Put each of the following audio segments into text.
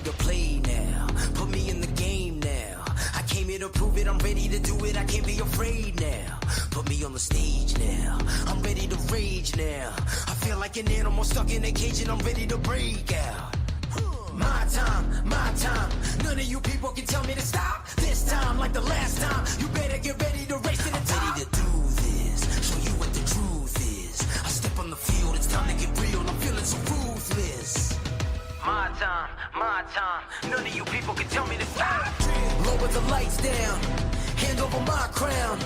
ready to play now. Put me in the game now. I came here to prove it, I'm ready to do it, I can't be afraid now. Put me on the stage now, I'm ready to rage now. I feel like an animal stuck in a cage and I'm ready to break out. My time, none of you people can tell me to stop. This time, like the last time, you better get ready to race to the top. I'm ready to do this, show you what the truth is. I step on the field, it's time to get real, I'm feeling so ruthless. My time, none of you people can tell me to stop. Lower the lights down, hand over my crown,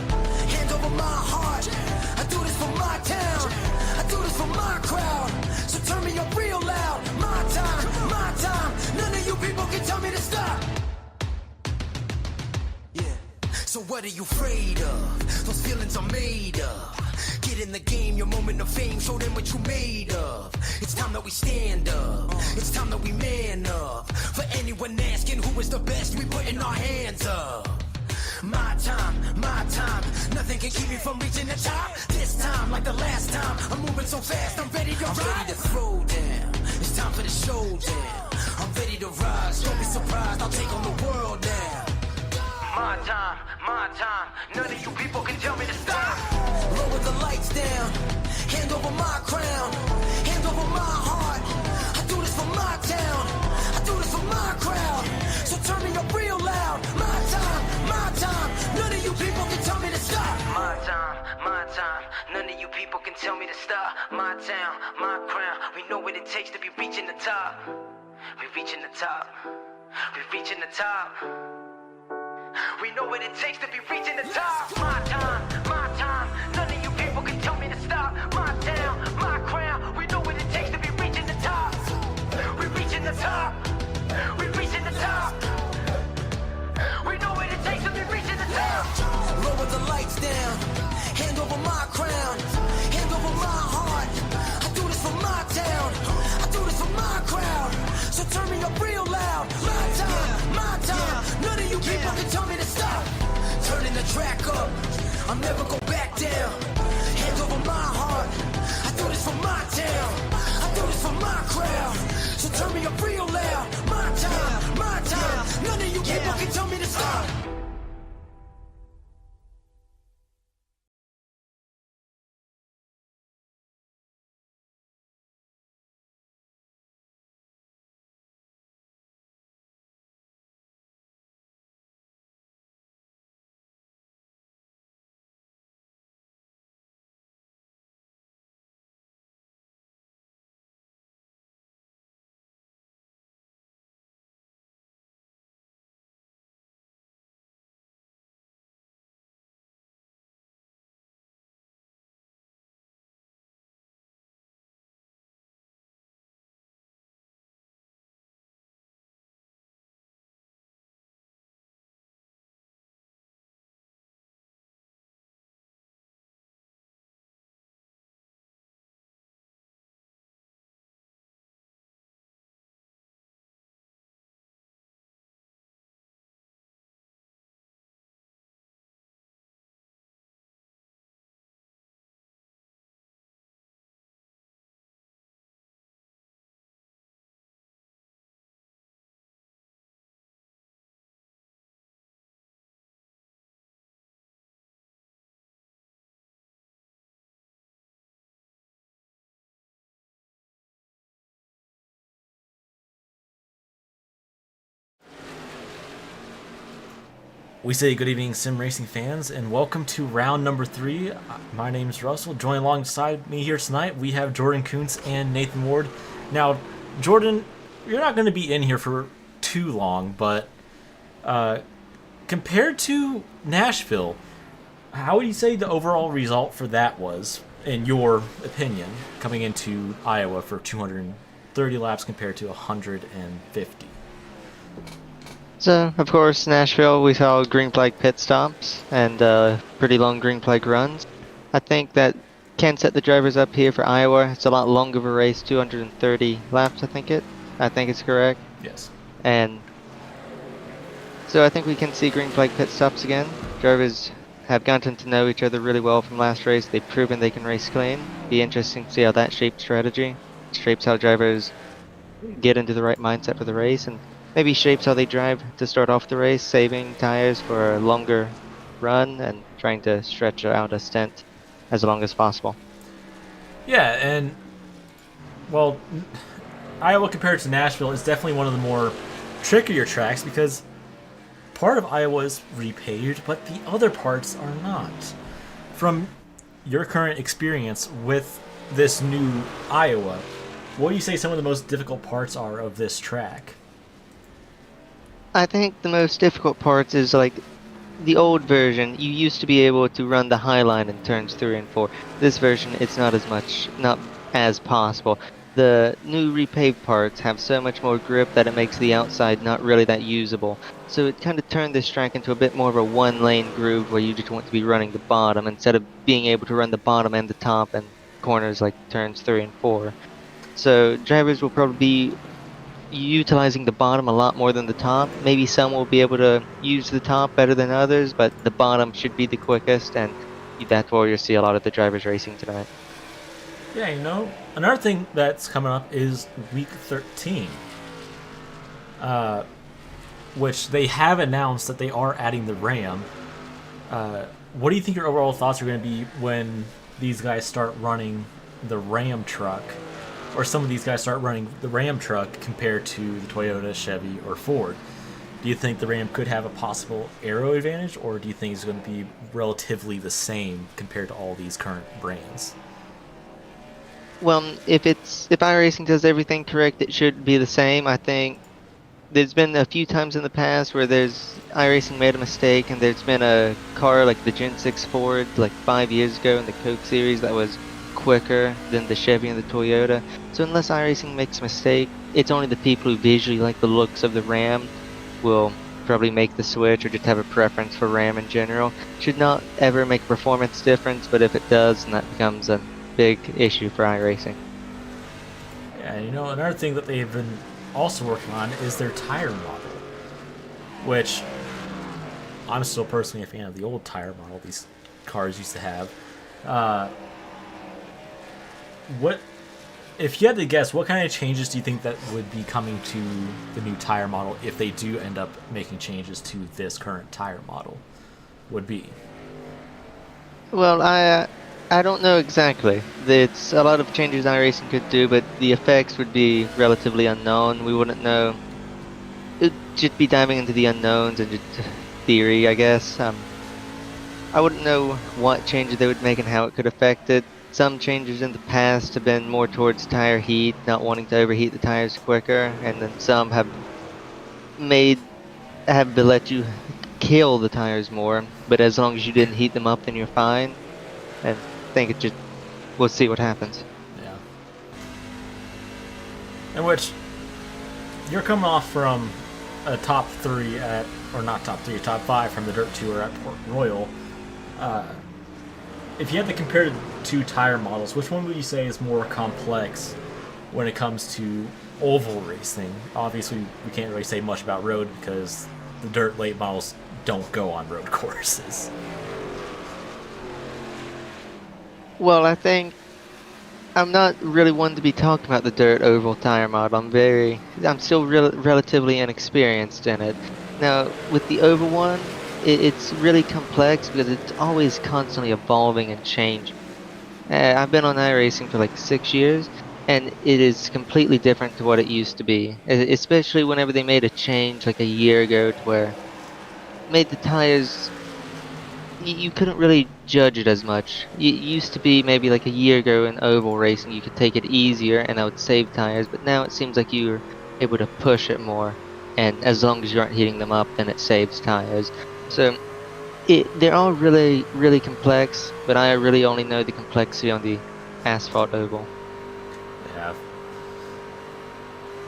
hand over my heart. I do this for my town, I do this for my crowd. So turn me up real loud. My time, none of you people can tell me to stop. Yeah, so what are you afraid of? Those feelings are made of. Get in the game, your moment of fame, show them what you made of. It's time that we stand up, it's time that we man up. For anyone asking who is the best, we putting our hands up. My time, nothing can keep me from reaching the top. This time, like the last time, I'm moving so fast, I'm ready to ride. I'm ready to throw down, it's time for the showdown. I'm ready to rise, don't be surprised, I'll take on the world now. My time, none of you people can tell me to stop. Lower the lights down, hand over my crown, hand over my heart. I do this for my town, I do this for my crowd. So turn me up real loud. My time, none of you people can tell me to stop. My time, none of you people can tell me to stop. My town, my crown, we know what it takes to be reaching the top. We reaching the top, we reaching the top. We know what it takes to be reaching the top. My time, none of you people can tell me to stop. My town, my crown, we know what it takes to be reaching the top. We reaching the top, we reaching the top. We know what it takes to be reaching the top. Lower the lights down, hand over my crown, hand over my heart. I do this for my town, I do this for my crowd. So turn me up real loud. My time, none of you people can tell me to stop. Turning the track up, I'll never go back down. Hand over my heart, I do this for my town, I do this for my crowd. So turn me up real loud. My time, none of you people can tell me to stop. We say good evening, sim racing fans, and welcome to round number 3. My name is Russell. Joining alongside me here tonight, we have Jordan Kuntz and Nathan Ward. Now, Jordan, you're not going to be in here for too long, but compared to Nashville, how would you say the overall result for that was, in your opinion, coming into Iowa for 230 laps compared to 150? So, of course, Nashville, we saw green flag pit stops and pretty long green flag runs. I think that can set the drivers up here for Iowa. It's a lot longer of a race, 230 laps, I think it's correct. Yes. And so I think we can see green flag pit stops again. Drivers have gotten to know each other really well from last race. They've proven they can race clean. Be interesting to see how that shapes strategy, shapes how drivers get into the right mindset for the race. And maybe shapes how they drive to start off the race, saving tires for a longer run and trying to stretch out a stint as long as possible. Yeah, and well, Iowa compared to Nashville is definitely one of the more trickier tracks because part of Iowa is repaved, but the other parts are not. From your current experience with this new Iowa, what do you say some of the most difficult parts are of this track? I think the most difficult parts is like the old version. You used to be able to run the high line in turns 3 and 4. This version, it's not as possible. The new repaved parts have so much more grip that it makes the outside not really that usable. So it kind of turned this track into a bit more of a one-lane groove where you just want to be running the bottom instead of being able to run the bottom and the top and corners like turns 3 and 4. So drivers will probably be utilizing the bottom a lot more than the top. Maybe some will be able to use the top better than others, but the bottom should be the quickest, and that's where you'll see a lot of the drivers racing tonight. Yeah, another thing that's coming up is week 13, which they have announced that they are adding the Ram. What do you think your overall thoughts are going to be when these guys start running the Ram truck, or some of these guys start running the Ram truck compared to the Toyota, Chevy, or Ford? Do you think the Ram could have a possible aero advantage, or do you think it's going to be relatively the same compared to all these current brands? Well, if iRacing does everything correct, it should be the same. I think there's been a few times in the past where iRacing made a mistake, and there's been a car like the Gen 6 Ford like 5 years ago in the Coke series that was quicker than the Chevy and the Toyota. So unless iRacing makes a mistake, it's only the people who visually like the looks of the Ram will probably make the switch or just have a preference for Ram in general. Should not ever make a performance difference, but if it does, then that becomes a big issue for iRacing. Yeah, another thing that they've been also working on is their tire model, which I'm still personally a fan of the old tire model these cars used to have. What, if you had to guess, what kind of changes do you think that would be coming to the new tire model if they do end up making changes to this current tire model would be? Well, I don't know exactly. It's a lot of changes iRacing could do, but the effects would be relatively unknown. We wouldn't know. It'd just be diving into the unknowns and just theory, I guess. I wouldn't know what changes they would make and how it could affect it. Some changes in the past have been more towards tire heat, not wanting to overheat the tires quicker, and then some have let you kill the tires more, but as long as you didn't heat them up, then you're fine. And I think we'll see what happens. Yeah. In which, you're coming off from a top 3 or not top 3, top 5 from the Dirt Tour at Port Royal. If you had to compare the two tire models, which one would you say is more complex when it comes to oval racing? Obviously, we can't really say much about road because the dirt late models don't go on road courses. Well, I think I'm not really one to be talking about the dirt oval tire model. I'm still relatively inexperienced in it. Now, with the oval one, it's really complex because it's always constantly evolving and changing. I've been on iRacing for like 6 years, and it is completely different to what it used to be. Especially whenever they made a change like a year ago to where made the tires, you couldn't really judge it as much. It used to be maybe like a year ago in oval racing you could take it easier and that would save tires, but now it seems like you're able to push it more, and as long as you aren't heating them up, then it saves tires. So they're all really, really complex, but I really only know the complexity on the asphalt oval. Yeah.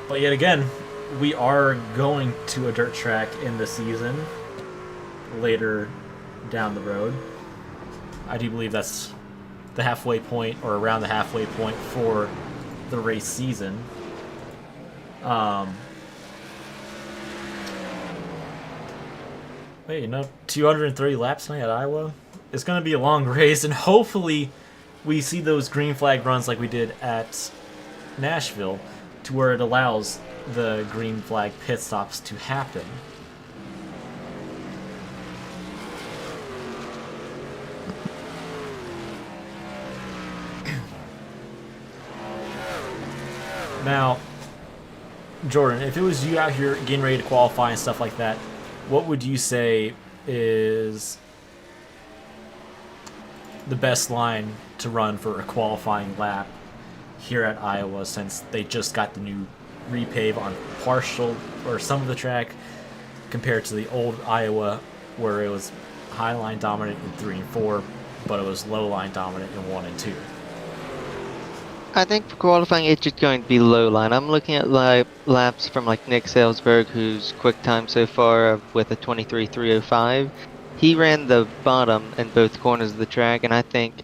But yet again, we are going to a dirt track in the season later down the road. I do believe that's the halfway point, or around the halfway point for the race season. Wait, 230 laps tonight at Iowa? It's going to be a long race, and hopefully we see those green flag runs like we did at Nashville. to where it allows the green flag pit stops to happen. Now, Jordan, if it was you out here getting ready to qualify and stuff like that, what would you say is the best line to run for a qualifying lap here at Iowa, since they just got the new repave on partial or some of the track compared to the old Iowa where it was high line dominant in 3 and 4, but it was low line dominant in 1 and 2? I think for qualifying, it's just going to be low line. I'm looking at laps from like Nick Salzberg, whose quick time so far with a 23.305. He ran the bottom in both corners of the track, and I think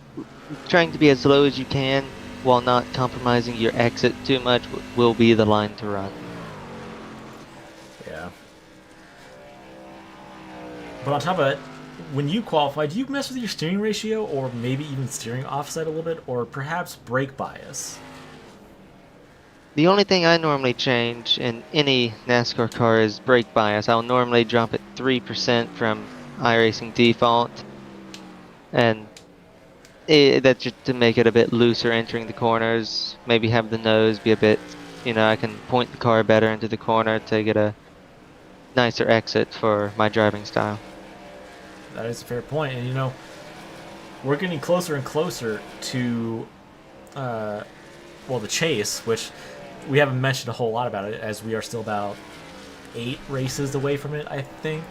trying to be as low as you can while not compromising your exit too much will be the line to run. Yeah. But on top of it, when you qualify, do you mess with your steering ratio, or maybe even steering offset a little bit, or perhaps brake bias? The only thing I normally change in any NASCAR car is brake bias. I'll normally drop it 3% from iRacing default, and that's just to make it a bit looser entering the corners. Maybe have the nose be a bit, I can point the car better into the corner to get a nicer exit for my driving style. That is a fair point, and we're getting closer and closer to, the chase, which we haven't mentioned a whole lot about it, as we are still about 8 races away from it, I think.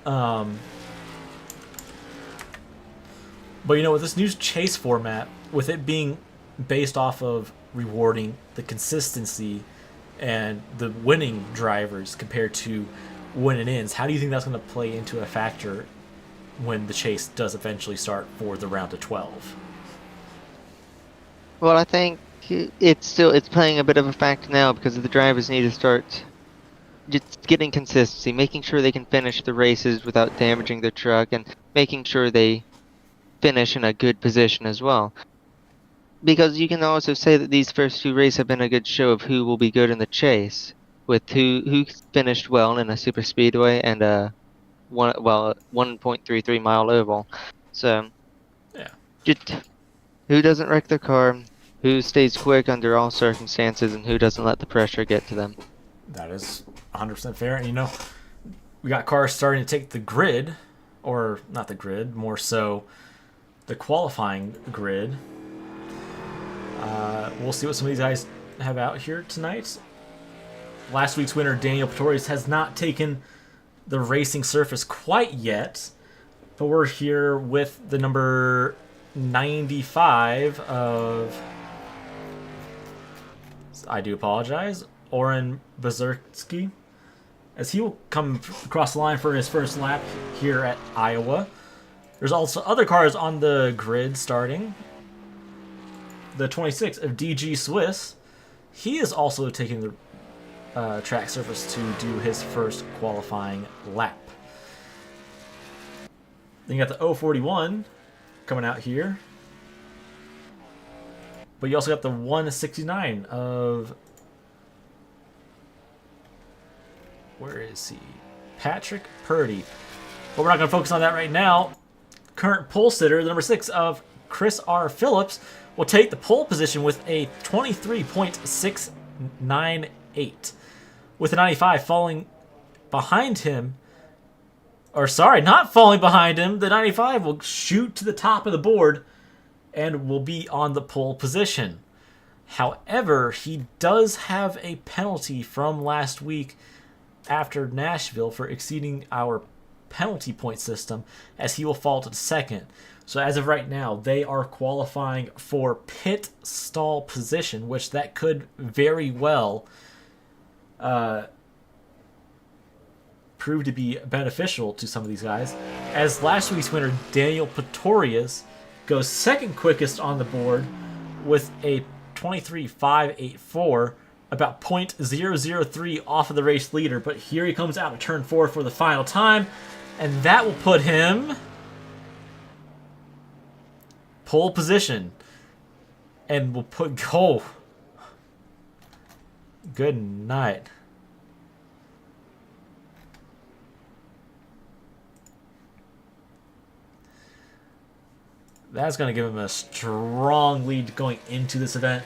But with this new chase format, with it being based off of rewarding the consistency and the winning drivers compared to when it ends, how do you think that's going to play into a factor when the chase does eventually start for the round of 12? Well, I think it's playing a bit of a factor now because the drivers need to start just getting consistency, making sure they can finish the races without damaging their truck, and making sure they finish in a good position as well. Because you can also say that these first 2 races have been a good show of who will be good in the chase, with who finished well in a super speedway and a 1.33 mile oval. So Yeah. just who doesn't wreck their car, who stays quick under all circumstances, and who doesn't let the pressure get to them. That is 100% fair. And we got cars starting to take the grid, or not the grid, more so the qualifying grid. We'll see what some of these guys have out here tonight. Last week's winner, Daniel Pretorius, has not taken the racing surface quite yet, but we're here with the number 95 of, I do apologize, Oren Bezerski, as he will come across the line for his first lap here at Iowa. There's also other cars on the grid starting. The 26 of DG Swiss, he is also taking the track surface to do his first qualifying lap. Then you got the 041 coming out here. But you also got the 169 of, where is he? Patrick Purdy. But we're not going to focus on that right now. Current pole sitter, the number 6 of Chris R. Phillips, will take the pole position with a 23.698. With a 95 falling behind him, or sorry, not falling behind him, the 95 will shoot to the top of the board and will be on the pole position. However, he does have a penalty from last week after Nashville for exceeding our penalty point system, as he will fall to the second. So as of right now, they are qualifying for pit stall position, which that could very well prove to be beneficial to some of these guys, as last week's winner, Daniel Pretorius, goes second quickest on the board with a 23.584, about 0.003 off of the race leader. But here he comes out of turn 4 for the final time, and that will put him pole position, and will put Good night. That's going to give him a strong lead going into this event,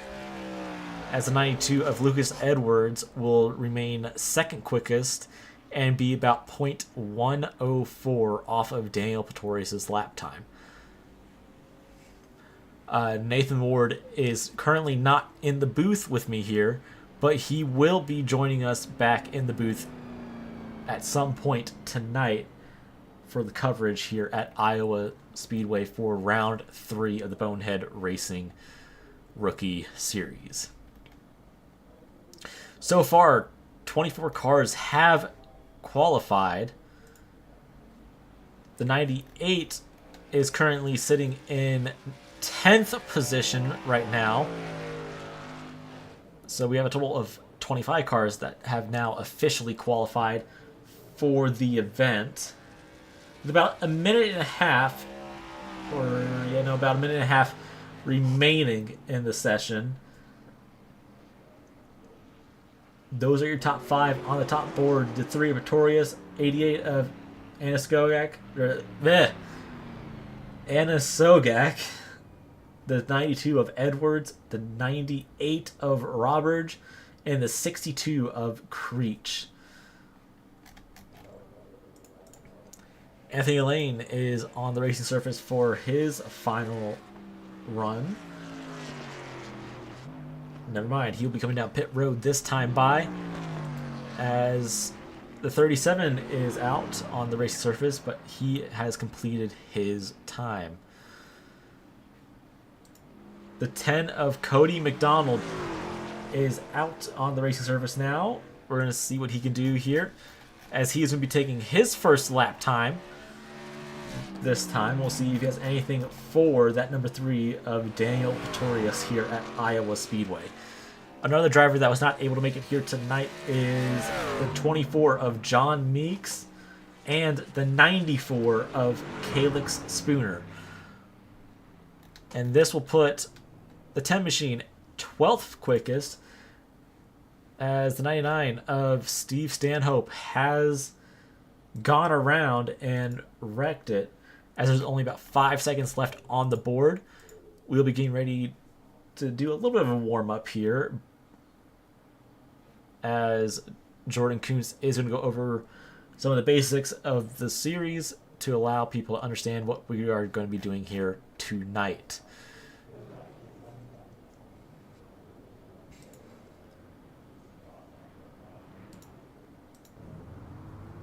as the 92 of Lucas Edwards will remain second quickest and be about 0.104 off of Daniel Pretorius' lap time. Nathan Ward is currently not in the booth with me here, but he will be joining us back in the booth at some point tonight for the coverage here at Iowa Speedway for round 3 of the Bonehead Racing Rookie Series. So far, 24 cars have qualified. The 98 is currently sitting in 10th position right now. So we have a total of 25 cars that have now officially qualified for the event. With about a minute and a half, about a minute and a half remaining in the session. Those are your top 5 on the top board. The 3 of Pretorius, 88 of Anasogak, the 92 of Edwards, the 98 of Roberge, and the 62 of Creech. Anthony Lane is on the racing surface for his final run. Never mind, he'll be coming down pit road this time by, as the 37 is out on the racing surface, but he has completed his time. The 10 of Cody McDonald is out on the racing surface now. We're going to see what he can do here, as he is going to be taking his first lap time. This time, we'll see if he has anything for that number 3 of Daniel Pretorius here at Iowa Speedway. Another driver that was not able to make it here tonight is the 24 of John Meeks and the 94 of Calix Spooner. And this will put the 10 machine 12th quickest, as the 99 of Steve Stanhope has gone around and wrecked it, as there's only about 5 seconds left on the board. We'll be getting ready to do a little bit of a warm-up here, as Jordan Kuntz is going to go over some of the basics of the series to allow people to understand what we are going to be doing here tonight.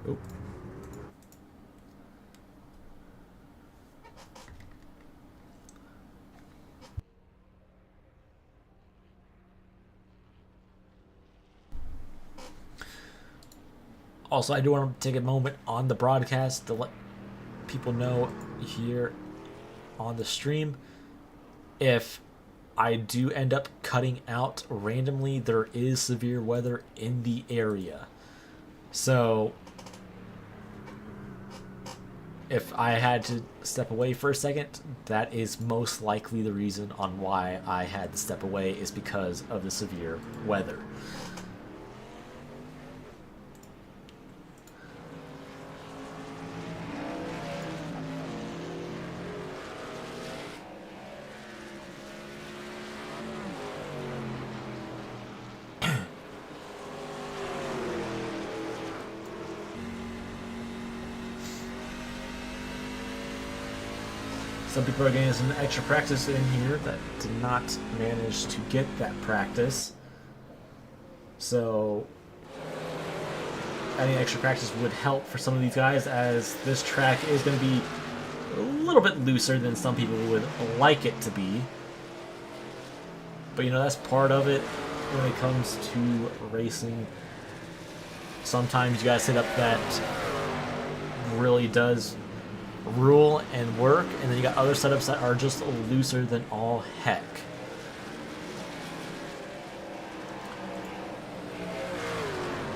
Oop. Also, I do want to take a moment on the broadcast to let people know here on the stream, if I do end up cutting out randomly, there is severe weather in the area. So if I had to step away for a second, that is most likely the reason on why I had to step away, is because of the severe weather. Some people are getting some extra practice in here that did not manage to get that practice. So adding extra practice would help for some of these guys, as this track is going to be a little bit looser than some people would like it to be. But you know, that's part of it when it comes to racing. Sometimes you guys hit up that really does rule and work, and then you got other setups that are just looser than all heck.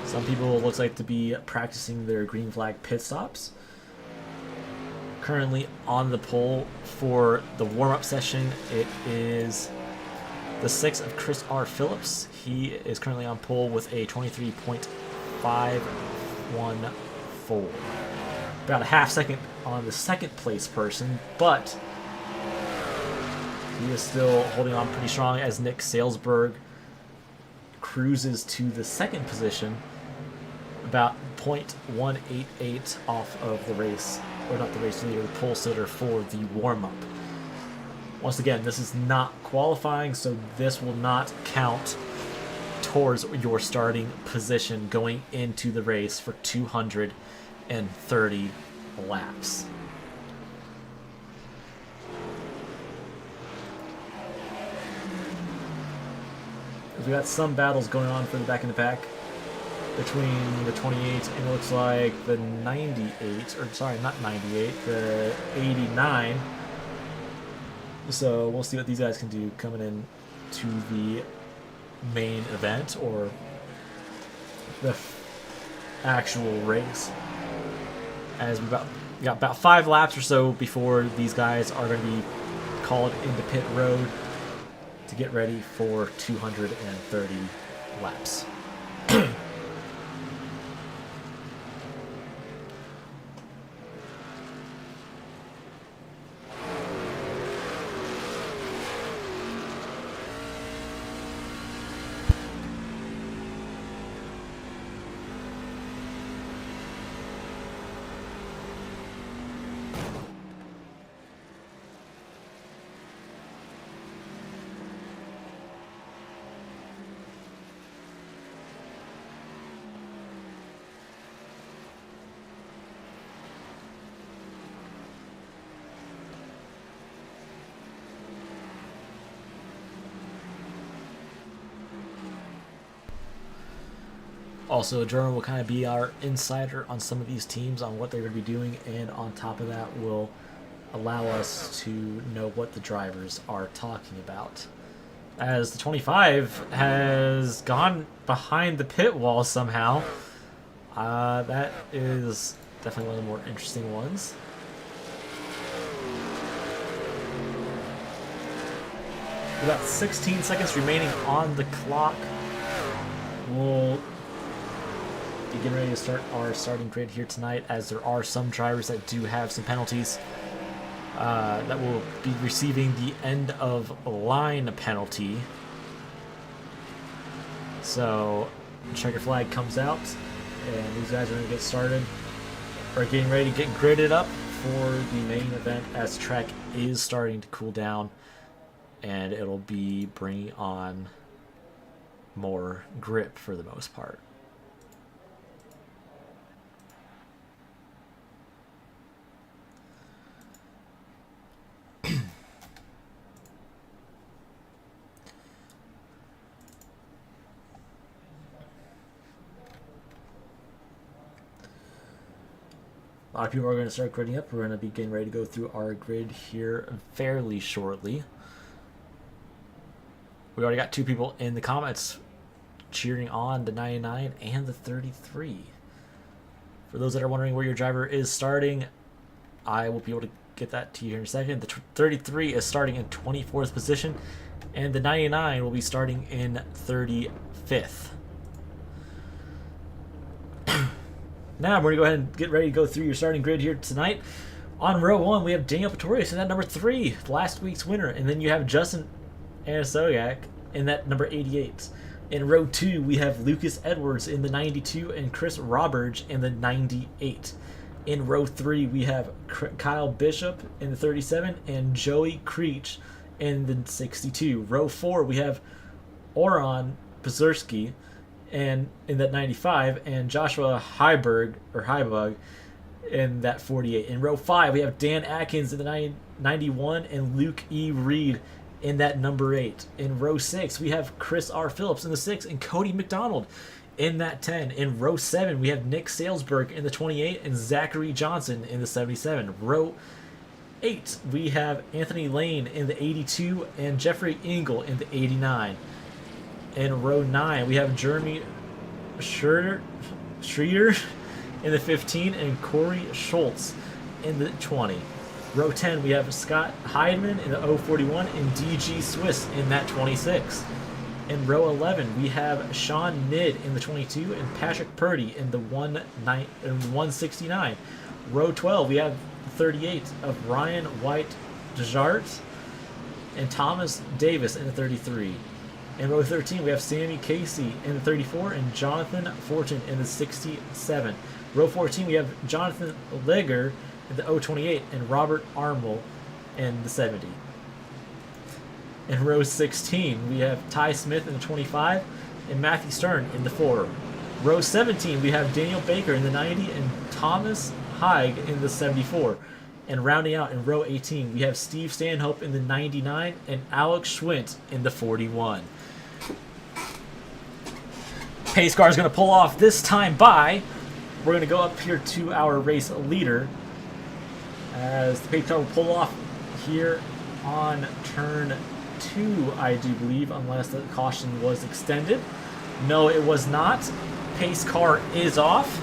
Some people, it looks like, to be practicing their green flag pit stops. Currently on the pole for the warm-up session, it is The 6 of Chris R. Phillips. He is currently on pole with a 23.514. About a half second on the second place person, but he is still holding on pretty strong as Nick Salesberg cruises to the second position, about 0.188 off of the race, or not the race leader, the pole sitter for the warm-up. Once again, this is not qualifying, so this will not count towards your starting position going into the race for 230 laps. We got some battles going on for the back in the pack between the 28 and it looks like the 98, or sorry, not 98, the 89. So we'll see what these guys can do coming in to the main event or the actual race. As we got about 5 laps or so before these guys are going to be called into pit road to get ready for 230 laps. Also, Jordan will kind of be our insider on some of these teams, on what they're going to be doing, and on top of that will allow us to know what the drivers are talking about. As the 25 has gone behind the pit wall somehow. That is definitely one of the more interesting ones. We've got 16 seconds remaining on the clock. We'll be getting ready to start our starting grid here tonight, as there are some drivers that do have some penalties that will be receiving the end of line penalty. So checker flag comes out and these guys are going to get started, or getting ready to get gridded up for the main event, as the track is starting to cool down and it'll be bringing on more grip for the most part. A lot of people are going to start gridding up. We're going to be getting ready to go through our grid here fairly shortly. We already got 2 people in the comments cheering on the 99 and the 33. For those that are wondering where your driver is starting, I will be able to get that to you here in a second. The 33 is starting in 24th position, and the 99 will be starting in 35th. Now we're going to go ahead and get ready to go through your starting grid here tonight. On row 1, we have Daniel Pretorius in that number 3, last week's winner. And then you have Justin Anasoyak in that number 88. In row 2, we have Lucas Edwards in the 92 and Chris Roberge in the 98. In row 3, we have Kyle Bishop in the 37 and Joey Creech in the 62. Row 4, we have Oron Pazurski and in that 95, and Joshua Heiberg in that 48. In row 5, we have Dan Atkins in the 91 and Luke E. Reed in that number 8. In row 6, we have Chris R. Phillips in the 6 and Cody McDonald in that 10. In row 7, we have Nick Salesberg in the 28 and Zachary Johnson in the 77. Row 8, we have Anthony Lane in the 82 and Jeffrey Engel in the 89. In row 9, we have Jeremy Schroeder in the 15 and Corey Schultz in the 20. Row 10, we have Scott Heidman in the 041 and DG Swiss in that 26. In row 11, we have Sean Nidd in the 22 and Patrick Purdy in the 169. Row 12, we have 38 of Ryan White Desjart and Thomas Davis in the 33. In row 13, we have Sammy Casey in the 34 and Jonathan Fortune in the 67. Row 14, we have Jonathan Legger in the 028 and Robert Armel in the 70. In row 16, we have Ty Smith in the 25 and Matthew Stern in the 4. Row 17, we have Daniel Baker in the 90 and Thomas Haig in the 74. And rounding out in row 18, we have Steve Stanhope in the 99 and Alex Schwint in the 41. Pace car is going to pull off this time by. We're going to go up here to our race leader as the pace car will pull off here on turn 2, I do believe, unless the caution was extended. No, it was not. Pace car is off.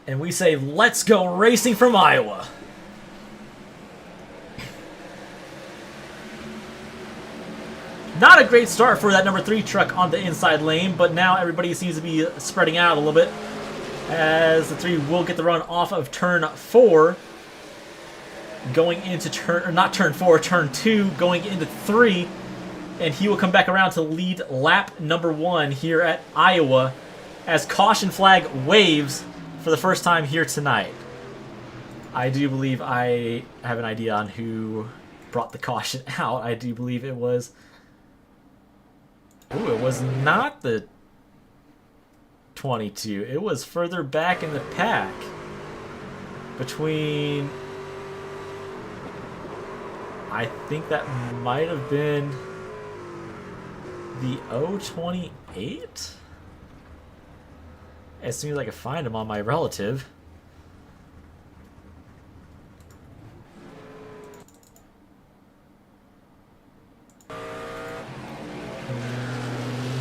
And we say, let's go racing from Iowa. Not a great start for that number 3 truck on the inside lane, but now everybody seems to be spreading out a little bit as the 3 will get the run off of turn 4. Going into turn 2, going into 3, and he will come back around to lead lap number 1 here at Iowa as caution flag waves for the first time here tonight. I do believe I have an idea on who brought the caution out. I do believe it was... Ooh, it was not the 22. It was further back in the pack between... I think that might have been the 028. As soon as I can find him on my relative.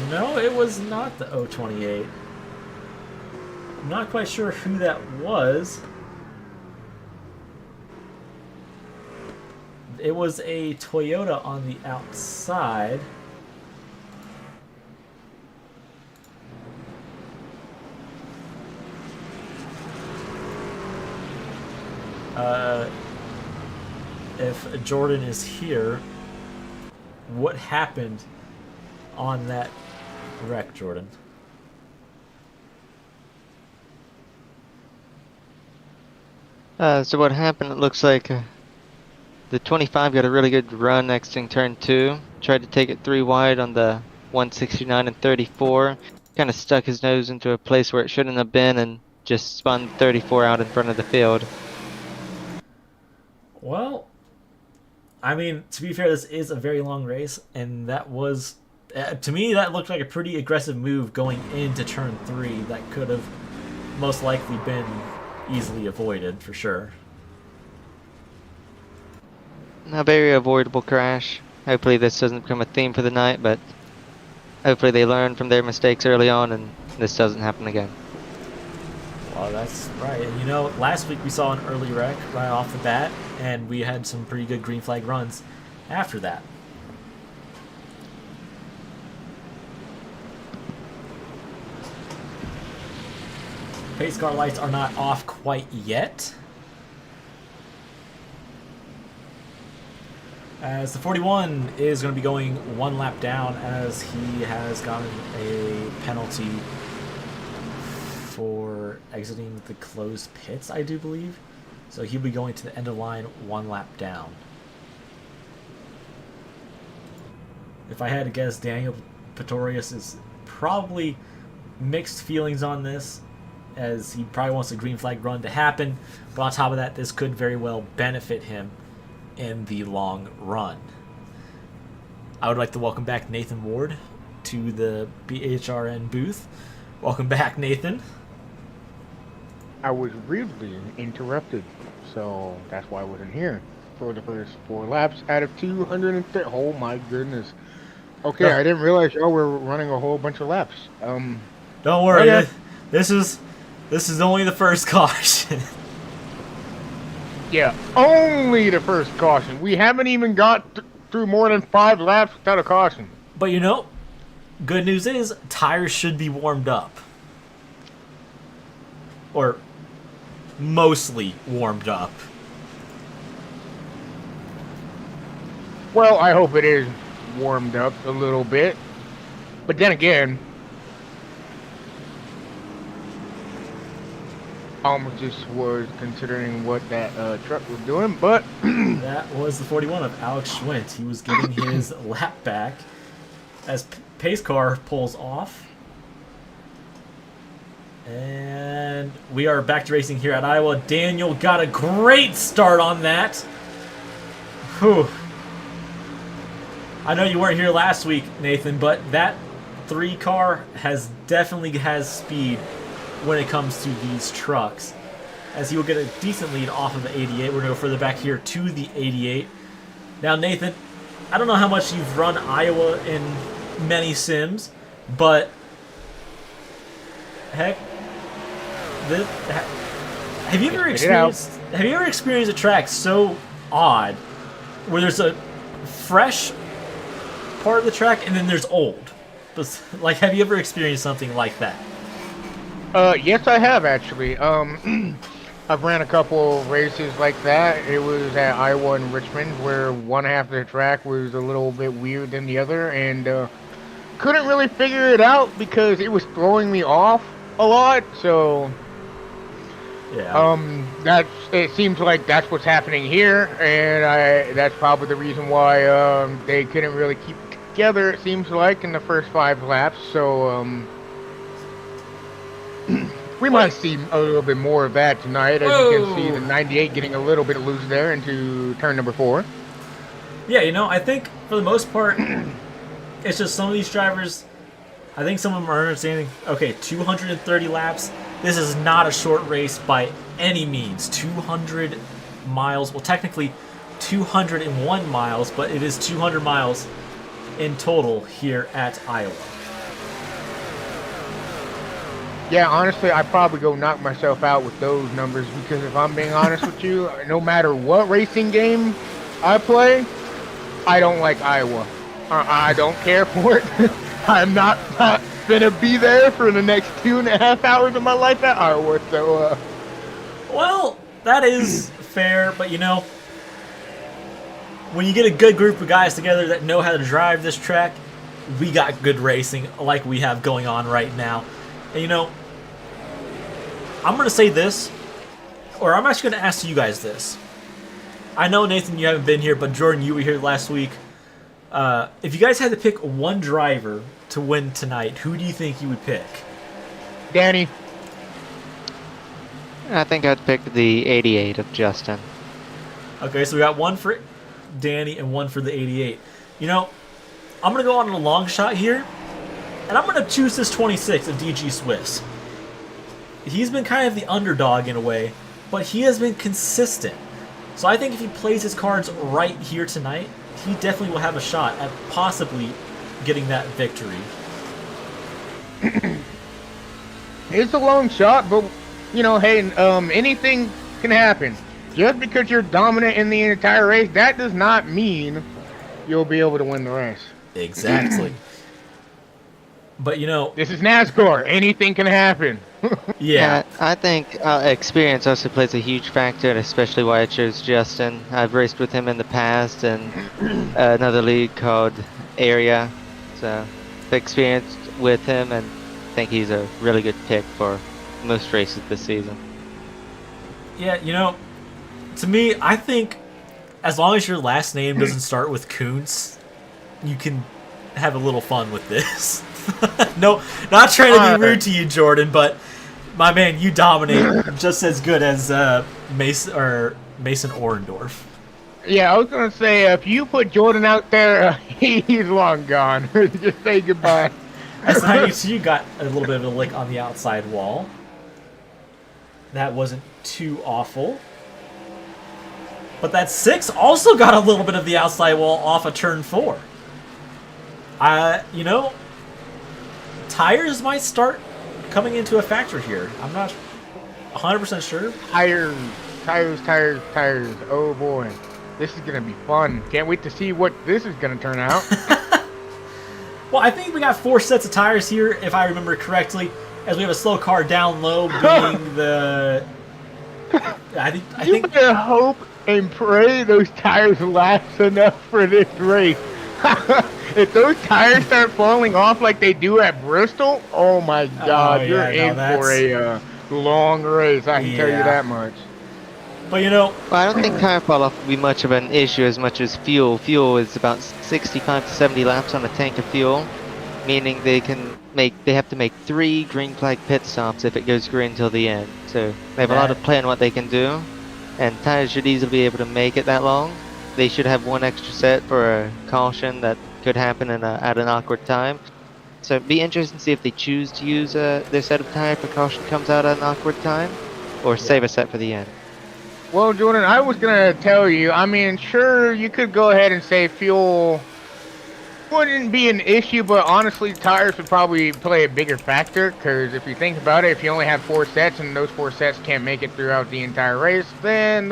No, it was not the 028. I'm not quite sure who that was. It was a Toyota on the outside. If Jordan is here, what happened on that wreck, Jordan? So what happened, it looks like the 25 got a really good run exiting turn 2. Tried to take it 3 wide on the 169 and 34. Kind of stuck his nose into a place where it shouldn't have been and just spun 34 out in front of the field. Well, I mean, to be fair, this is a very long race, and that was, to me, that looked like a pretty aggressive move going into turn 3 that could have most likely been easily avoided, for sure. A very avoidable crash. Hopefully this doesn't become a theme for the night, but hopefully they learn from their mistakes early on and this doesn't happen again. Well, that's right. And you know, last week we saw an early wreck right off the bat, and we had some pretty good green flag runs after that. Pace car lights are not off quite yet, as the 41 is going to be going 1 lap down as he has gotten a penalty for exiting the closed pits, I do believe. So he'll be going to the end of the line 1 lap down. If I had to guess, Daniel Pretorius is probably mixed feelings on this, as he probably wants a green flag run to happen, but on top of that, this could very well benefit him in the long run. I would like to welcome back Nathan Ward to the BHRN booth. Welcome back, Nathan. I was rudely interrupted, so that's why I wasn't here for the first 4 laps out of 230. Oh my goodness. Okay, I didn't realize y'all were running a whole bunch of laps. Don't worry, yeah. this is only the first caution. Yeah, only the first caution. We haven't even got through more than 5 laps without a caution. But you know, good news is tires should be warmed up. Or mostly warmed up. Well, I hope it is warmed up a little bit. But then again, I almost just was considering what that truck was doing, but That was the 41 of Alex Schwint. He was getting his lap back as pace car pulls off. And we are back to racing here at Iowa. Daniel got a great start on that. Whew. I know you weren't here last week, Nathan, but that 3 car definitely has speed when it comes to these trucks, as he will get a decent lead off of the 88. We're going to go further back here to the 88. Now, Nathan, I don't know how much you've run Iowa in many sims, but heck, have you ever experienced a track so odd where there's a fresh part of the track and then there's old? Like, have you ever experienced something like that? yes, I have actually. I've ran a couple races like that. It was at Iowa and Richmond, where one half of the track was a little bit weird than the other, and couldn't really figure it out because it was throwing me off a lot. So, Yeah. it seems like that's what's happening here, and that's probably the reason why they couldn't really keep it together. It seems like in the first 5 laps. So, we might see a little bit more of that tonight, as you can see the 98 getting a little bit loose there into turn number 4. Yeah, you know, I think for the most part, it's just some of these drivers, I think some of them are understanding, okay, 230 laps, this is not a short race by any means. 200 miles, well, technically 201 miles, but it is 200 miles in total here at Iowa. Yeah, honestly, I'd probably go knock myself out with those numbers, because if I'm being honest with you, no matter what racing game I play, I don't like Iowa. I don't care for it. I'm not gonna be there for the next 2.5 hours of my life at Iowa, so, Well, that is fair, but you know, when you get a good group of guys together that know how to drive this track, we got good racing like we have going on right now. And you know, I'm going to say this, or I'm actually going to ask you guys this. I know, Nathan, you haven't been here, but Jordan, you were here last week. If you guys had to pick one driver to win tonight, who do you think you would pick? Danny. I think I'd pick the 88 of Justin. Okay, so we got one for Danny and one for the 88. You know, I'm going to go on a long shot here, and I'm going to choose this 26 of DG Swiss. He's been kind of the underdog in a way, but he has been consistent. So I think if he plays his cards right here tonight, he definitely will have a shot at possibly getting that victory. It's a long shot, but, you know, hey, anything can happen. Just because you're dominant in the entire race, that does not mean you'll be able to win the race. Exactly. But, you know, This is NASCAR. Anything can happen. yeah. I think experience also plays a huge factor, and especially why I chose Justin. I've raced with him in the past in another league called Area, so I've experienced with him and think he's a really good pick for most races this season. Yeah, you know, to me, I think as long as your last name doesn't start with Kuntz, you can have a little fun with this. No, not trying to be rude to you, Jordan, but my man, you dominate just as good as Mason Orendorff. Yeah, I was going to say, if you put Jordan out there, he's long gone. Just say goodbye. S92 got a little bit of a lick on the outside wall. That wasn't too awful. But that 6 also got a little bit of the outside wall off of turn 4. You know, tires might start coming into a factor here. I'm not 100% sure. tires. Oh boy. This is gonna be fun. Can't wait to see what this is gonna turn out. Well, I think we got 4 sets of tires here, if I remember correctly, as we have a slow car down low being the... I You think better hope and pray those tires last enough for this race. If those tires start falling off like they do at Bristol, oh my God, you're in for a long race. I can tell you that much. But you know, Well, I don't think tire fall off will be much of an issue as much as fuel. Fuel is about 65 to 70 laps on a tank of fuel, meaning they have to make 3 green flag pit stops if it goes green till the end. So they have a lot of play on what they can do, and tires should easily be able to make it that long. They should have 1 extra set for a caution that could happen at an awkward time. So it'd be interesting to see if they choose to use their set of tire for caution comes out at an awkward time, or save a set for the end. Well, Jordan, I was gonna tell you, I mean, sure, you could go ahead and say fuel wouldn't be an issue, but honestly, tires would probably play a bigger factor, because if you think about it, if you only have 4 sets and those 4 sets can't make it throughout the entire race, then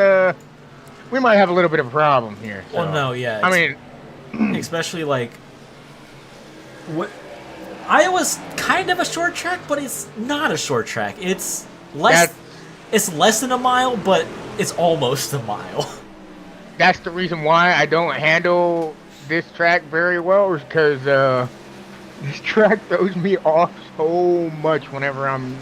we might have a little bit of a problem here. So. well, no, yeah. I mean, especially like what Iowa's kind of a short track, but it's not a short track. It's less than a mile, but it's almost a mile. That's the reason why I don't handle this track very well, is because this track throws me off so much whenever I'm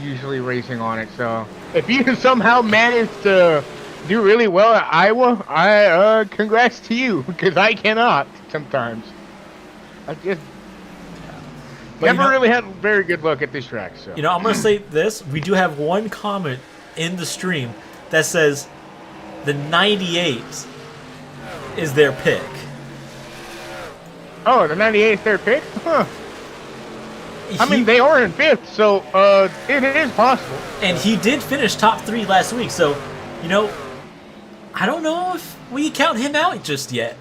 usually racing on it. So if you can somehow manage to do really well at Iowa, congrats to you, because I cannot sometimes. I just never really had very good luck at this track. So You know, I'm gonna say this: we do have 1 comment in the stream that says the 98 is their pick. Oh, the 98 is their pick? Huh. I mean, they are in 5th, so it is possible. And he did finish top 3 last week, so, you know, I don't know if we count him out just yet.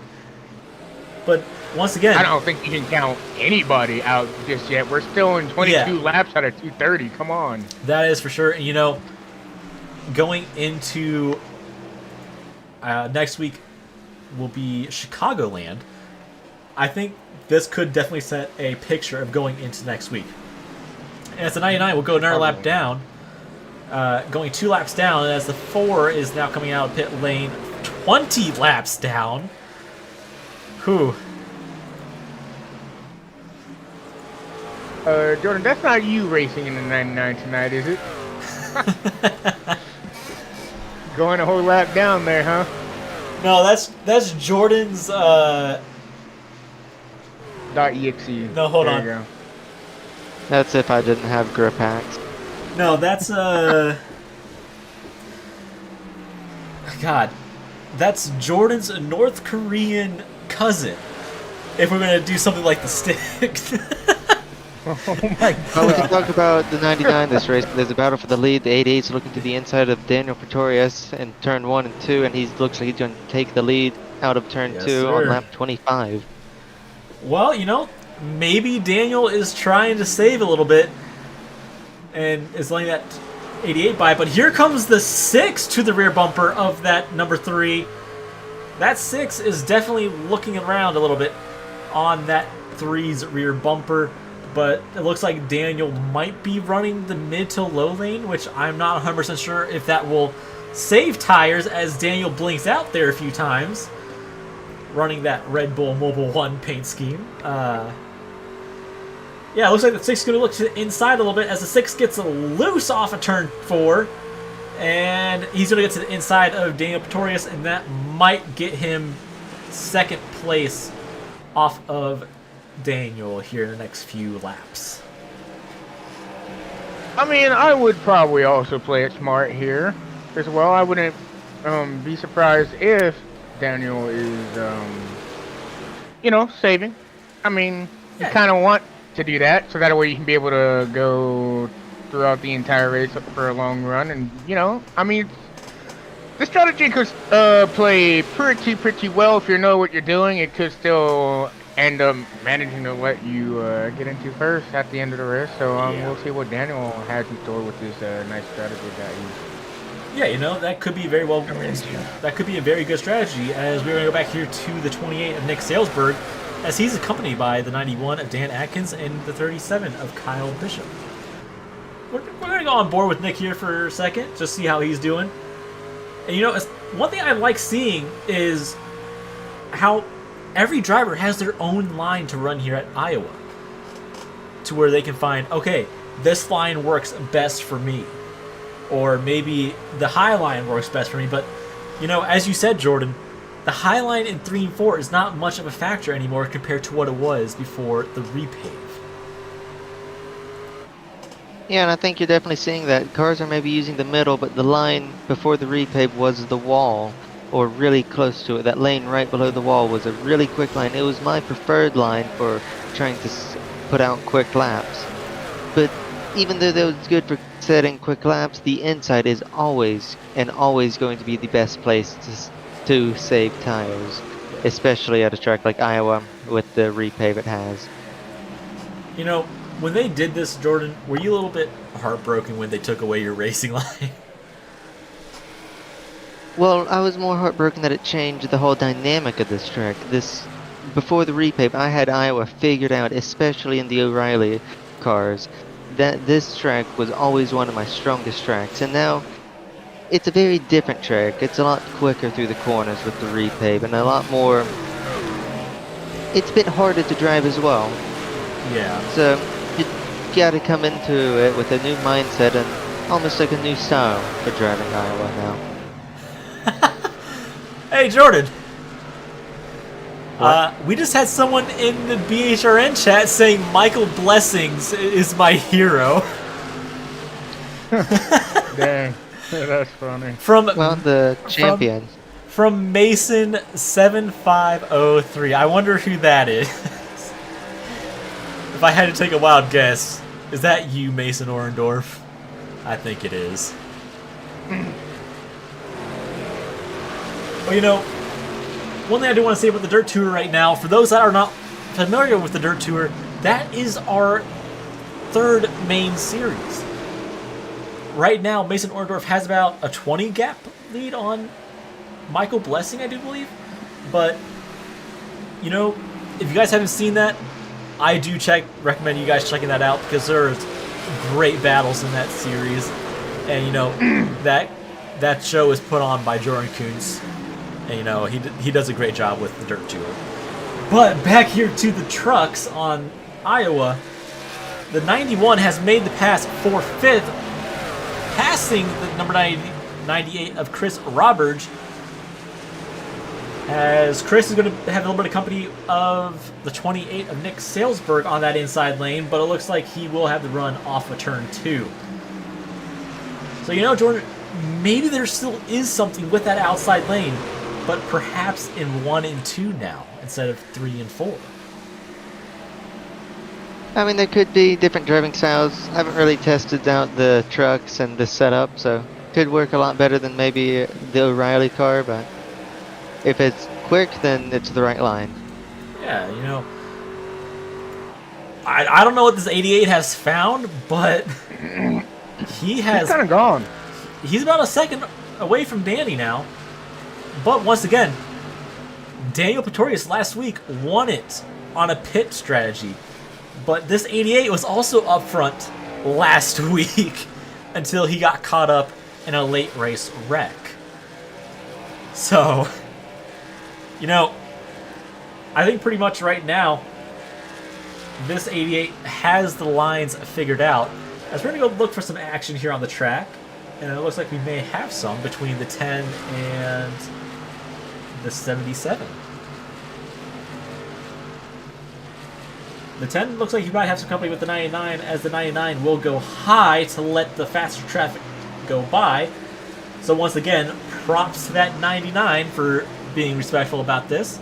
But once again, I don't think you can count anybody out just yet. We're still in 22 laps out of 230. Come on. that is for sure. And, you know, going into next week will be Chicagoland. I think this could definitely set a picture of going into next week. And as the 99 will go another lap down, going 2 laps down, as the 4 is now coming out of pit lane 20 laps down. Whew. Jordan, that's not you racing in the 99 tonight, is it? Going a whole lap down there, huh? No, that's Jordan's. .exe. No, hold there on. You go. That's if I didn't have grip hacks. No, that's God, that's Jordan's North Korean cousin. If we're gonna do something like the stick. Oh my Well, we can God. talk about the 99 this race. There's a battle for the lead. The 88's looking to the inside of Daniel Pretorius in turn 1 and 2, and he looks like he's going to take the lead out of turn 2 on sir. lap 25. Well, you know, maybe Daniel is trying to save a little bit and is letting that 88 by, but here comes the 6 to the rear bumper of that number 3. That 6 is definitely looking around a little bit on that 3's rear bumper, but it looks like Daniel might be running the mid to low lane, which I'm not 100% sure if that will save tires, as Daniel blinks out there a few times, running that Red Bull Mobile 1 paint scheme. Yeah, it looks like the 6 is going to look to the inside a little bit as the 6 gets loose off of turn 4. And he's going to get to the inside of Daniel Pretorius, and that might get him 2nd place off of Daniel here in the next few laps. I mean, I would probably also play it smart here as well. I wouldn't be surprised if Daniel is, you know, saving. I mean, you kind of want to do that, so that way you can be able to go throughout the entire race for a long run. And, you know, I mean, the strategy could play pretty well if you know what you're doing. It could still end up managing to let you get into first at the end of the race. So we'll see what Daniel has in store with this nice strategy that he's Yeah, you know, that could be very well. That could be a very good strategy. As we're going to go back here to the 28 of Nick Salesburg, as he's accompanied by the 91 of Dan Atkins and the 37 of Kyle Bishop. We're going to go on board with Nick here for a second, just see how he's doing. And you know, one thing I like seeing is how every driver has their own line to run here at Iowa, to where they can find, okay, this line works best for me. Or maybe the high line works best for me. But, you know, as you said, Jordan, the high line in 3 and 4 is not much of a factor anymore compared to what it was before the repave. Yeah, and I think you're definitely seeing that. Cars are maybe using the middle, but the line before the repave was the wall, or really close to it. That lane right below the wall was a really quick line. It was my preferred line for trying to put out quick laps. But even though that was good for setting quick laps, the inside is always going to be the best place to save tires, especially at a track like Iowa with the repave it has. You know, when they did this, Jordan, were you a little bit heartbroken when they took away your racing line? Well, I was more heartbroken that it changed the whole dynamic of this track. Before the repave, I had Iowa figured out, especially in the O'Reilly cars, that this track was always one of my strongest tracks, and now it's a very different track. It's a lot quicker through the corners with the repave, and a lot more. It's a bit harder to drive as well. Yeah. So you gotta come into it with a new mindset and almost like a new style for driving Iowa now. Hey, Jordan. We just had someone in the BHRN chat saying Michael Blessings is my hero. Dang, that's funny. Well, the champion. From Mason 7503. I wonder who that is. If I had to take a wild guess, is that you, Mason Orendorff? I think it is. Well, you know, one thing I do want to say about the Dirt Tour right now, for those that are not familiar with the Dirt Tour, that is our third main series. Right now, Mason Orendorff has about a 20 gap lead on Michael Blessing, I do believe. But, you know, if you guys haven't seen that, I do recommend you guys checking that out, because there's great battles in that series. And, you know, that show is put on by Jordan Kuntz. And, you know, he does a great job with the Dirt Tour. But back here to the trucks on Iowa, the 91 has made the pass for 5th, passing the number 98 of Chris Roberge, as Chris is going to have a little bit of company of the 28 of Nick Salesburg on that inside lane, but it looks like he will have the run off of turn 2. So, you know, Jordan, maybe there still is something with that outside lane, but perhaps in 1 and 2 now instead of 3 and 4. I mean, there could be different driving styles. I haven't really tested out the trucks and the setup, so could work a lot better than maybe the O'Reilly car, but if it's quick, then it's the right line. Yeah, you know, I don't know what this 88 has found, but he's kind of gone. He's about a second away from Danny now. But once again, Daniel Pretorius last week won it on a pit strategy. But this 88 was also up front last week until he got caught up in a late race wreck. So, you know, I think pretty much right now, this 88 has the lines figured out. As we're going to go look for some action here on the track. And it looks like we may have some between the 10 and the 77. The 10 looks like you might have some company with the 99, as the 99 will go high to let the faster traffic go by. So once again, props to that 99 for being respectful about this.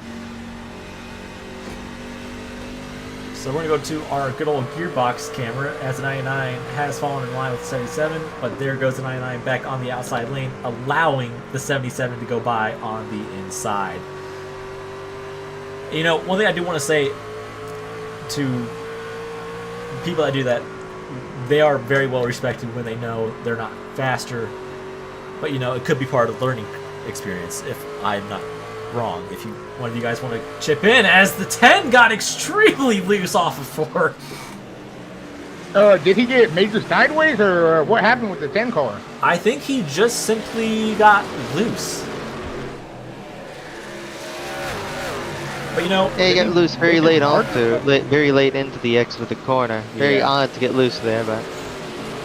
So we're going to go to our good old gearbox camera, as the 99 has fallen in line with the 77, but there goes the 99 back on the outside lane, allowing the 77 to go by on the inside. You know, one thing I do want to say to people that do that, they are very well respected when they know they're not faster But, you know, it could be part of the learning experience if I'm not wrong. If one of you guys want to chip in, as the 10 got extremely loose off of 4. Did he get major sideways, or what happened with the 10 car? I think he just simply got loose. But, you know... Yeah, he got loose very late very late into the exit of the corner. Very odd to get loose there, but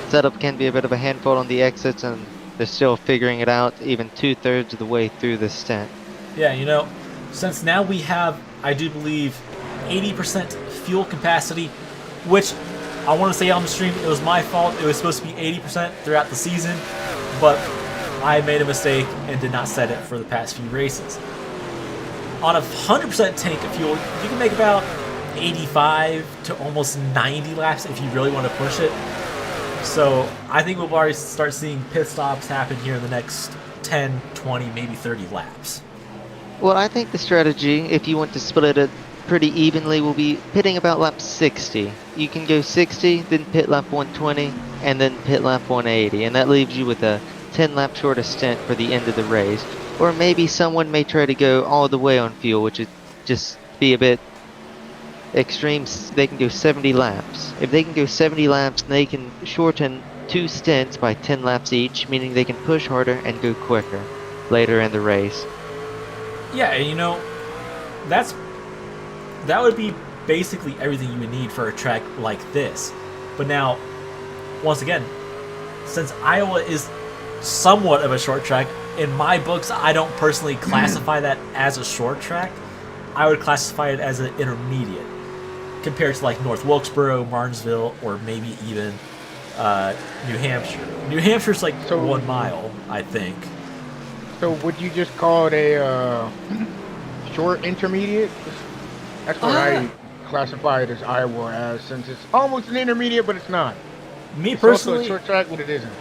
setup can be a bit of a handful on the exits, and they're still figuring it out even 2/3 of the way through this stint. Yeah, you know, since now we have, I do believe, 80% fuel capacity, which I want to say on the stream, it was my fault. It was supposed to be 80% throughout the season, but I made a mistake and did not set it for the past few races. On a 100% tank of fuel, you can make about 85 to almost 90 laps if you really want to push it. So I think we'll already start seeing pit stops happen here in the next 10, 20, maybe 30 laps. Well, I think the strategy, if you want to split it pretty evenly, will be pitting about lap 60. You can go 60, then pit lap 120, and then pit lap 180, and that leaves you with a 10 lap shorter stint for the end of the race. Or maybe someone may try to go all the way on fuel, which would just be a bit extreme. They can go 70 laps. If they can go 70 laps, they can shorten 2 stints by 10 laps each, meaning they can push harder and go quicker later in the race. Yeah, and you know, that would be basically everything you would need for a track like this. But now, once again, since Iowa is somewhat of a short track, in my books, I don't personally classify that as a short track. I would classify it as an intermediate, compared to like North Wilkesboro, Martinsville, or maybe even New Hampshire. New Hampshire's like 1 mile, I think. So would you just call it a short intermediate? That's what I classify it as Iowa as, since it's almost an intermediate, but it's not. Me It's personally, also a short track, but it isn't.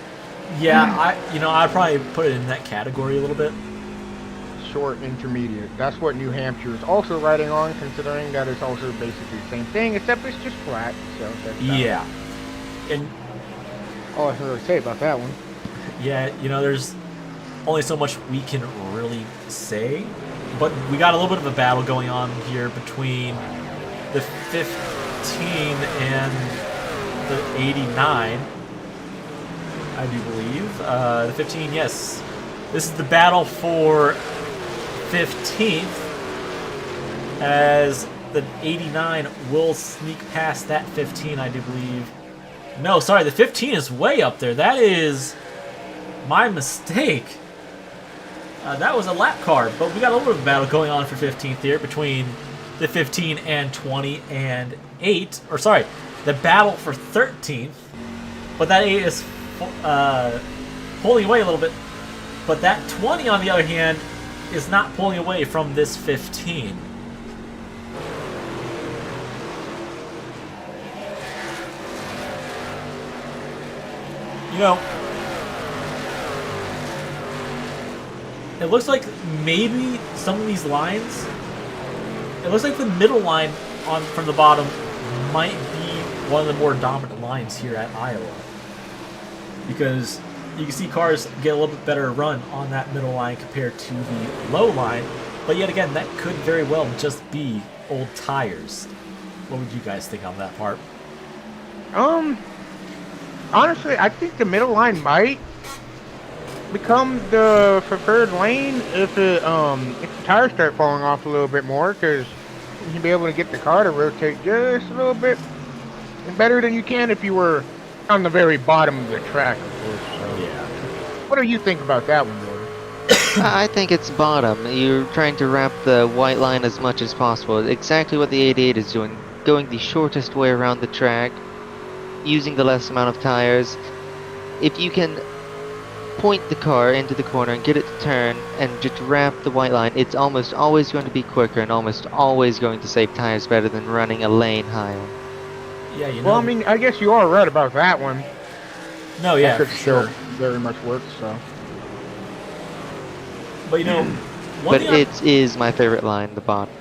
yeah, I'd probably put it in that category a little bit. Short intermediate. That's what New Hampshire is also riding on, considering that it's also basically the same thing, except it's just flat. So that's Yeah, and all I can really say about that one. yeah, you know, there's only so much we can really say, but we got a little bit of a battle going on here between the 15 and the 89. I do believe. The 15, yes. This is the battle for 15th, as the 89 will sneak past that 15, I do believe. No, sorry, the 15 is way up there. That is my mistake. That was a lap car, but we got a little bit of a battle going on for 15th here between the 15 and 20 and 8. Or sorry, the battle for 13th. But that 8 is pulling away a little bit, but that 20 on the other hand is not pulling away from this 15. You know, it looks like maybe some of these lines, it looks like the middle line from the bottom might be one of the more dominant lines here at Iowa. Because you can see cars get a little bit better run on that middle line compared to the low line. But yet again, that could very well just be old tires. What would you guys think on that part? Honestly, I think the middle line might become the preferred lane if the tires start falling off a little bit more, because you'll be able to get the car to rotate just a little bit better than you can if you were on the very bottom of the track, of course. So. Yeah. What do you think about that one, Jordan? I think it's bottom. You're trying to wrap the white line as much as possible. Exactly what the 88 is doing. Going the shortest way around the track, using the less amount of tires. If you can point the car into the corner and get it to turn and just wrap the white line, it's almost always going to be quicker and almost always going to save tires better than running a lane higher. Yeah, you know. Well, I mean, I guess you are right about that one. No, yeah, That could for still sure. very much work, so. But you know, But it is my favorite line, the bottom.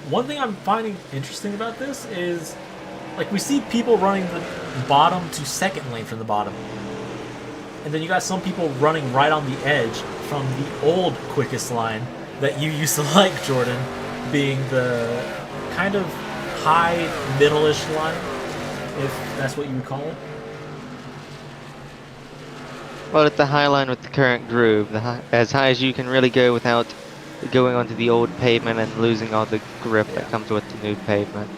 one thing I'm finding interesting about this is, like, we see people running the bottom to second lane from the bottom. and then you got some people running right on the edge from the old quickest line that you used to like, Jordan, being the kind of high middle-ish line, if that's what you would call it. Well, it's the high line with the current groove, as high as you can really go without going onto the old pavement and losing all the grip that comes with the new pavement.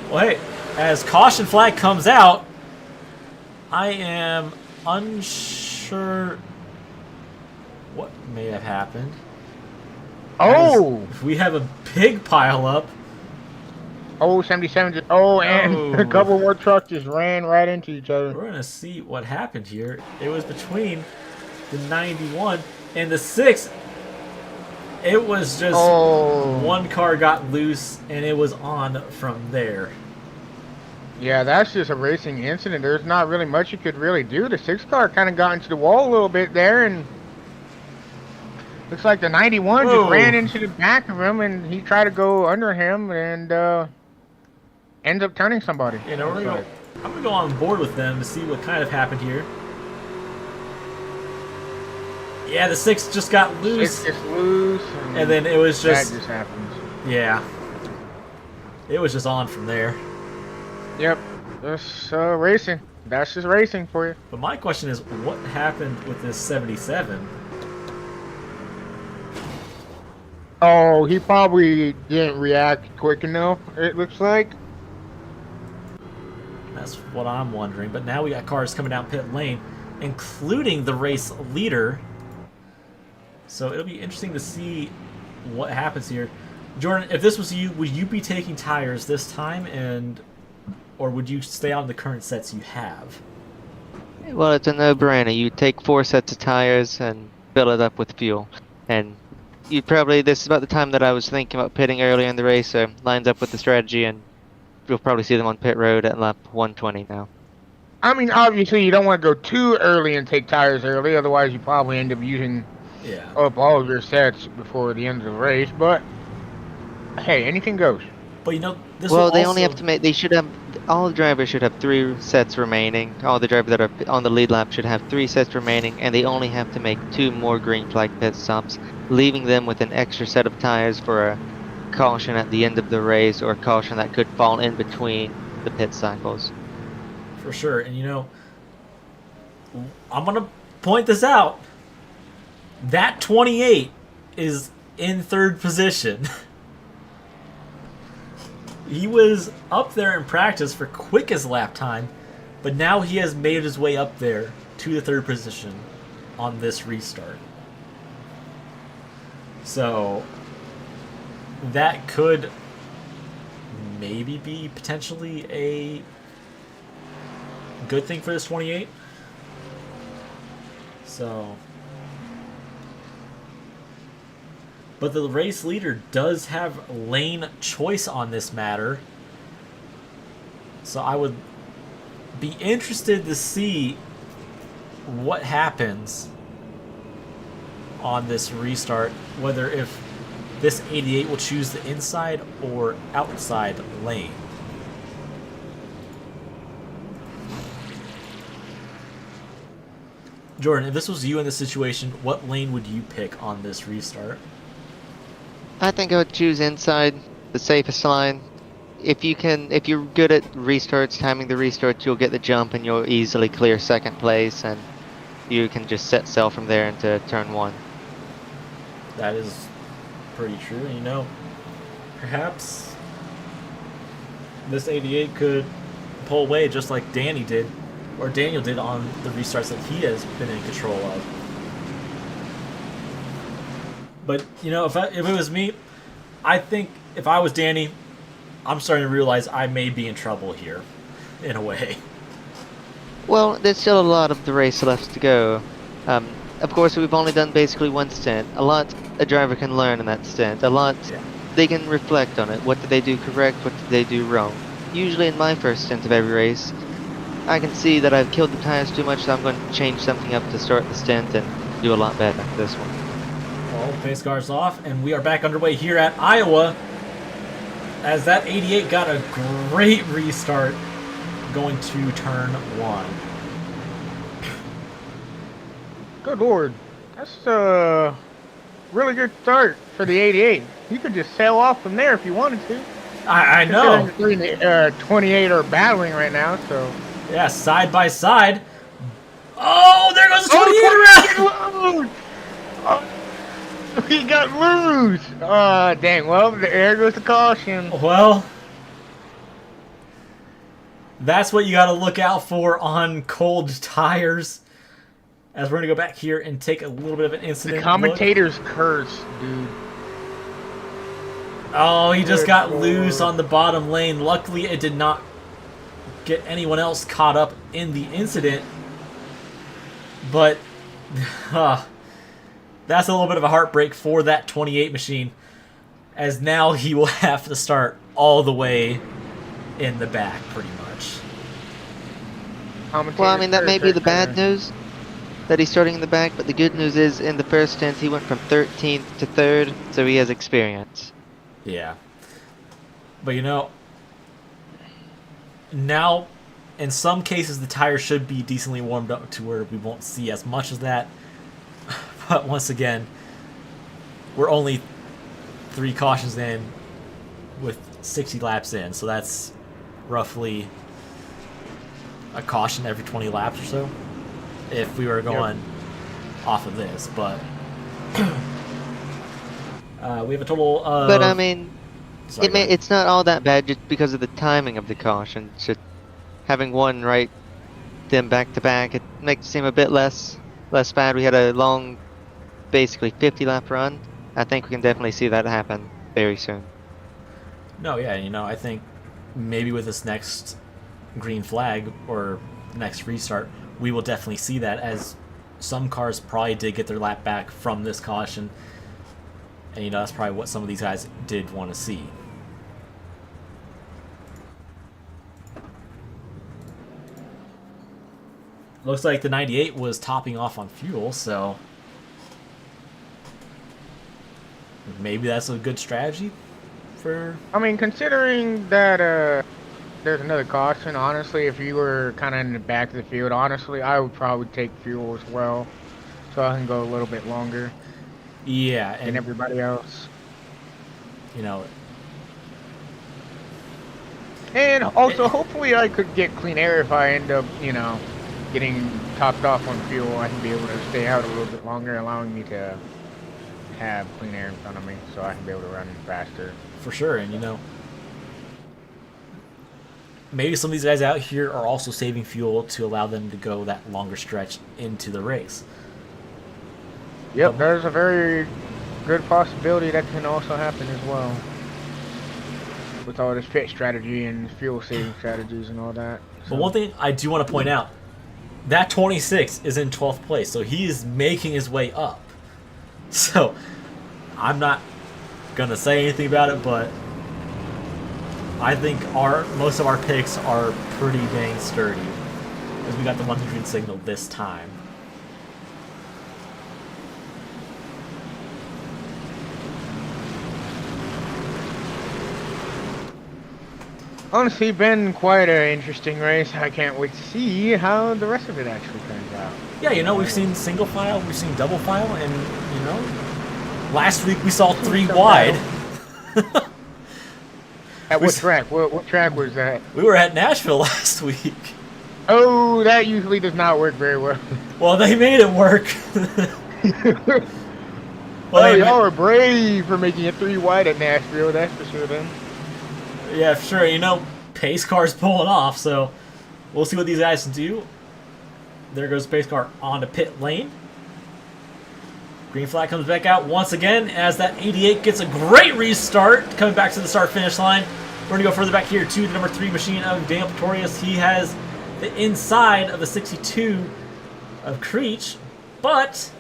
Well, hey, as caution flag comes out, I am unsure what may have happened. Oh! As we have a big pile up. Oh, 77 just, oh, and a couple more trucks just ran right into each other. We're going to see what happened here. It was between the 91 and the 6. It was just one car got loose, and it was on from there. Yeah, that's just a racing incident. There's not really much you could really do. The 6 car kind of got into the wall a little bit there, and looks like the 91 just ran into the back of him, and he tried to go under him, and ends up turning somebody. You know, I'm going to go on board with them to see what kind of happened here. Yeah, the 6 just got loose. 6 just loose. And then it was just... That just happens. Yeah. It was just on from there. Yep. Just racing. That's just racing for you. But my question is, what happened with this 77? Oh, he probably didn't react quick enough, it looks like. That's what I'm wondering. But now we got cars coming down pit lane, including the race leader. So it'll be interesting to see what happens here. Jordan, if this was you, would you be taking tires this time, or would you stay on the current sets you have? Well, it's a no-brainer. You take 4 sets of tires and fill it up with fuel. And you probably, this is about the time that I was thinking about pitting earlier in the race, so lines up with the strategy, and you'll probably see them on pit road at lap 120 now. I mean, obviously you don't want to go too early and take tires early, otherwise you probably end up using up all of your sets before the end of the race, but hey, anything goes. But you know, this well, will they also... only have to make, they should have, all the drivers should have 3 sets remaining. All the drivers that are on the lead lap should have 3 sets remaining, and they only have to make 2 more green flag pit stops, leaving them with an extra set of tires for a caution at the end of the race, or a caution that could fall in between the pit cycles. For sure. And you know, I'm going to point this out. That 28 is in 3rd position. He was up there in practice for quickest lap time, but now he has made his way up there to the 3rd position on this restart. So that could maybe be potentially a good thing for this 28. So, but the race leader does have lane choice on this matter. So I would be interested to see what happens on this restart, whether if this 88 will choose the inside or outside lane. Jordan, if this was you in this situation, what lane would you pick on this restart? I think I would choose inside, the safest line. If you're good at restarts, timing the restarts, you'll get the jump and you'll easily clear 2nd place, and you can just set sail from there into turn 1. That is pretty true. You know, perhaps this 88 could pull away just like Danny did, or Daniel did on the restarts that he has been in control of. But, you know, if it was me, I think if I was Danny, I'm starting to realize I may be in trouble here, in a way. Well, there's still a lot of the race left to go. Of course, we've only done basically 1 stint. A lot a driver can learn in that stint. A lot they can reflect on it. What did they do correct? What did they do wrong? Usually in my first stint of every race, I can see that I've killed the tires too much, so I'm going to change something up to start the stint and do a lot better this one. Well, pace car's off, and we are back underway here at Iowa, as that 88 got a great restart going to turn 1. Good lord. That's a really good start for the 88. You could just sail off from there if you wanted to. I know. Considering the 3 and the 28 are battling right now, so. Yeah, side by side. Oh, there goes the 28 around. Oh, he got loose. Dang. Well, there goes the caution. Well, that's what you got to look out for on cold tires. As we're going to go back here and take a little bit of an incident. The commentator's curse, dude. Oh, he just got loose on the bottom lane. Luckily, it did not get anyone else caught up in the incident. But that's a little bit of a heartbreak for that 28 machine, as now he will have to start all the way in the back, pretty much. Well, I mean, that may be the bad news, that he's starting in the back, but the good news is in the first stint he went from 13th to 3rd, so he has experience. Yeah. But you know, now in some cases the tires should be decently warmed up to where we won't see as much as that. But once again, we're only 3 cautions in with 60 laps in, so that's roughly a caution every 20 laps or so if we were going off of this. But we have a total of... But I mean, Sorry, it's not all that bad just because of the timing of the caution. Just having one right, then back to back, it makes it seem a bit less bad. We had a long, basically 50-lap run. I think we can definitely see that happen very soon. No, yeah, you know, I think maybe with this next green flag or next restart, we will definitely see that, as some cars probably did get their lap back from this caution. And, you know, that's probably what some of these guys did want to see. Looks like the 98 was topping off on fuel, so maybe that's a good strategy for... I mean, considering that there's another caution, honestly, if you were kind of in the back of the field, honestly, I would probably take fuel as well, so I can go a little bit longer. Yeah, than and everybody else. You know, and also, hopefully I could get clean air if I end up, you know, getting topped off on fuel. I can be able to stay out a little bit longer, allowing me to have clean air in front of me, so I can be able to run faster. for sure. And, you know, maybe some of these guys out here are also saving fuel to allow them to go that longer stretch into the race. Yep, there's a very good possibility that can also happen as well, with all this pit strategy and fuel saving strategies and all that. So. But one thing I do want to point out, that 26 is in 12th place, so he is making his way up. So I'm not going to say anything about it, but I think most of our picks are pretty dang sturdy, because we got the 100 signal this time. Honestly, been quite an interesting race. I can't wait to see how the rest of it actually turns out. Yeah, you know, we've seen single file, we've seen double file, and, you know, last week we saw 3 wide. At what track? What track was that? We were at Nashville last week. Oh, that usually does not work very well. Well, they made it work. Well, y'all are brave for making it 3 wide at Nashville, that's for sure then. Yeah, for sure. You know, pace car's pulling off, so we'll see what these guys can do. There goes pace car onto pit lane. Green flag comes back out once again as that 88 gets a great restart, coming back to the start-finish line. We're going to go further back here to the number 3 machine of Daniel Pretorius. He has the inside of the 62 of Creech, but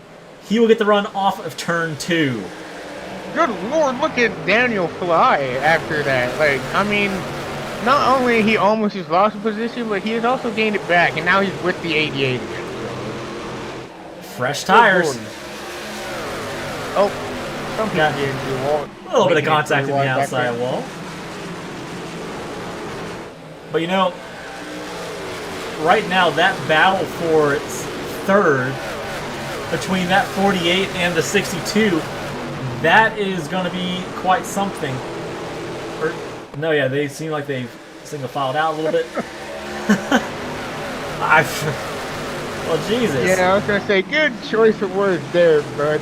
he will get the run off of turn 2. Good lord, look at Daniel fly after that. Like, I mean, not only he almost just lost the position, but he has also gained it back, and now he's with the 88 again. Fresh tires. Oh, some people get into the wall. A little bit of contact in the outside wall. But you know, right now that battle for its 3rd between that 48 and the 62, that is going to be quite something. Or, no, yeah, they seem like they've single filed out a little bit. Well, Jesus. Yeah, I was gonna say good choice of words there, bud.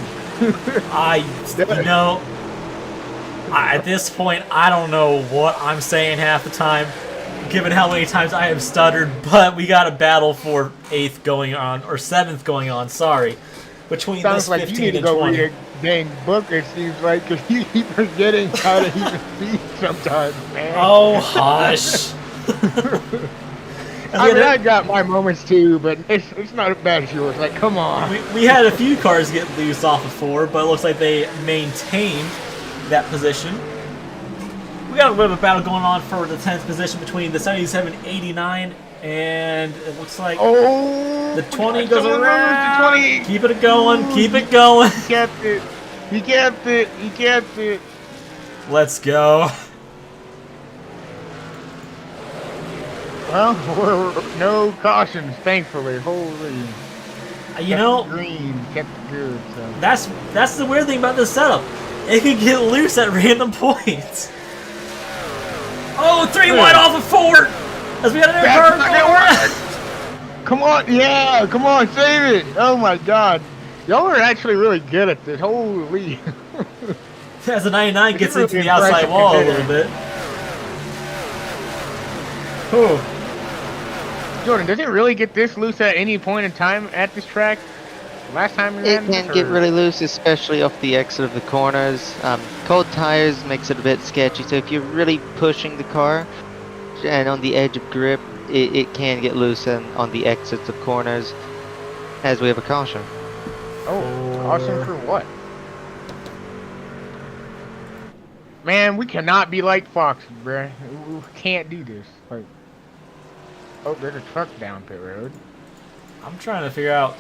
At this point, I don't know what I'm saying half the time, given how many times I have stuttered, but we got a battle for 8th going on, or 7th going on, sorry, between Sounds this like 15 you need to and go 20. read a dang book, it seems like, because you keep forgetting how to even speak sometimes, man. Oh, hush. I mean, I got my moments too, but it's not as bad as yours. Like, come on. We had a few cars get loose off of 4, but it looks like they maintained that position. We got a bit of a battle going on for the 10th position between the 77, 89, and it looks like the 20 goes around. The 20. Keep it going. Keep it going. He kept it. He kept it. He kept it. Let's go. Well, we're no cautions, thankfully. Holy. You know, green kept it good. So. that's the weird thing about this setup. It can get loose at random points. Oh, 3 wide off of 4. As we got another car. Come on, yeah, come on, save it. Oh my God, y'all are actually really good at this. Holy. As the 99 gets really into the outside wall a little bit. Oh. Jordan, does it really get this loose at any point in time at this track? Last time we It ran can this, get or- really loose, especially off the exit of the corners. Cold tires makes it a bit sketchy, so if you're really pushing the car and on the edge of grip, it can get loose and on the exits of corners, as we have a caution. Oh, caution for what? Man, we cannot be like Fox, bruh. We can't do this. Like, oh, there's a truck down pit road. I'm trying to figure out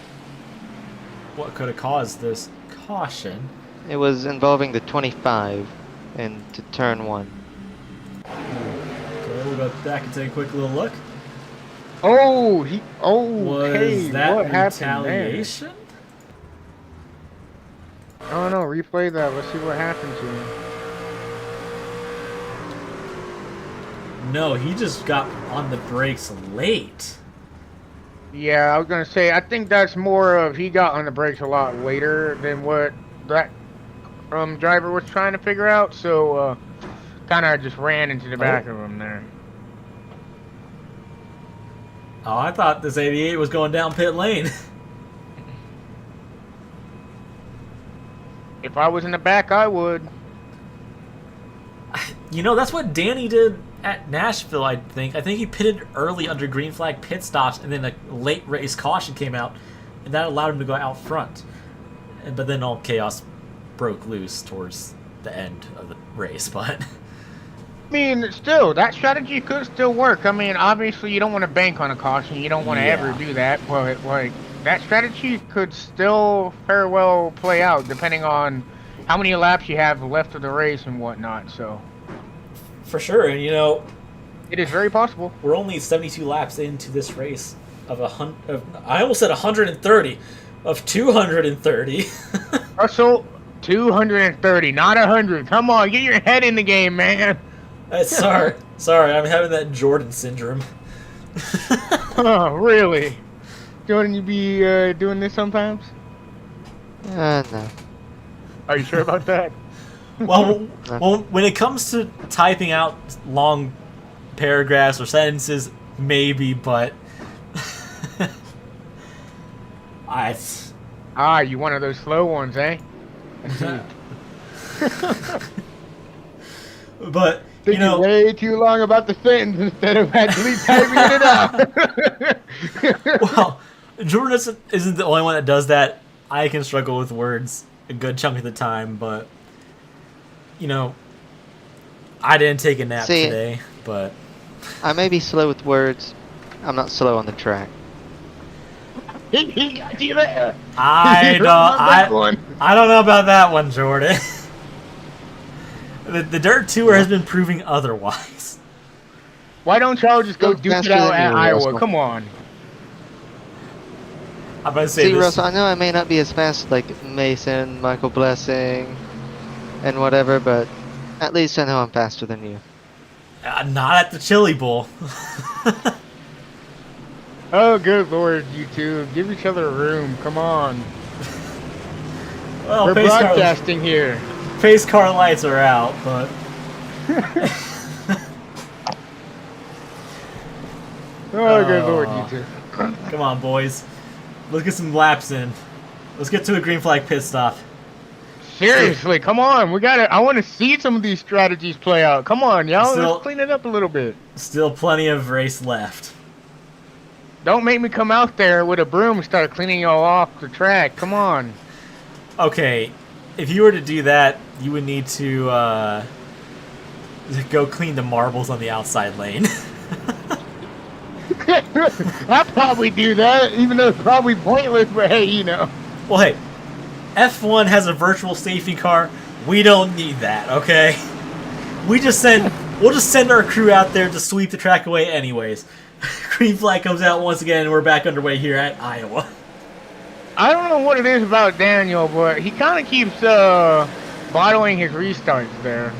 what could have caused this caution. It was involving the 25 into turn 1. Okay, we'll go back and take a quick little look. Oh, Was hey, that what happened retaliation? there? Oh no, replay that. Let's see what happened to him. No, he just got on the brakes late. Yeah, I was gonna say, I think that's more of he got on the brakes a lot later than what that driver was trying to figure out, so kind of just ran into the back of him there. Oh, I thought this 88 was going down pit lane. If I was in the back, I would. You know, that's what Danny did at Nashville, I think. I think he pitted early under green flag pit stops, and then a late race caution came out, and that allowed him to go out front. But then all chaos broke loose towards the end of the race, but... I mean, still, that strategy could still work. I mean, obviously, you don't want to bank on a caution. You don't want to ever do that. But, like, that strategy could still very well play out, depending on how many laps you have left of the race and whatnot. So, For sure, and you know, it is very possible. we're only 72 laps into this race of I almost said 130, of 230. Russell, 230, not 100. Come on, get your head in the game, man. Sorry, I'm having that Jordan syndrome. Oh, really? Jordan, you be doing this sometimes? No. Are you sure about that? Well, when it comes to typing out long paragraphs or sentences, maybe, but You one of those slow ones, eh? But you Thinking know, way too long about the sentence instead of actually typing it out. well, Jordan isn't the only one that does that. I can struggle with words a good chunk of the time, but you know, I didn't take a nap today, but I may be slow with words. I'm not slow on the track. He got you there. I don't know about that one, Jordan. The Dirt Tour has been proving otherwise. Why don't y'all just go Go duke it faster out than at you, Iowa? Russell. Come on. I'm gonna say See, this. Russell, I know I may not be as fast like Mason, Michael Blessing, and whatever, but at least I know I'm faster than you. Not at the Chili Bowl. Oh, good lord, you two. Give each other room. Come on. Well, We're broadcasting here. pace car lights are out, but Oh, good lord, you two. come on, boys. Let's get some laps in. Let's get to a green flag pit stop. Seriously, come on. I want to see some of these strategies play out. Come on, y'all. Let's clean it up a little bit. Still plenty of race left. Don't make me come out there with a broom and start cleaning y'all off the track. Come on. Okay, if you were to do that, you would need to go clean the marbles on the outside lane. I'll probably do that, even though it's probably pointless, but hey, you know. Well, hey, F1 has a virtual safety car. We don't need that, okay? We'll just send our crew out there to sweep the track away anyways. Green flag comes out once again, and we're back underway here at Iowa. I don't know what it is about Daniel, but he kind of keeps bottling his restarts there.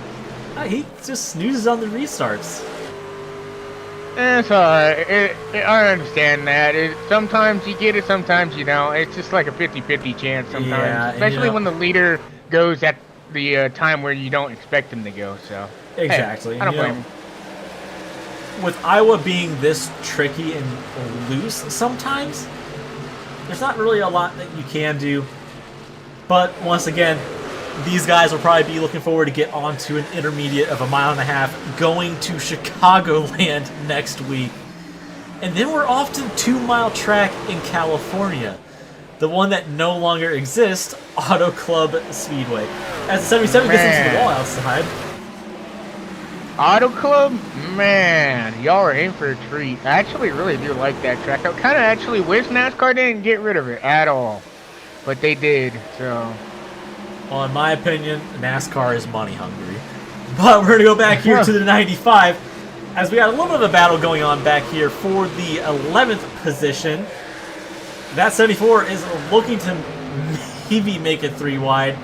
He just snoozes on the restarts. It's alright. I understand that. Sometimes you get it, sometimes you don't. It's just like a 50-50 chance sometimes. Yeah, especially when the leader goes at the time where you don't expect him to go. So Exactly. Hey, I don't blame him. With Iowa being this tricky and loose sometimes, there's not really a lot that you can do. But once again, these guys will probably be looking forward to get onto an intermediate of 1.5 miles going to Chicagoland next week. And then we're off to the 2-mile track in California. The one that no longer exists, Auto Club Speedway. As the 77 gets into the wall outside. Auto Club? Man, y'all are in for a treat. I actually really do like that track. I kind of actually wish NASCAR didn't get rid of it at all. But they did, so... Well, in my opinion, NASCAR is money hungry. But we're going to go back here to the 95, as we got a little bit of a battle going on back here for the 11th position. That 74 is looking to maybe make it 3 wide.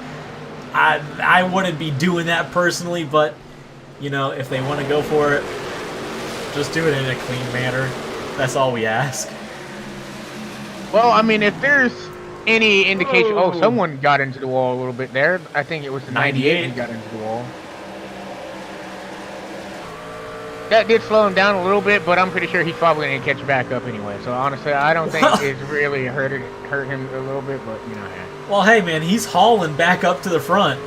I wouldn't be doing that personally, but, you know, if they want to go for it, just do it in a clean manner. That's all we ask. Well, I mean, if there's any indication... Oh, someone got into the wall a little bit there. I think it was the 98 who got into the wall. That did slow him down a little bit, but I'm pretty sure he's probably going to catch back up anyway. So, honestly, I don't think it's really hurt him a little bit, but, you know. Yeah. Well, hey, man, he's hauling back up to the front.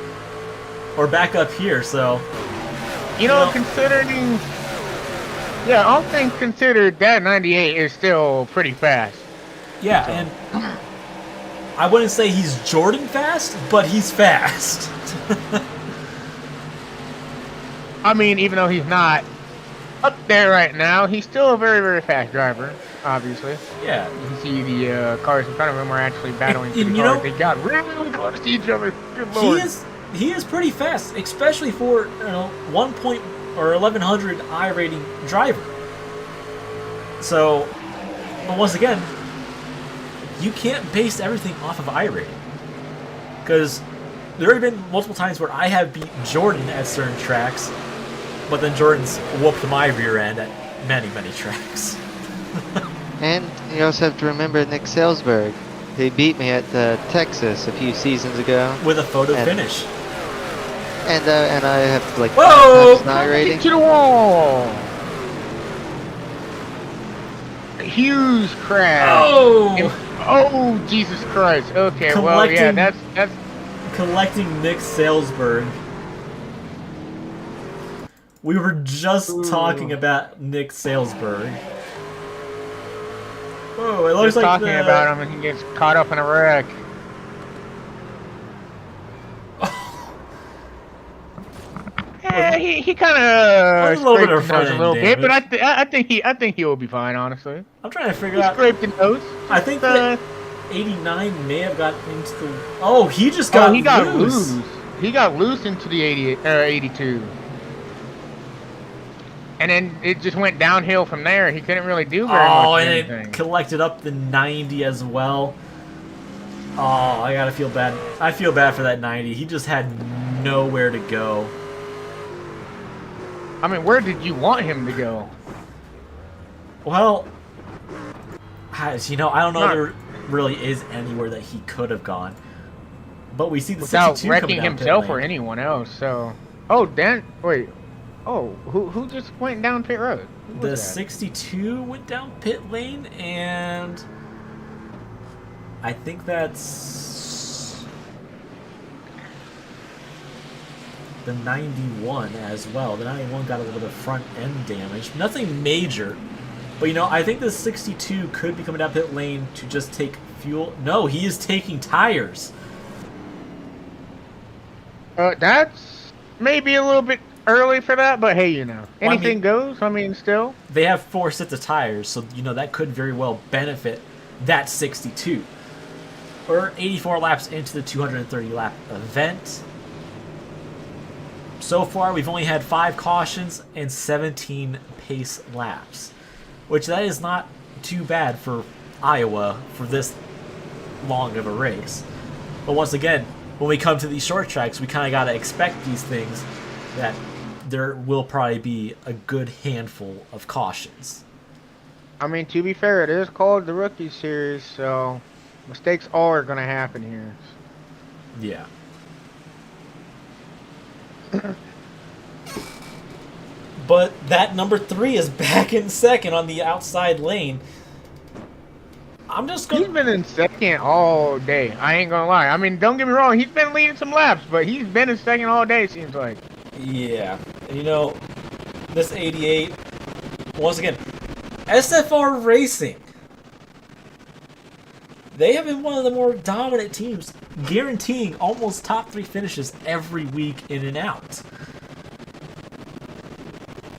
Or back up here, so... You know, considering... Yeah, all things considered, that 98 is still pretty fast. Yeah, and I wouldn't say he's Jordan fast, but he's fast. I mean, even though he's not up there right now, he's still a very, very fast driver, obviously. Yeah. You can see the cars in front of him are actually battling for the cars. They got really close to each other. Good Lord. He is pretty fast, especially for 1100 I rating driver. So, but once again, you can't base everything off of I rating, because there have been multiple times where I have beat Jordan at certain tracks, but then Jordan's whooped my rear end at many, many tracks. And you also have to remember Nick Salzberg. He beat me at Texas a few seasons ago. With a photo finish. And I have like Whoa! 5 I rating. To the wall! Huge crash. Oh, Jesus Christ. Okay, well, yeah, that's... Collecting Nick Salzberg. We were just talking about Nick Salzberg. Oh, it looks like talking about him and he gets caught up in a wreck. Yeah, he kind of scraped the nose a little bit, but I think he will be fine, honestly. I'm trying to figure out. Scraped the nose. I think that 89 may have got into the. Oh, he just got. He got loose. He got loose into the 82. And then it just went downhill from there. He couldn't really do very Oh, much and anything. it collected up the 90 as well. Oh, I gotta feel bad. I feel bad for that 90. He just had nowhere to go. I mean, where did you want him to go? Well, you know, I don't know Not- if there really is anywhere that he could have gone. But we see the Without 62 wrecking coming down pit himself or lane. anyone else, so... Oh, Dan... Wait. Oh, who just went down pit road? Who The was that? 62 went down pit lane, and I think that's the 91 as well. The 91 got a little bit of front end damage. Nothing major, but you know, I think the 62 could be coming down pit lane to just take fuel. No, he is taking tires. That's maybe a little bit early for that, but hey, you know, Well, I anything mean- goes. I mean, still. They have 4 sets of tires, so you know that could very well benefit that 62. We're 84 laps into the 230 lap event. So far, we've only had 5 cautions and 17 pace laps, which that is not too bad for Iowa for this long of a race. But once again, when we come to these short tracks, we kind of got to expect these things, that there will probably be a good handful of cautions. I mean, to be fair, it is called the Rookie Series, so mistakes are going to happen here. Yeah. But that number 3 is back in second on the outside lane. I'm just He's going to... been in second all day. I ain't gonna lie. I mean, don't get me wrong. He's been leading some laps, but he's been in second all day. Seems like. Yeah. And you know, this 88, once again, SFR Racing. They have been one of the more dominant teams, guaranteeing almost top 3 finishes every week in and out.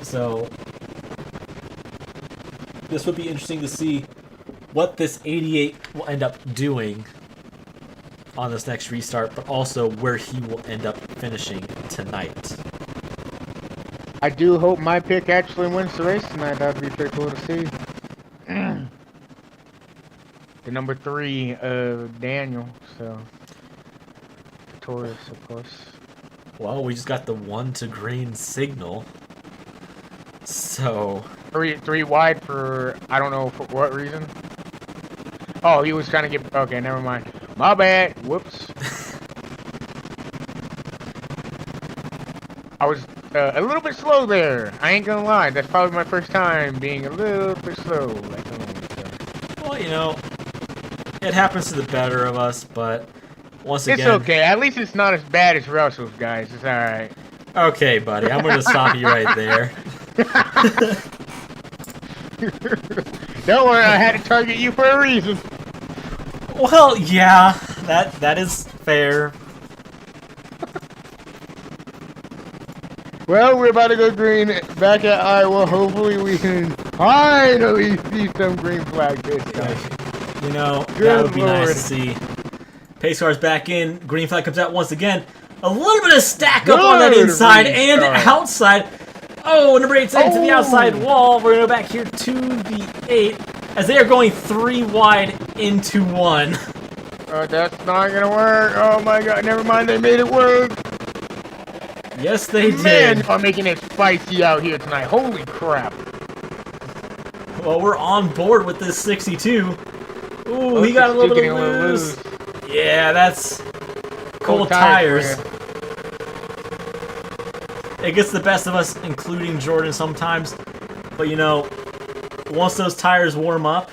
So, this would be interesting to see what this 88 will end up doing on this next restart, but also where he will end up finishing tonight. I do hope my pick actually wins the race tonight. That'd be pretty cool to see. The number 3, Daniel. So, Taurus, of course. Well, we just got the 1 to green signal. So, Three wide for I don't know for what reason. Oh, he was trying to get. Okay, never mind. My bad. Whoops. I was a little bit slow there. I ain't gonna lie. That's probably my first time being a little bit slow. well, you know, it happens to the better of us, but once It's again... okay. At least it's not as bad as Russell's, guys. It's all right. Okay, buddy, I'm going to stop you right there. Don't worry, I had to target you for a reason. Well, yeah, that is fair. Well, we're about to go green back at Iowa. Hopefully we can finally see some green flag this time. You know, Good that would be nice Lord. to see. Pace car's back in. Green flag comes out once again. A little bit of stack up on that Good inside and restart. outside. Oh, number 8's heading to the Oh. outside wall. We're going to go back here to the 8 as they are going 3 wide into 1. Oh, that's not gonna work. Oh my god, never mind, they made it work. Yes, they Man, did. I'm making it spicy out here tonight. Holy crap. Well, we're on board with this 62. Ooh, Oh, he got a little bit getting of a little loose. Yeah, that's cold Cold tires. tires It gets the best of us, including Jordan sometimes. But you know, once those tires warm up,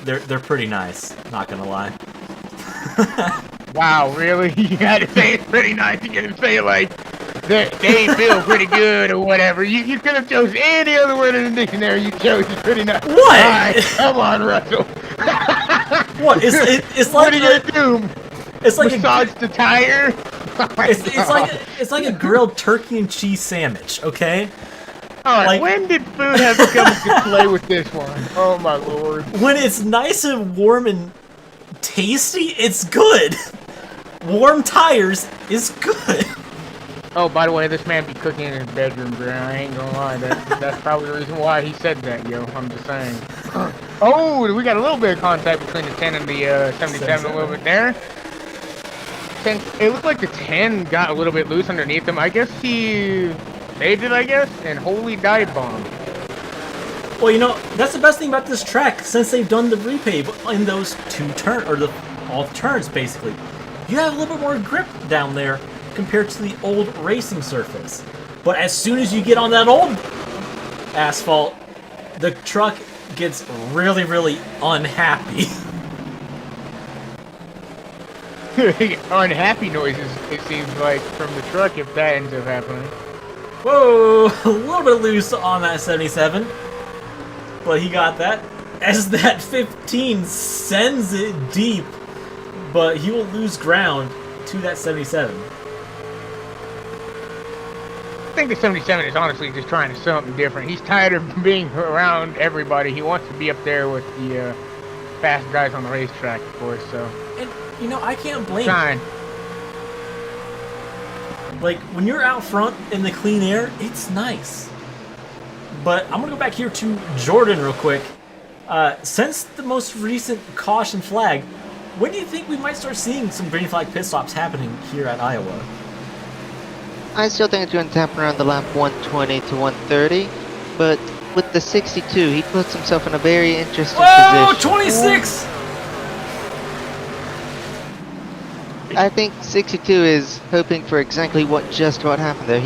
they're pretty nice. Not gonna lie. Wow, really? You had to say it's pretty nice. You can say it like they feel pretty good or whatever. You could have chose any other word in the dictionary. You chose it's pretty nice. What? Alright, come on, Russell. What? It's What like are you gonna do? it's like a Massage the tire? it's like a grilled turkey and cheese sandwich. Okay. Alright, like- when did food have to come into play with this one? Oh my lord. When it's nice and warm and tasty, it's good. Warm tires is good. Oh, by the way, this man be cooking in his bedroom, bro. I ain't gonna lie. That's probably the reason why he said that, yo. I'm just saying. Oh, we got a little bit of contact between the 10 and the 77 a little bit there. 10, it looked like the 10 got a little bit loose underneath him. I guess he saved it, I guess, and holy dive bomb. Well, you know, that's the best thing about this track since they've done the repave in those all the turns basically. You have a little bit more grip down there compared to the old racing surface. But as soon as you get on that old asphalt, the truck gets really, really unhappy. Unhappy noises, it seems like, from the truck if that ends up happening. Whoa, a little bit loose on that 77. But he got that. As that 15 sends it deep, but he will lose ground to that 77. I think the 77 is honestly just trying something different. He's tired of being around everybody. He wants to be up there with the fast guys on the racetrack, of course, so. And, you know, I can't blame Fine. him. Like, when you're out front in the clean air, it's nice. But I'm going to go back here to Jordan real quick. Since the most recent caution flag, when do you think we might start seeing some green flag pit stops happening here at Iowa? I still think it's going to happen around the lap 120 to 130, but with the 62, he puts himself in a very interesting Whoa, position. 26! I think 62 is hoping for exactly what just about happened there.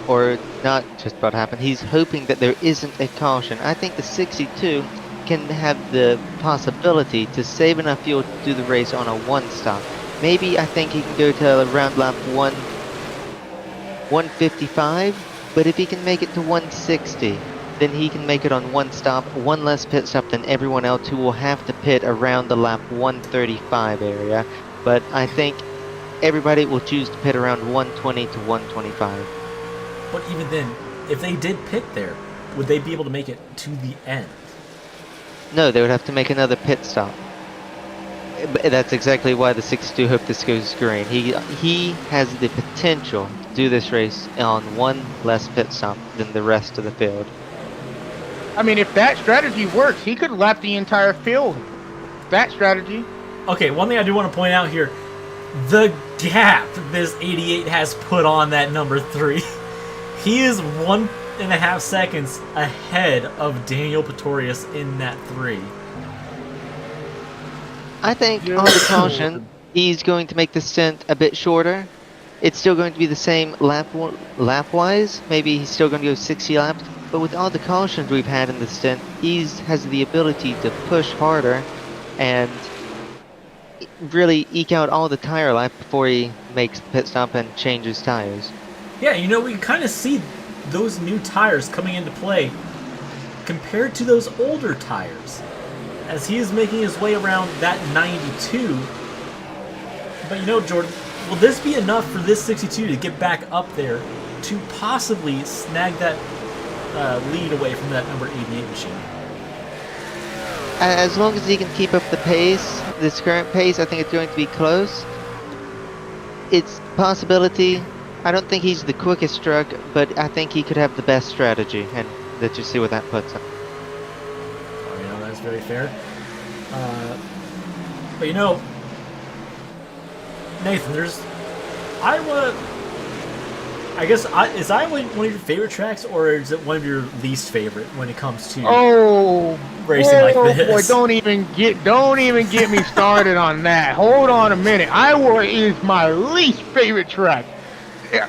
Or not just about happened, he's hoping that there isn't a caution. I think the 62 can have the possibility to save enough fuel to do the race on a one stop. Maybe I think he can go to around lap 155, but if he can make it to 160, then he can make it on one stop, one less pit stop than everyone else who will have to pit around the lap 135 area. But I think everybody will choose to pit around 120 to 125. But even then, if they did pit there, would they be able to make it to the end? No, they would have to make another pit stop. But that's exactly why the 62 hope this goes green. He has the potential to do this race on one less pit stop than the rest of the field. I mean, if that strategy works, he could lap the entire field. That strategy. Okay, one thing I do want to point out here, the gap this 88 has put on that number 3. He is 1.5 seconds ahead of Daniel Pretorius in that 3. I think on the caution, he's going to make the stint a bit shorter. It's still going to be the same lap-wise. Maybe he's still going to go 60 laps. But with all the cautions we've had in the stint, he has the ability to push harder and really eke out all the tire life before he makes the pit stop and changes tires. Yeah, you know, we can kind of see those new tires coming into play compared to those older tires as he is making his way around that 92. But you know, Jordan, will this be enough for this 62 to get back up there to possibly snag that lead away from that number 88 machine? As long as he can keep up the pace, this current pace, I think it's going to be close. It's a possibility. I don't think he's the quickest truck, but I think he could have the best strategy, and let's just see what that puts him. Oh, you know, that's very fair. But you know, Nathan, there's Iowa. I guess is Iowa one of your favorite tracks, or is it one of your least favorite when it comes to racing like this? Boy, don't even get me started on that. Hold on a minute. Iowa is my least favorite track.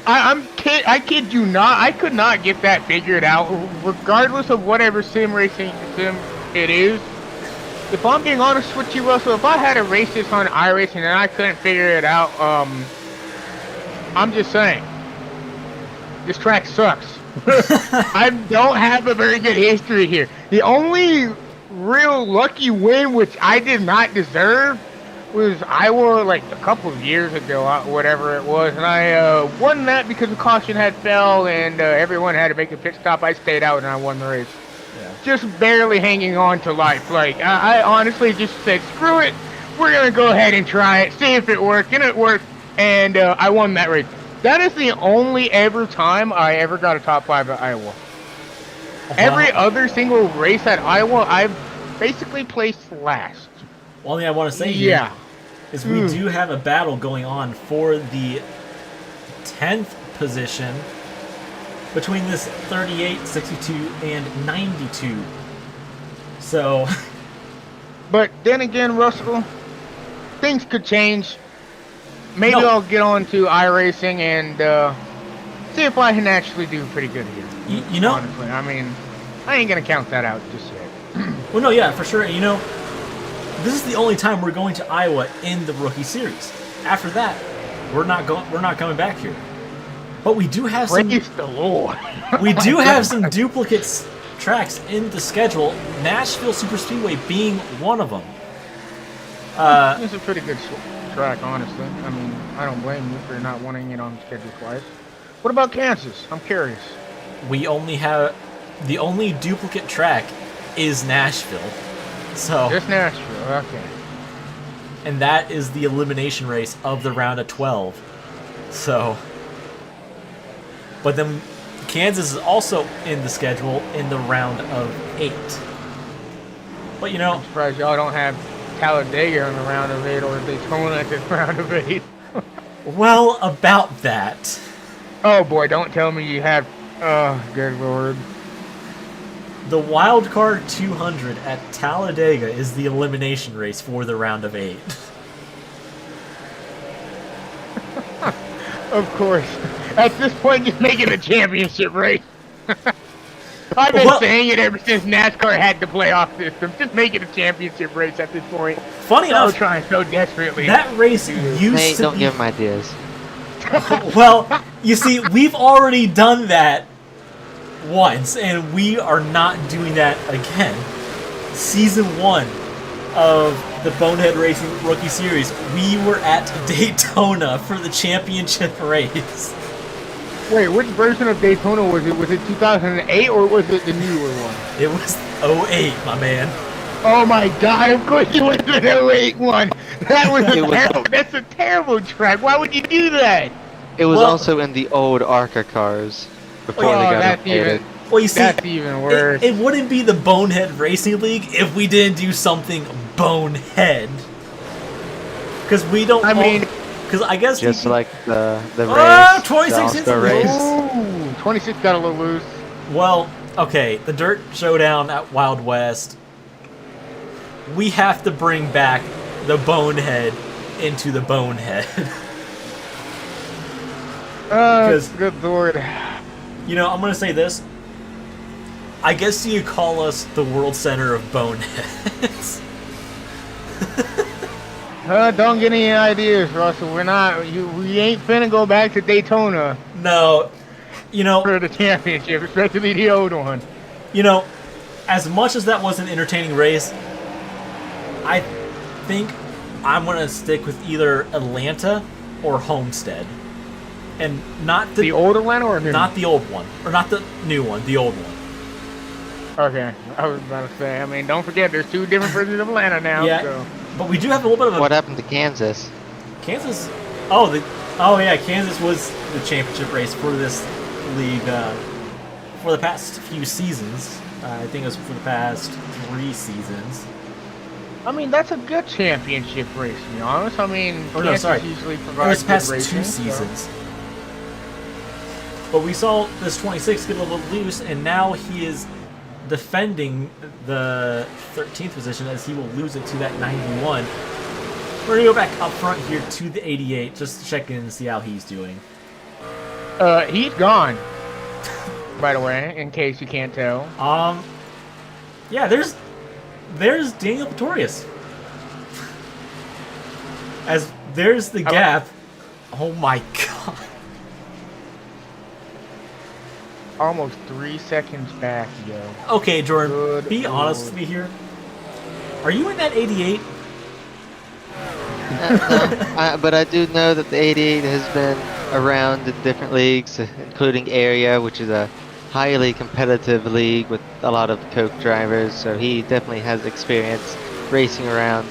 I kid you not. I could not get that figured out, regardless of whatever sim racing sim it is. If I'm being honest with you, Russell, if I had to race this on iRacing and I couldn't figure it out, I'm just saying. This track sucks. I don't have a very good history here. The only real lucky win, which I did not deserve, was Iowa like a couple of years ago, whatever it was. And I won that because the caution had fell and everyone had to make a pit stop. I stayed out and I won the race. Yeah. Just barely hanging on to life. Like, I honestly just said, screw it. We're going to go ahead and try it, see if it worked. And it worked. And I won that race. That is the only ever time I ever got a top 5 at Iowa. Every other single race at Iowa, I've basically placed last. One thing I want to say here Yeah. is we do have a battle going on for the 10th position between this 38, 62, and 92. So, But then again, Russell, things could change. Maybe No. I'll get on to iRacing and see if I can actually do pretty good here. you know, Honestly, I mean, I ain't gonna count that out just yet. well, no, yeah, for sure. You know, this is the only time we're going to Iowa in the rookie series. After that, we're not coming back here. But we do have some. Praise the Lord. We do have some duplicates tracks in the schedule. Nashville Super Speedway being one of them. It's a pretty good track, honestly. I mean, I don't blame you for not wanting it on schedule twice. What about Kansas? I'm curious. We only have the only duplicate track is Nashville. So, Just Nashville, okay. and that is the elimination race of the round of 12. So, but then Kansas is also in the schedule in the round of 8. But you know, I'm surprised y'all don't have Talladega in the round of 8 or Daytona at the round of 8. well, about that. Oh boy, don't tell me you have. Oh, good lord. The Wild Card 200 at Talladega is the elimination race for the round of 8. Of course. At this point, just make it a championship race. I've been saying it ever since NASCAR had the playoff system. Just make it a championship race at this point. Funny I'm enough, trying so desperately. that race used Nate, to don't be... give him ideas. Well, you see, we've already done that once, and we are not doing that again. Season 1 of the Bonehead Racing Rookie Series, we were at Daytona for the championship race. Wait, which version of Daytona was it? Was it 2008 or was it the newer one? It was 08, my man. Oh my god, of course it was the 08 one. That was It was- terrible. That's a terrible track. Why would you do that? It was Well- also in the old ARCA cars before Oh, they got that's updated. even, Well, you see, that's even worse. it wouldn't be the Bonehead Racing League if we didn't do something bonehead. Because we don't. I mean, because I guess Just we, like the Ah, race, 26 the hits All-Star the race. goal. ooh, 26 got a little loose. Well, okay, the Dirt Showdown at Wild West. We have to bring back the Bonehead into the Bonehead. Good lord. You know, I'm gonna say this. I guess you could call us the World Center of Boneheads. Don't get any ideas, Russell. We're not. We ain't finna go back to Daytona No, you know, for the championship, especially the old one. You know, as much as that was an entertaining race, I think I'm going to stick with either Atlanta or Homestead. And not The old Atlanta or new? not the old one. Or not the new one, the old one. Okay, I was about to say. I mean, don't forget, there's 2 different versions of Atlanta now. Yeah, So. but we do have a little bit of a... What happened to Kansas? Kansas... Oh yeah, Kansas was the championship race for this league for the past few seasons. I think it was for the past 3 seasons. I mean, that's a good championship race, to be honest. I mean, Oh, no, Kansas sorry. usually It was provides the good past racing. 2 seasons. But we saw this 26 get a little loose, and now he is defending the 13th position as he will lose it to that 91. We're going to go back up front here to the 88 just to check in and see how he's doing. He's gone, by the way, in case you can't tell. Yeah, there's Daniel Pretorius. As there's the gap. Oh my god. Almost 3 seconds back, yo. Okay, Jordan, Good be honest lord. with me here. Are you in that 88? No, but I do know that the 88 has been around in different leagues, including Area, which is a highly competitive league with a lot of Coke drivers. So he definitely has experience racing around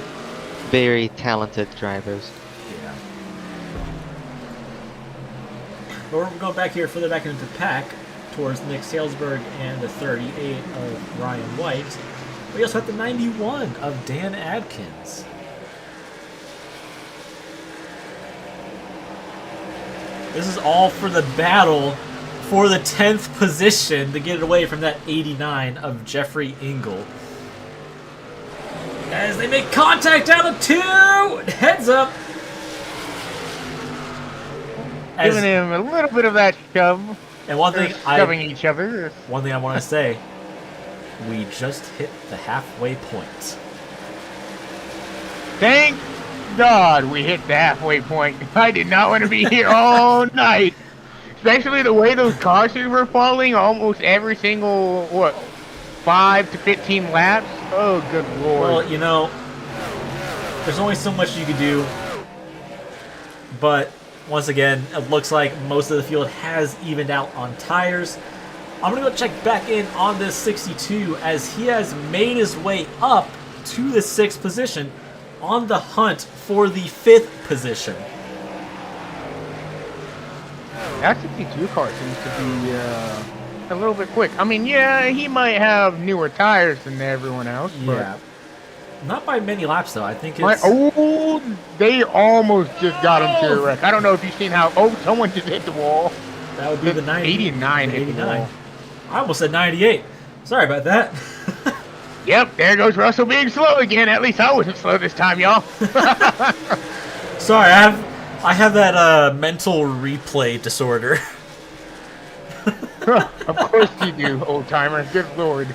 very talented drivers. Yeah. we're going back here, further back into the pack, towards Nick Salesberg and the 38 of Ryan White. We also have the 91 of Dan Adkins. This is all for the battle for the 10th position to get it away from that 89 of Jeffrey Engel. As they make contact down to 2! Heads up! Giving him a little bit of that shove. And one thing shoving each other. One thing I want to say, we just hit the halfway point. Thank God we hit the halfway point. I did not want to be here all night. Especially the way those cautions were falling almost every single, 5 to 15 laps? Oh, good lord. Well, you know, there's only so much you can do. But, once again, it looks like most of the field has evened out on tires. I'm going to go check back in on this 62 as he has made his way up to the 6th position on the hunt for the 5th position. That 62 car seems to be a little bit quick. I mean, yeah, he might have newer tires than everyone else, but... Yeah. Not by many laps, though. I think it's... They almost just got him to a wreck. I don't know if you've seen how... Oh, someone just hit the wall. That would be the 89 hit the wall. I almost said 98. Sorry about that. Yep, there goes Russell being slow again. At least I wasn't slow this time, y'all. Sorry, I have that mental replay disorder. Of course you do, old timer. Good lord.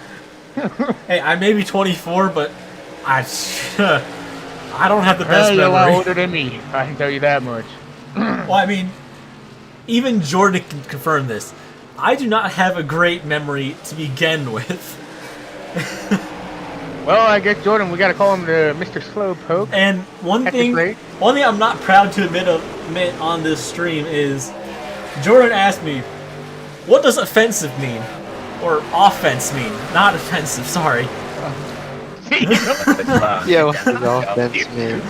Hey, I may be 24, but I don't have the best You're a lot memory. older than me. I can tell you that much. Well, I mean, even Jordan can confirm this. I do not have a great memory to begin with. Well, I guess Jordan, we gotta call him the Mr. Slowpoke. And one thing I'm not proud to admit on this stream is Jordan asked me, what does offensive mean? Or offense mean? Not offensive, sorry. Yeah, what does offense mean?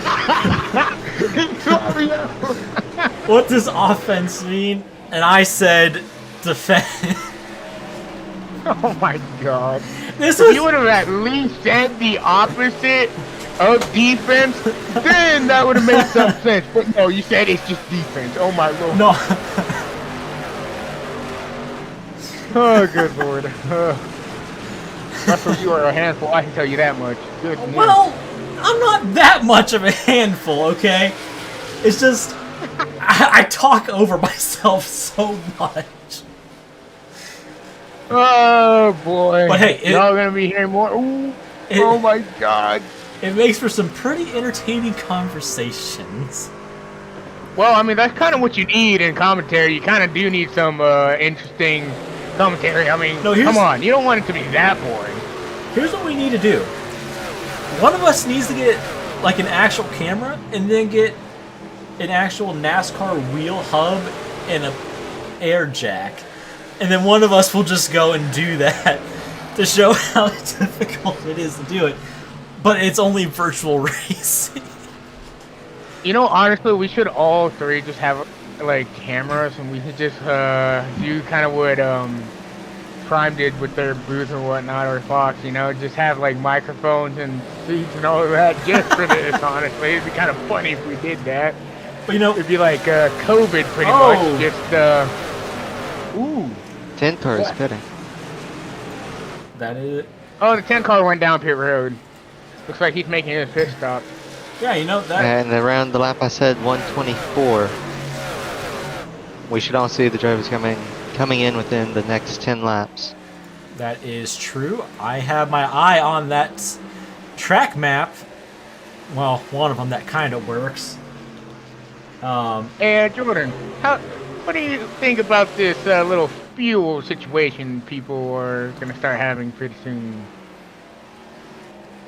What does offense mean? And I said defense. Oh my god. This If was you would have at least said the opposite of defense, then that would have made some sense. But no, you said it's just defense. Oh my lord. no. Oh, good lord. Russell, you are a handful, I can tell you that much. Good news. Well, I'm not that much of a handful, okay? It's just I talk over myself so much. Oh boy. But hey, y'all gonna be hearing more. Ooh. Oh my god. It makes for some pretty entertaining conversations. Well, I mean, that's kind of what you need in commentary. You kind of do need some interesting commentary. I mean, No, come on. You don't want it to be that boring. Here's what we need to do. One of us needs to get like an actual camera and then get an actual NASCAR wheel hub and a air jack. And then one of us will just go and do that to show how difficult it is to do it. But it's only virtual racing. You know, honestly, we should all three just have like cameras, and we could just do kind of what Prime did with their booth or whatnot, or Fox. You know, just have like microphones and seats and all of that just for this. Honestly, it'd be kind of funny if we did that. But you know, It'd be like COVID, pretty much. Just ooh. 10 car is pitting. that is Oh, the 10 car went down pit road. Looks like he's making his pit stop. yeah, you know that. And around the lap I said 124. We should all see the drivers coming in within the next 10 laps. That is true. I have my eye on that track map. Well, one of them that kind of works. And Jordan, what do you think about this little fuel situation people are going to start having pretty soon?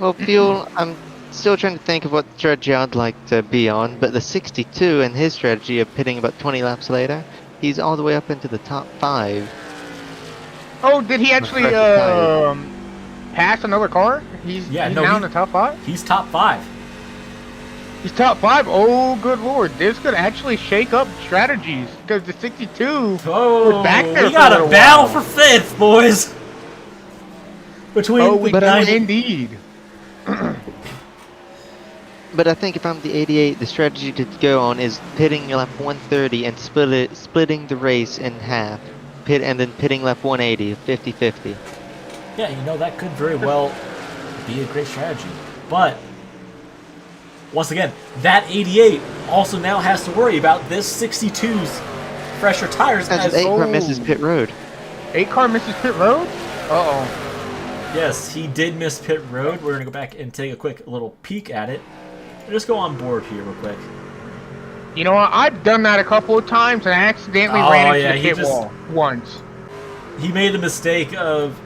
Well, fuel, I'm still trying to think of what strategy I'd like to be on, but the 62 and his strategy of pitting about 20 laps later, he's all the way up into the top 5. Oh, did he actually pass another car? He's now in the top 5? He's top 5. He's top 5. Oh, good lord. This could actually shake up strategies because the 62 Oh, was back there we for got a a little battle while. for 5th, boys. Between Oh, the we do 90 indeed. But I think if I'm the 88, the strategy to go on is pitting lap 130 and splitting the race in half. And then pitting lap 180, 50-50. Yeah, you know, that could very well be a great strategy. But, once again, that 88 also now has to worry about this 62's fresher tires. As 8 car misses pit road. 8 car misses pit road? Uh-oh. Yes, he did miss pit road. We're going to go back and take a quick little peek at it. Just go on board here real quick. You know what? I've done that a couple of times and I accidentally ran into the pit wall once. He made the mistake of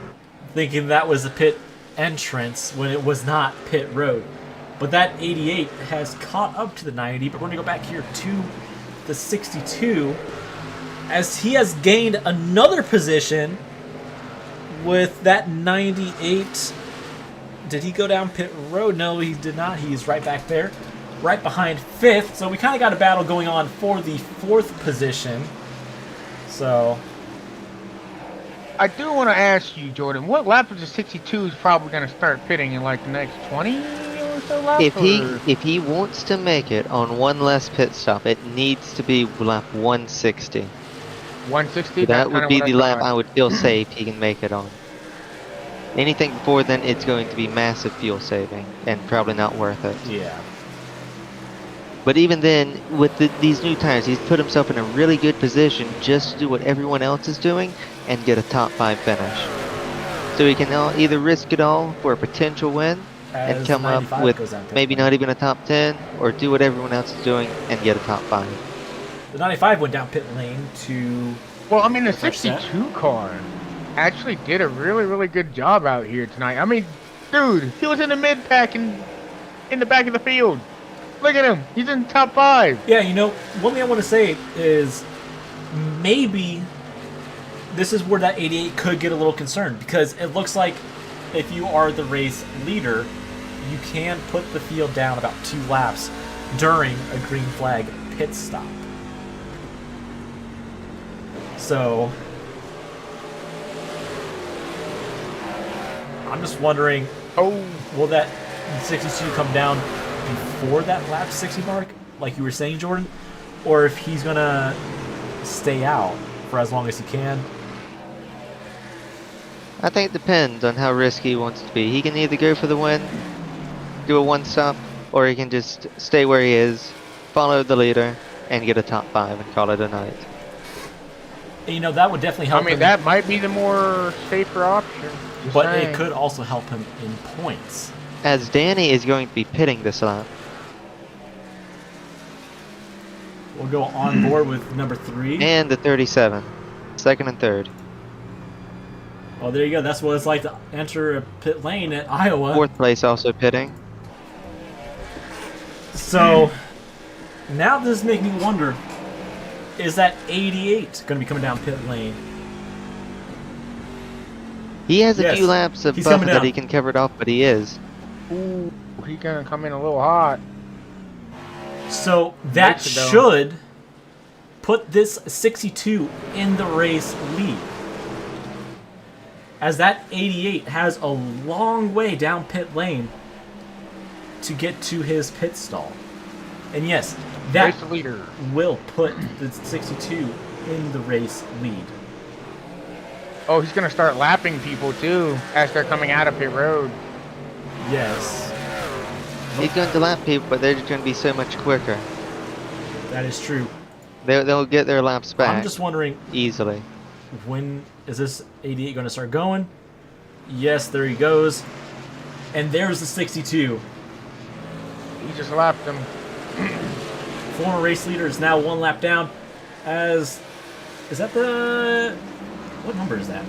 thinking that was a pit entrance when it was not pit road. But that 88 has caught up to the 90, but we're going to go back here to the 62 as he has gained another position with that 98. Did he go down pit road? No, he did not. He's right back there, right behind 5th. So we kind of got a battle going on for the 4th position. So I do want to ask you, Jordan, what lap of the 62 is probably going to start pitting in like the next 20 or so laps? If he wants to make it on one less pit stop, it needs to be lap 160. 160? That would be the lap I would feel safe he can make it on. Anything before then, it's going to be massive fuel saving and probably not worth it. yeah. But even then, with these new tires, he's put himself in a really good position just to do what everyone else is doing and get a top 5 finish. So he can either risk it all for a potential win and As come up 95 with goes down pit maybe lane. not even a top 10, or do what everyone else is doing and get a top 5. The 95 went down pit lane to... Well, I mean, the First set. 62 car actually did a really, really good job out here tonight. I mean, dude, he was in the mid pack and in the back of the field. Look at him. He's in the top 5. Yeah, you know, one thing I want to say is maybe this is where that 88 could get a little concerned, because it looks like if you are the race leader, you can put the field down about 2 laps during a green flag pit stop. So I'm just wondering, will that 62 come down before that lap 60 mark, like you were saying, Jordan? Or if he's going to stay out for as long as he can? I think it depends on how risky he wants to be. He can either go for the win, do a 1-stop, or he can just stay where he is, follow the leader, and get a top 5 and call it a night. You know, that would definitely help I mean, him. that might be the more safer option. Just But saying. it could also help him in points. As Danny is going to be pitting this lap. We'll go on board with number 3. And the 37. Second and third. Oh, there you go. That's what it's like to enter a pit lane at Iowa. 4th place also pitting. So, now this is making me wonder, is that 88 going to be coming down pit lane? He has a Yes, few laps of he's buffer coming that down. he can cover it off, but he is. Ooh, he's going to come in a little hot. So, that Makes it down. should put this 62 in the race lead, as that 88 has a long way down pit lane to get to his pit stall. And yes, that Race leader. will put the 62 in the race lead. Oh, he's going to start lapping people, too, as they're coming out of pit road. Yes, He's going to lap people, but they're just going to be so much quicker. that is true. They'll get their laps back I'm just wondering, easily. when is this 88 going to start going? Yes, there he goes. And there's the 62. He just lapped him. Former race leader is now 1 lap down. As is that the what number is that?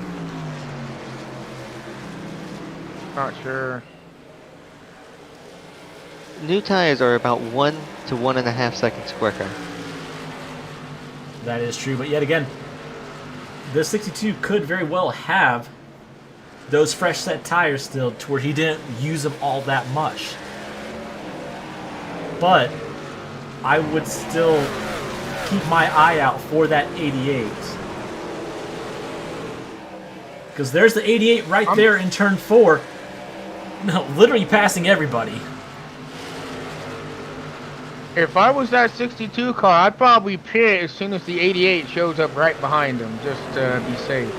Not sure. New tires are about 1 to 1.5 seconds quicker. That is true, but yet again, the 62 could very well have those fresh set tires still, to where he didn't use them all that much. but I would still keep my eye out for that 88. Because there's the 88 right there in turn 4. No, literally passing everybody. If I was that 62 car, I'd probably pit as soon as the 88 shows up right behind him, just to be safe.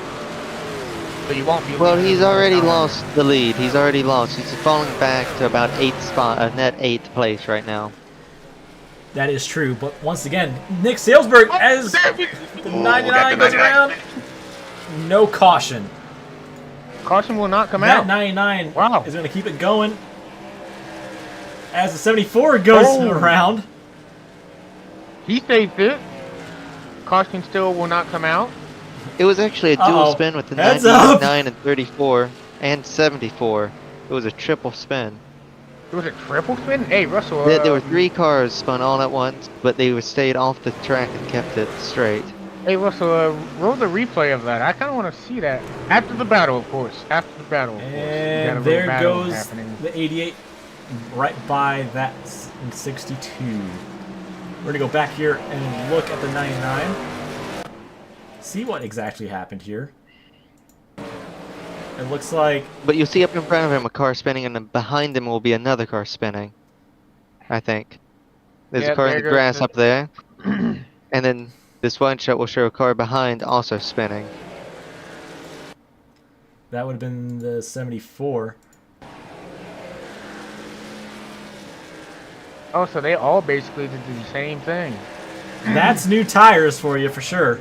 But you won't be. Well, he's already lost the lead. He's already lost. He's falling back to about net 8th place right now. That is true, but once again, Nick Salesberg as the 99 goes around. No caution. Caution will not come That out. 99 Wow. is going to keep it going. As the 74 goes around. He stayed fit. Caution still will not come out. It was actually a dual spin with the Heads 99 and 34 and 74. It was a triple spin. It was a triple spin? Hey, Russell. There were 3 cars spun all at once, but they were stayed off the track and kept it straight. Hey, Russell, roll the replay of that. I kind of want to see that. After the battle, of course. After the battle, of course. You got a And little there battle goes happening. the 88 right by that 62. We're going to go back here and look at the 99. See what exactly happened here. It looks like... But you'll see up in front of him a car spinning, and then behind him will be another car spinning. I think. There's Yeah, a car in there the goes grass the- up there. And then this one shot will show a car behind also spinning. That would have been the 74. Oh, so they all basically did the same thing. That's new tires for you, for sure.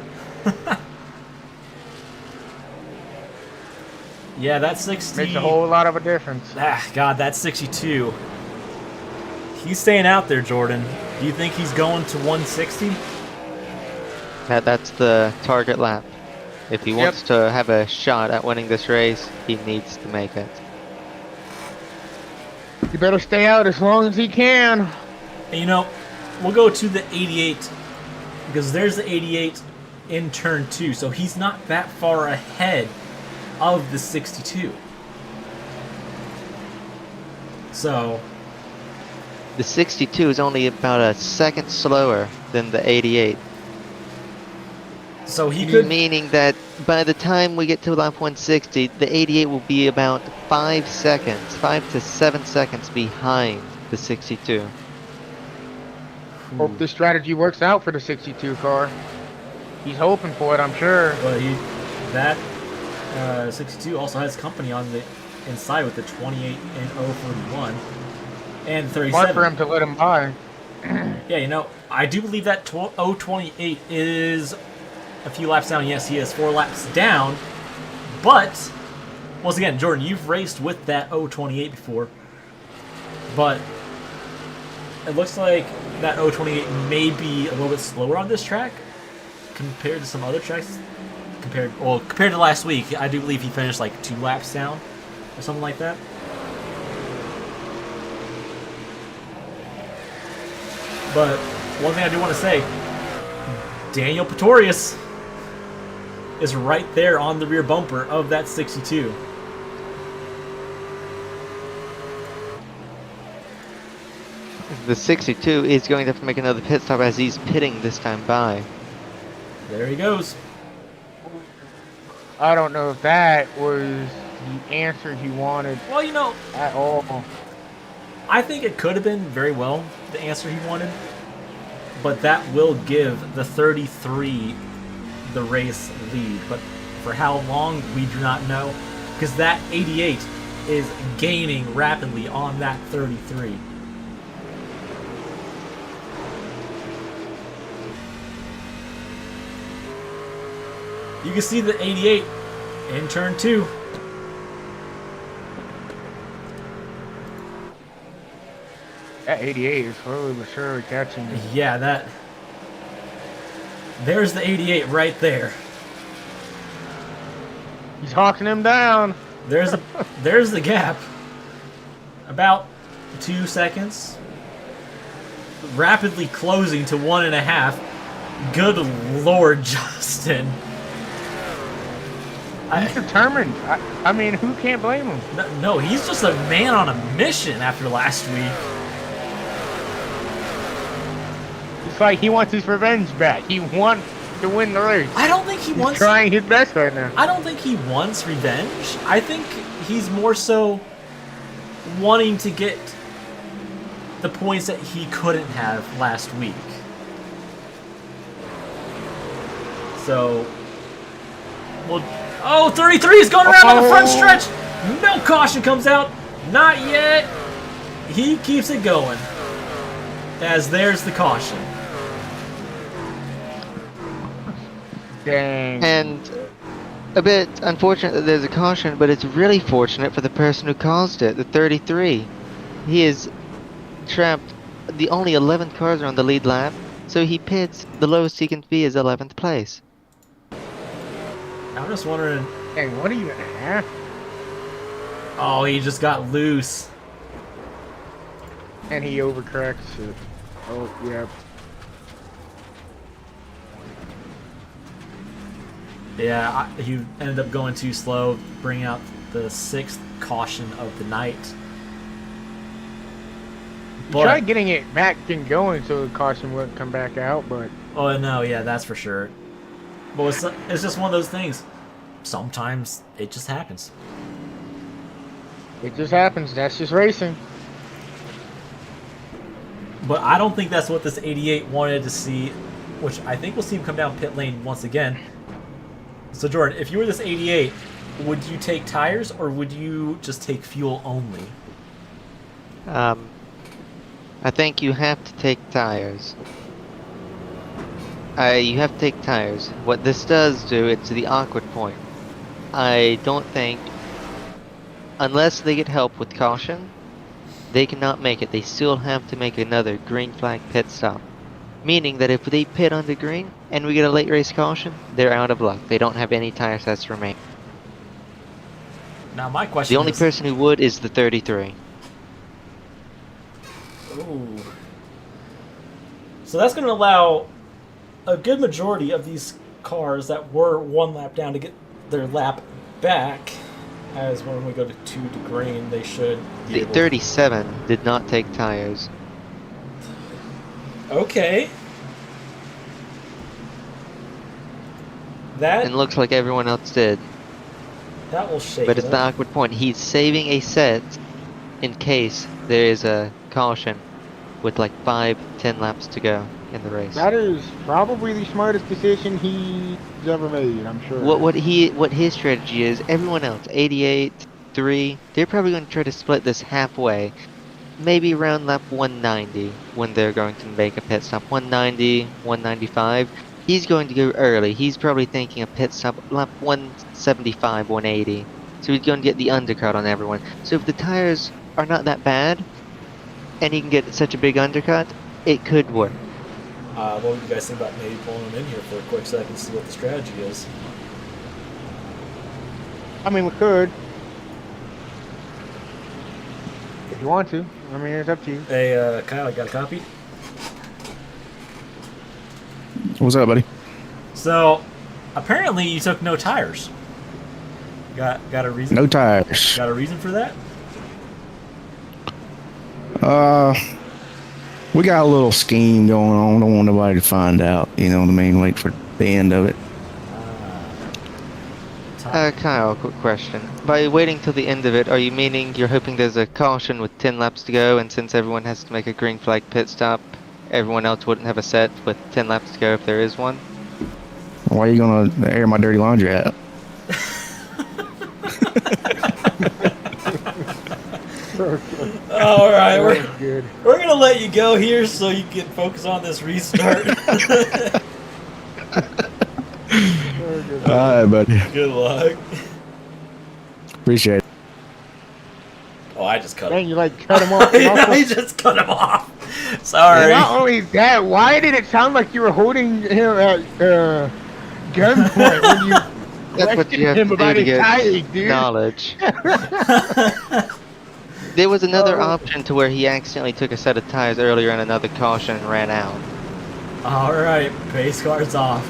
Yeah, that 60... Makes a whole lot of a difference. Ah, God, that 62. He's staying out there, Jordan. Do you think he's going to 160? That's the target lap. If he wants to have a shot at winning this race, he needs to make it. You better stay out as long as he can. And, you know, we'll go to the 88, because there's the 88 in turn 2, so he's not that far ahead of the 62. So... The 62 is only about a second slower than the 88. So he could... Meaning that by the time we get to lap 160, the 88 will be about 5 seconds, 5 to 7 seconds behind the 62. Hope this strategy works out for the 62 car. He's hoping for it, I'm sure. But that 62 also has company on the inside with the 28 and 041 and 37. Hard for him to let him by. Yeah, you know, I do believe that 028 is a few laps down. Yes, he is 4 laps down. But, once again, Jordan, you've raced with that 028 before. But it looks like that 028 may be a little bit slower on this track compared to some other tracks. Compared to last week, I do believe he finished like 2 laps down or something like that. But one thing I do want to say, Daniel Pretorius is right there on the rear bumper of that 62. The 62 is going to have to make another pit stop as he's pitting this time by. There he goes. I don't know if that was the answer he wanted Well, you know, at all. I think it could have been very well the answer he wanted, but that will give the 33 the race lead. But for how long, we do not know, because that 88 is gaining rapidly on that 33. You can see the 88 in turn 2. That 88 is slowly but surely catching him. Yeah, that... There's the 88 right there. He's hawking him down. There's the gap. About 2 seconds. Rapidly closing to 1.5. Good Lord, Justin. He's determined. I mean, who can't blame him? No, he's just a man on a mission after last week. It's like he wants his revenge back. He wants to win the race. I don't think he He's wants. trying his best right now. I don't think he wants revenge. I think he's more so wanting to get the points that he couldn't have last week. So, well, oh, 33 is going around on the front stretch. No caution comes out. Not yet. He keeps it going. As there's the caution. Dang. And a bit unfortunate that there's a caution, but it's really fortunate for the person who caused it, the 33. He is trapped. The only 11 cars are on the lead lap, so he pits. The lowest he can be is 11th place. I'm just wondering. Dang, what are you at? Oh, he just got loose. And he overcorrects it. Oh, yeah. Yeah, he ended up going too slow, bringing out the 6th caution of the night. He tried getting it back and going so the caution wouldn't come back out, but... Oh, no, yeah, that's for sure. But it's just one of those things. Sometimes it just happens. It just happens. That's just racing. But I don't think that's what this 88 wanted to see, which I think we'll see him come down pit lane once again. So, Jordan, if you were this 88, would you take tires or would you just take fuel only? I think you have to take tires. You have to take tires. What this does do, it's the awkward point. I don't think, unless they get help with caution, they cannot make it. They still have to make another green flag pit stop. Meaning that if they pit on the green and we get a late race caution, they're out of luck. They don't have any tire sets remaining. Now, my question The only is... person who would is the 33. Ooh. So that's going to allow a good majority of these cars that were one lap down to get their lap back. As when we go to 2 to green, they should be The able... 37 did not take tires. Okay. And looks like everyone else did. That will shake But it it's the up. awkward point. He's saving a set in case there is a caution with like 5-10 laps to go in the race. That is probably the smartest decision he's ever made, I'm sure. What his strategy is, everyone else, 88, 3, they're probably going to try to split this halfway. Maybe around lap 190 when they're going to make a pit stop. 190, 195. He's going to go early. He's probably thinking a pit stop lap 175, 180. So he's going to get the undercut on everyone. So if the tires are not that bad, and he can get such a big undercut, it could work. What would you guys think about maybe pulling him in here for a quick second to see what the strategy is? I mean, we could. If you want to. I mean, it's up to you. Hey, Kyle, got a copy? What's up, buddy? So, apparently you took no tires. Got a reason? No tires. Got a reason for that? We got a little scheme going on. Don't want nobody to find out. You know what I mean? Wait for the end of it. Kyle, quick question. By waiting till the end of it, are you meaning you're hoping there's a caution with 10 laps to go, and since everyone has to make a green flag pit stop, everyone else wouldn't have a set with 10 laps to go if there is one? Why are you gonna air my dirty laundry out? All right, Good. we're gonna let you go here so you can focus on this restart. All right, buddy. Good luck. Appreciate it. Oh, I just cut Dang, him. you like cut him off. and also- I just cut him off. Sorry. And not only that, why did it sound like you were holding him at gunpoint when you That's what you have questioned him to do about to his get tires, dude? knowledge. There was another option to where he accidentally took a set of tires earlier in another caution and ran out. All right, base card's off.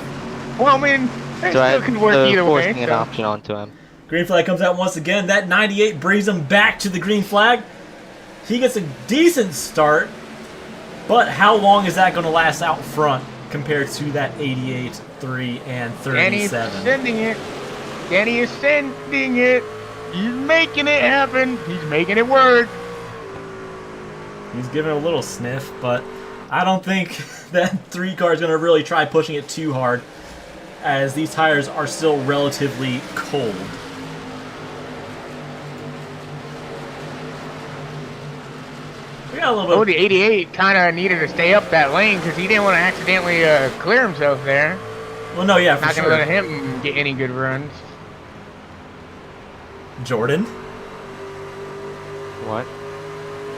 Well, I mean, it So still can work either way. forcing an so- option onto him. Green flag comes out once again. That 98 brings him back to the green flag. He gets a decent start. But how long is that going to last out front compared to that 88, 3, and Danny is 37? sending it. Danny is sending it. He's making it happen. He's making it work. He's giving it a little sniff, but I don't think that 3 car is going to really try pushing it too hard, as these tires are still relatively cold. We got a little bit. Oh, the 88 kind of needed to stay up that lane because he didn't want to accidentally clear himself there. Well, no, yeah, for Not sure. going to let him get any good runs. Jordan, What?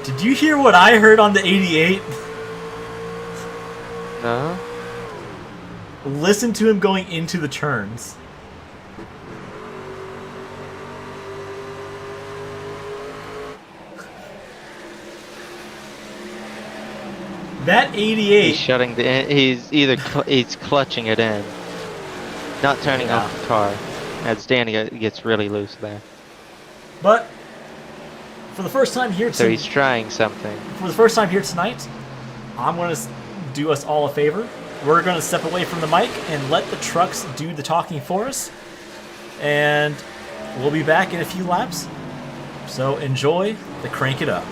did you hear what I heard on the 88? No? Listen to him going into the turns. That 88. He's shutting the. He's either he's clutching it in, not turning Yeah. off the car, as Danny gets really loose there. But for the first time here So tonight, he's trying something. I'm going to do us all a favor. We're going to step away from the mic and let the trucks do the talking for us. And we'll be back in a few laps. So enjoy the Crank It Up.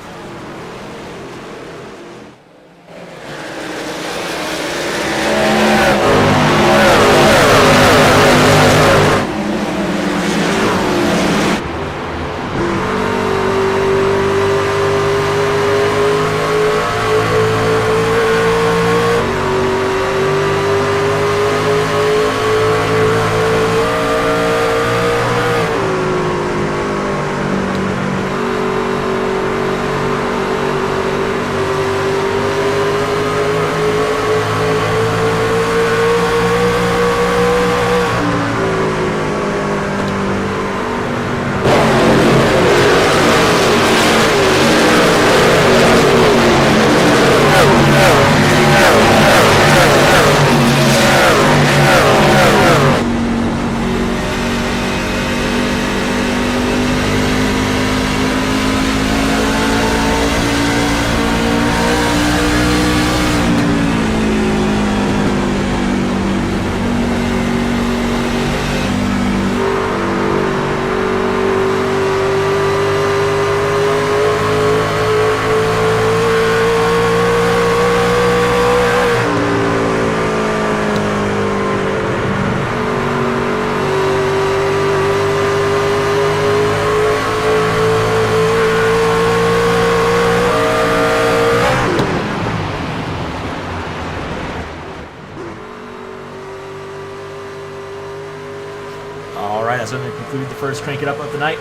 Alright, that's going to conclude the first Crank It Up of the night.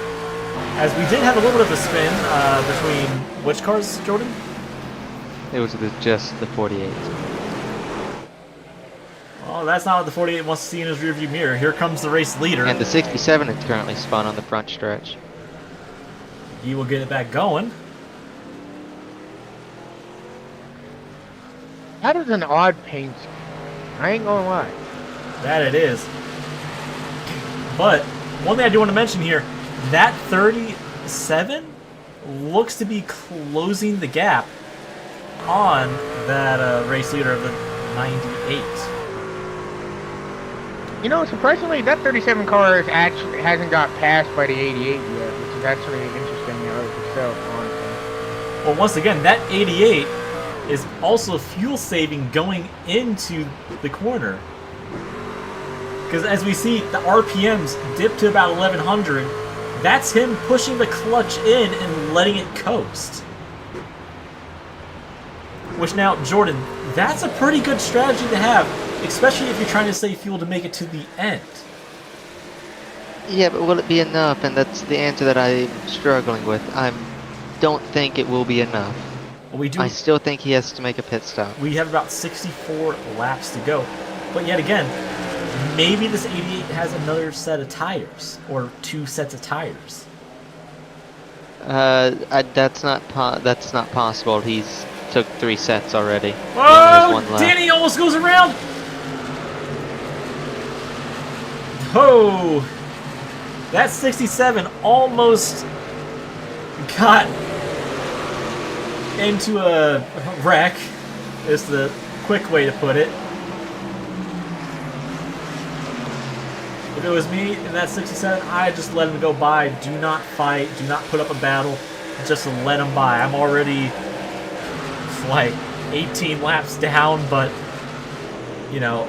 As we did have a little bit of a spin between which cars, Jordan? It was just the 48. Well, that's not what the 48 wants to see in his rearview mirror. Here comes the race leader. And the 67 is currently spun on the front stretch. He will get it back going. That is an odd paint scheme. I ain't gonna lie. That it is. But one thing I do want to mention here, that 37 looks to be closing the gap on that race leader of the 98. You know, surprisingly, that 37 car is actually hasn't got passed by the 88 yet, which is actually interesting in of itself, honestly. Well, once again, that 88 is also fuel saving going into the corner. Because as we see, the RPMs dip to about 1100. That's him pushing the clutch in and letting it coast. Which now, Jordan, that's a pretty good strategy to have, especially if you're trying to save fuel to make it to the end. Yeah, but will it be enough? And that's the answer that I'm struggling with. I don't think it will be enough. Well, we do. I still think he has to make a pit stop. We have about 64 laps to go. But yet again, maybe this 88 has another set of tires, or 2 sets of tires. That's not possible. He's took 3 sets already. He only Oh, has 1 left. Danny almost goes around. Oh, that 67 almost got into a wreck. is the quick way to put it. If it was me in that 67, I'd just let him go by. Do not fight. Do not put up a battle. Just let him by. I'm already like 18 laps down, but you know,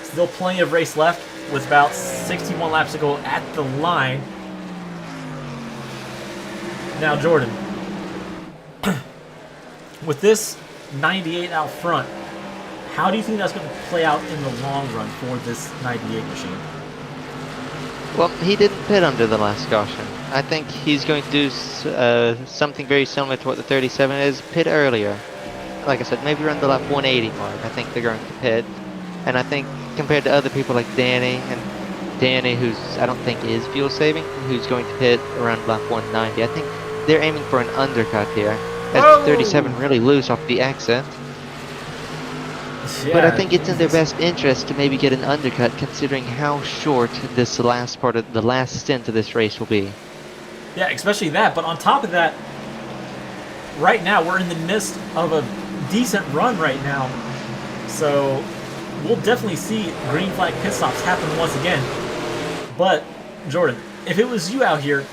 still plenty of race left with about 61 laps to go at the line. Now, Jordan, with this 98 out front, how do you think that's going to play out in the long run for this 98 machine? Well, he didn't pit under the last caution. I think he's going to do something very similar to what the 37 is, pit earlier. Like I said, maybe around the lap 180 mark, I think they're going to pit. And I think compared to other people like Danny, who's I don't think is fuel saving, who's going to pit around lap 190, I think they're aiming for an undercut here. As the 37 really loose off the exit. Yeah, But I think it's in their best interest to maybe get an undercut, considering how short this last part of the last stint of this race will be. Yeah, especially that. But on top of that, right now we're in the midst of a decent run right now, so we'll definitely see green flag pit stops happen once again. But Jordan, if it was you out here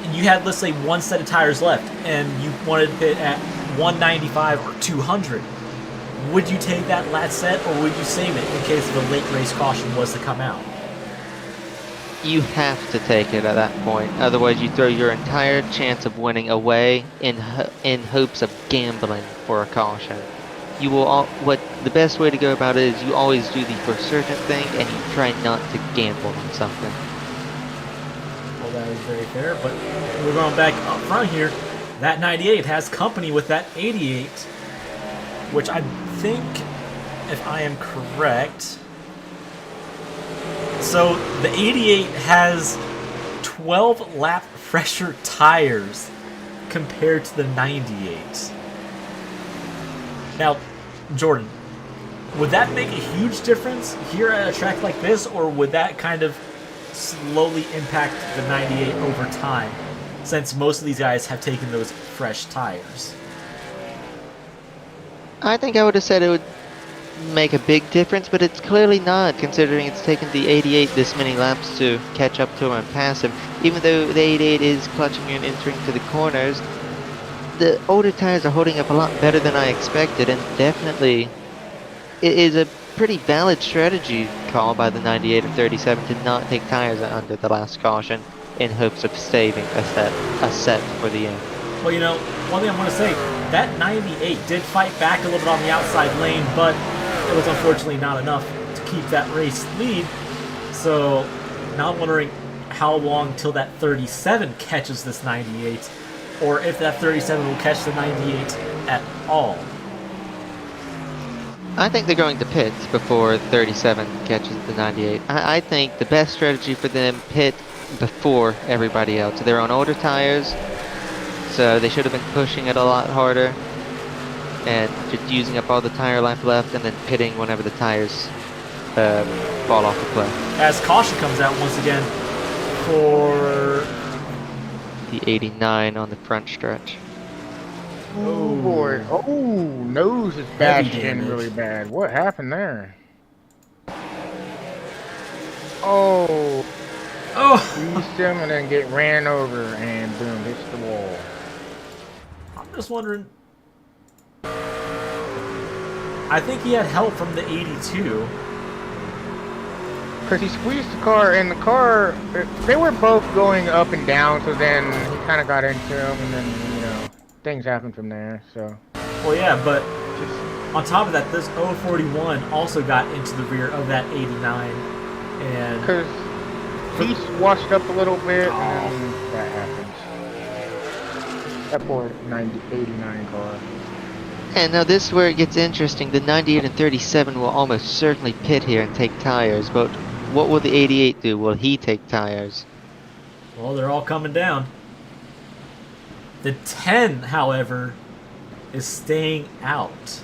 and you had, let's say, one set of tires left and you wanted to pit at 195 or 200, would you take that last set, or would you save it in case of a late race caution was to come out? You have to take it at that point, otherwise you throw your entire chance of winning away in hopes of gambling for a caution. You will the best way to go about it is you always do the for certain thing and you try not to gamble on something. Well, that is very fair, but we're going back up front here. That 98 has company with that 88, which I think, if I am correct, so the 88 has 12 lap fresher tires compared to the 98. Now, Jordan, would that make a huge difference here at a track like this, or would that kind of slowly impact the 98 over time, since most of these guys have taken those fresh tires? I think I would have said it would make a big difference, but it's clearly not, considering it's taken the 88 this many laps to catch up to him and pass him. Even though the 88 is clutching and entering to the corners, the older tires are holding up a lot better than I expected, and definitely it is a pretty valid strategy call by the 98 and 37 to not take tires under the last caution in hopes of saving a set for the end. Well, you know, one thing I want to say, that 98 did fight back a little bit on the outside lane, but it was unfortunately not enough to keep that race lead. So now I'm wondering how long till that 37 catches this 98, or if that 37 will catch the 98 at all. I think they're going to pit before 37 catches the 98. I think the best strategy for them, pit before everybody else. They're on older tires, so they should have been pushing it a lot harder and just using up all the tire life left and then pitting whenever the tires fall off the cliff. As caution comes out once again for The 89 on the front stretch. Oh boy. Oh, nose is bashed in really bad. What happened there? Oh. Squeezed him and then get ran over and boom, hits the wall. I'm just wondering. I think he had help from the 82. Because he squeezed the car, and the car, they were both going up and down, so then he kind of got into him, and then, you know, things happened from there, so. Well, yeah, but on top of that, this 041 also got into the rear of that 89. And because he washed up a little bit, and then that happens. That poor 89 car. And now this is where it gets interesting. The 98 and 37 will almost certainly pit here and take tires, but what will the 88 do? Will he take tires? well, they're all coming down. The 10, however, is staying out.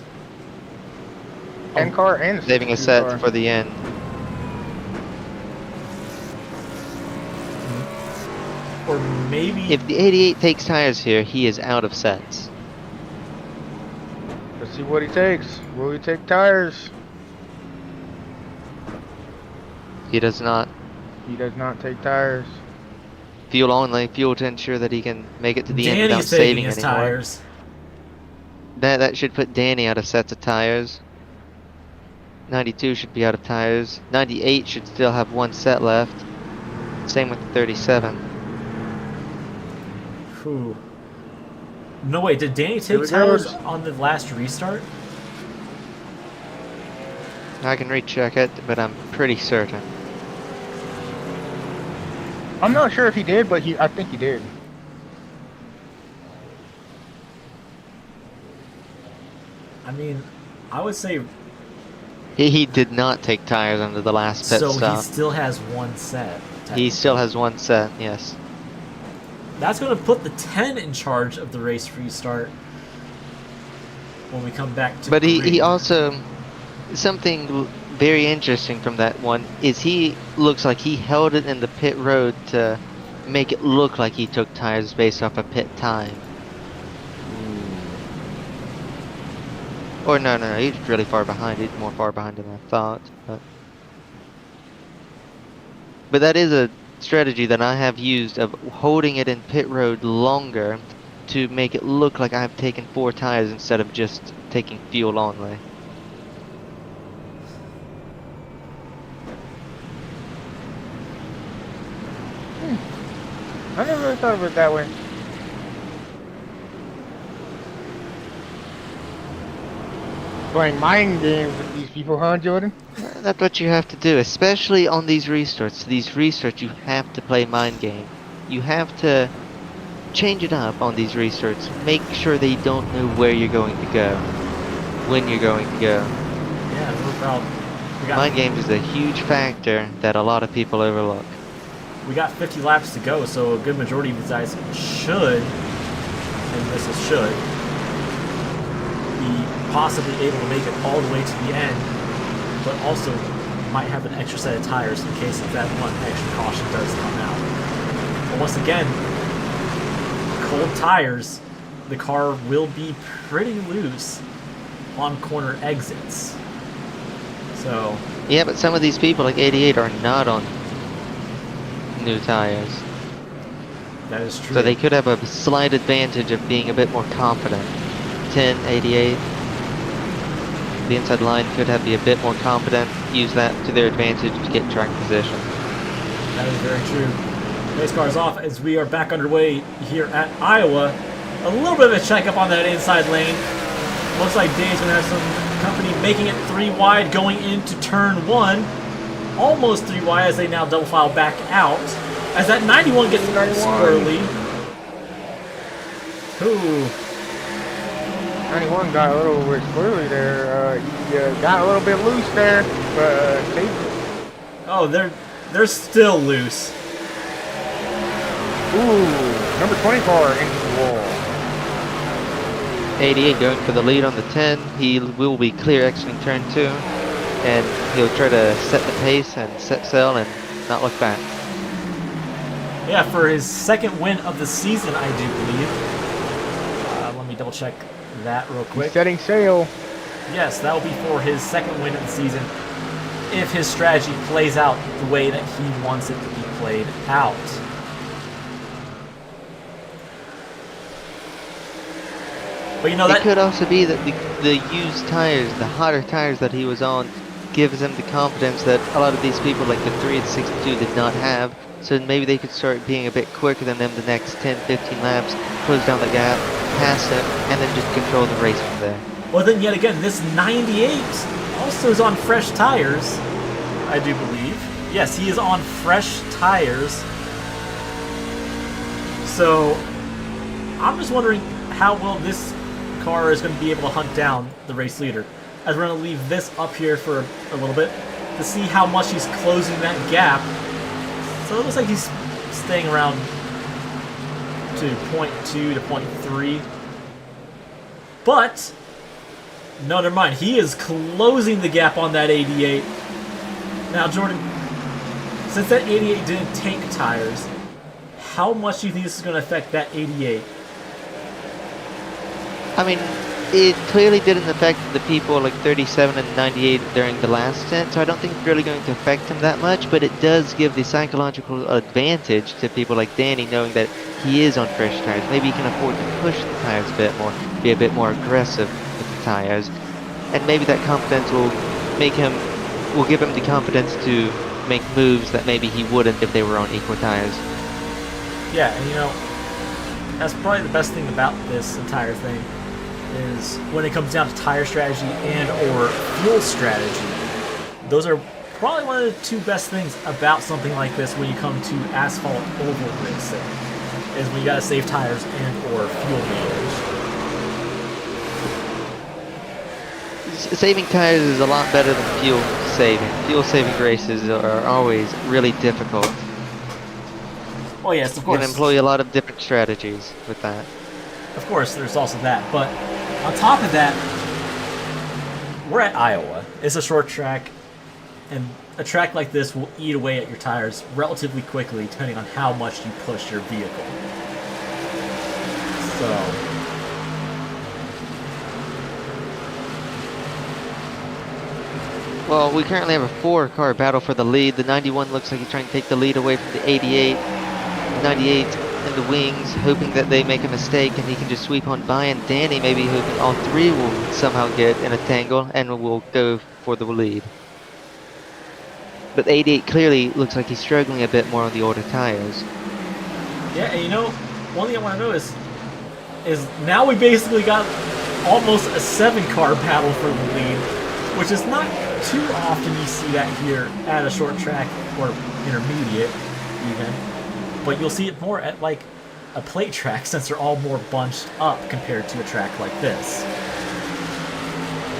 10 car and Saving a 62 set car. for the end. Or maybe... If the 88 takes tires here, he is out of sets. Let's see what he takes. Will he take tires? He does not. He does not take tires. Fuel only. Fuel to ensure that he can make it to the end without Danny's taking saving his anymore. tires. That should put Danny out of sets of tires. 92 should be out of tires. 98 should still have one set left. Same with the 37. Whew. No, wait, did Danny Here take we tires go. on the last restart? I can recheck it, but I'm pretty certain. I'm not sure if he did, but I think he did. I mean, I would say He did not take tires under the last pit so. stop. He still has one set. He still has one set, yes. That's going to put the 10 in charge of the race restart when we come back to But he green. also, something very interesting from that one is he looks like he held it in the pit road to make it look like he took tires based off of pit time. Or no, he's really far behind. He's more far behind than I thought. But that is a strategy that I have used of holding it in pit road longer to make it look like I've taken 4 tires instead of just taking fuel only. I never really thought of it that way. Playing mind games with these people, huh, Jordan? That's what you have to do, especially on these restarts. These restarts, you have to play mind game. You have to change it up on these restarts. Make sure they don't know where you're going to go, when you're going to go. Yeah, no problem. Mind games is a huge factor that a lot of people overlook. We got 50 laps to go, so a good majority of these guys should, and this is should, be possibly able to make it all the way to the end, but also might have an extra set of tires in case if that one extra caution does come out. But once again, cold tires, the car will be pretty loose on corner exits. So, Yeah, but some of these people, like 88, are not on new tires. that is true. So they could have a slight advantage of being a bit more confident. 10, 88. The inside line could have be a bit more confident, use that to their advantage to get track position. That is very true. Race cars off as we are back underway here at Iowa. A little bit of a checkup on that inside lane. Looks like Dave's going to have some company making it 3 wide going into turn 1. Almost 3 wide as they now double file back out. As that 91 gets squirrely. Ooh. 91 got a little bit squirrely there. He got a little bit loose there, but saved it. Oh, they're still loose. Ooh, number 20 car into the wall. 88 going for the lead on the 10. He will be clear exiting turn 2. And he'll try to set the pace and set sail and not look back. Yeah, for his second win of the season, I do believe. Let me double check that real quick. He's setting sail. Yes, that will be for his second win of the season if his strategy plays out the way that he wants it to be played out. But you know It that could also be that the used tires, the hotter tires that he was on, gives him the confidence that a lot of these people like the 3 and 62 did not have. So maybe they could start being a bit quicker than them the next 10, 15 laps, close down the gap, pass him, and then just control the race from there. well then yet again this 98 also is on fresh tires, I do believe. Yes, he is on fresh tires. So I'm just wondering how well this car is going to be able to hunt down the race leader. As we're going to leave this up here for a little bit to see how much he's closing that gap. So it looks like he's staying around to 0.2 to 0.3. But, no, never mind. He is closing the gap on that 88. Now, Jordan, since that 88 didn't take tires, how much do you think this is going to affect that 88? I mean, it clearly didn't affect the people like 37 and 98 during the last stint, so I don't think it's really going to affect him that much, but it does give the psychological advantage to people like Danny knowing that he is on fresh tires. Maybe he can afford to push the tires a bit more, be a bit more aggressive with the tires, and maybe that confidence will give him the confidence to make moves that maybe he wouldn't if they were on equal tires. Yeah, and you know, that's probably the best thing about this entire thing is when it comes down to tire strategy and or fuel strategy. Those are probably one of the two best things about something like this when you come to asphalt oval racing, is when you gotta save tires and or fuel mileage. Saving tires is a lot better than fuel saving. Fuel saving races are always really difficult. Well, yes, of You course. can employ a lot of different strategies with that. Of course, there's also that. But on top of that, we're at Iowa. It's a short track, and a track like this will eat away at your tires relatively quickly, depending on how much you push your vehicle. So, Well, we currently have a 4-car battle for the lead. The 91 looks like he's trying to take the lead away from the 88. 98 in the wings, hoping that they make a mistake and he can just sweep on by. And Danny maybe hoping all three will somehow get in a tangle and will go for the lead. But 88 clearly looks like he's struggling a bit more on the older tires. yeah, and you know, one thing I want to know is now we basically got almost a 7-car battle for the lead, which is not too often you see that here at a short track or intermediate even. But you'll see it more at like a plate track since they're all more bunched up compared to a track like this.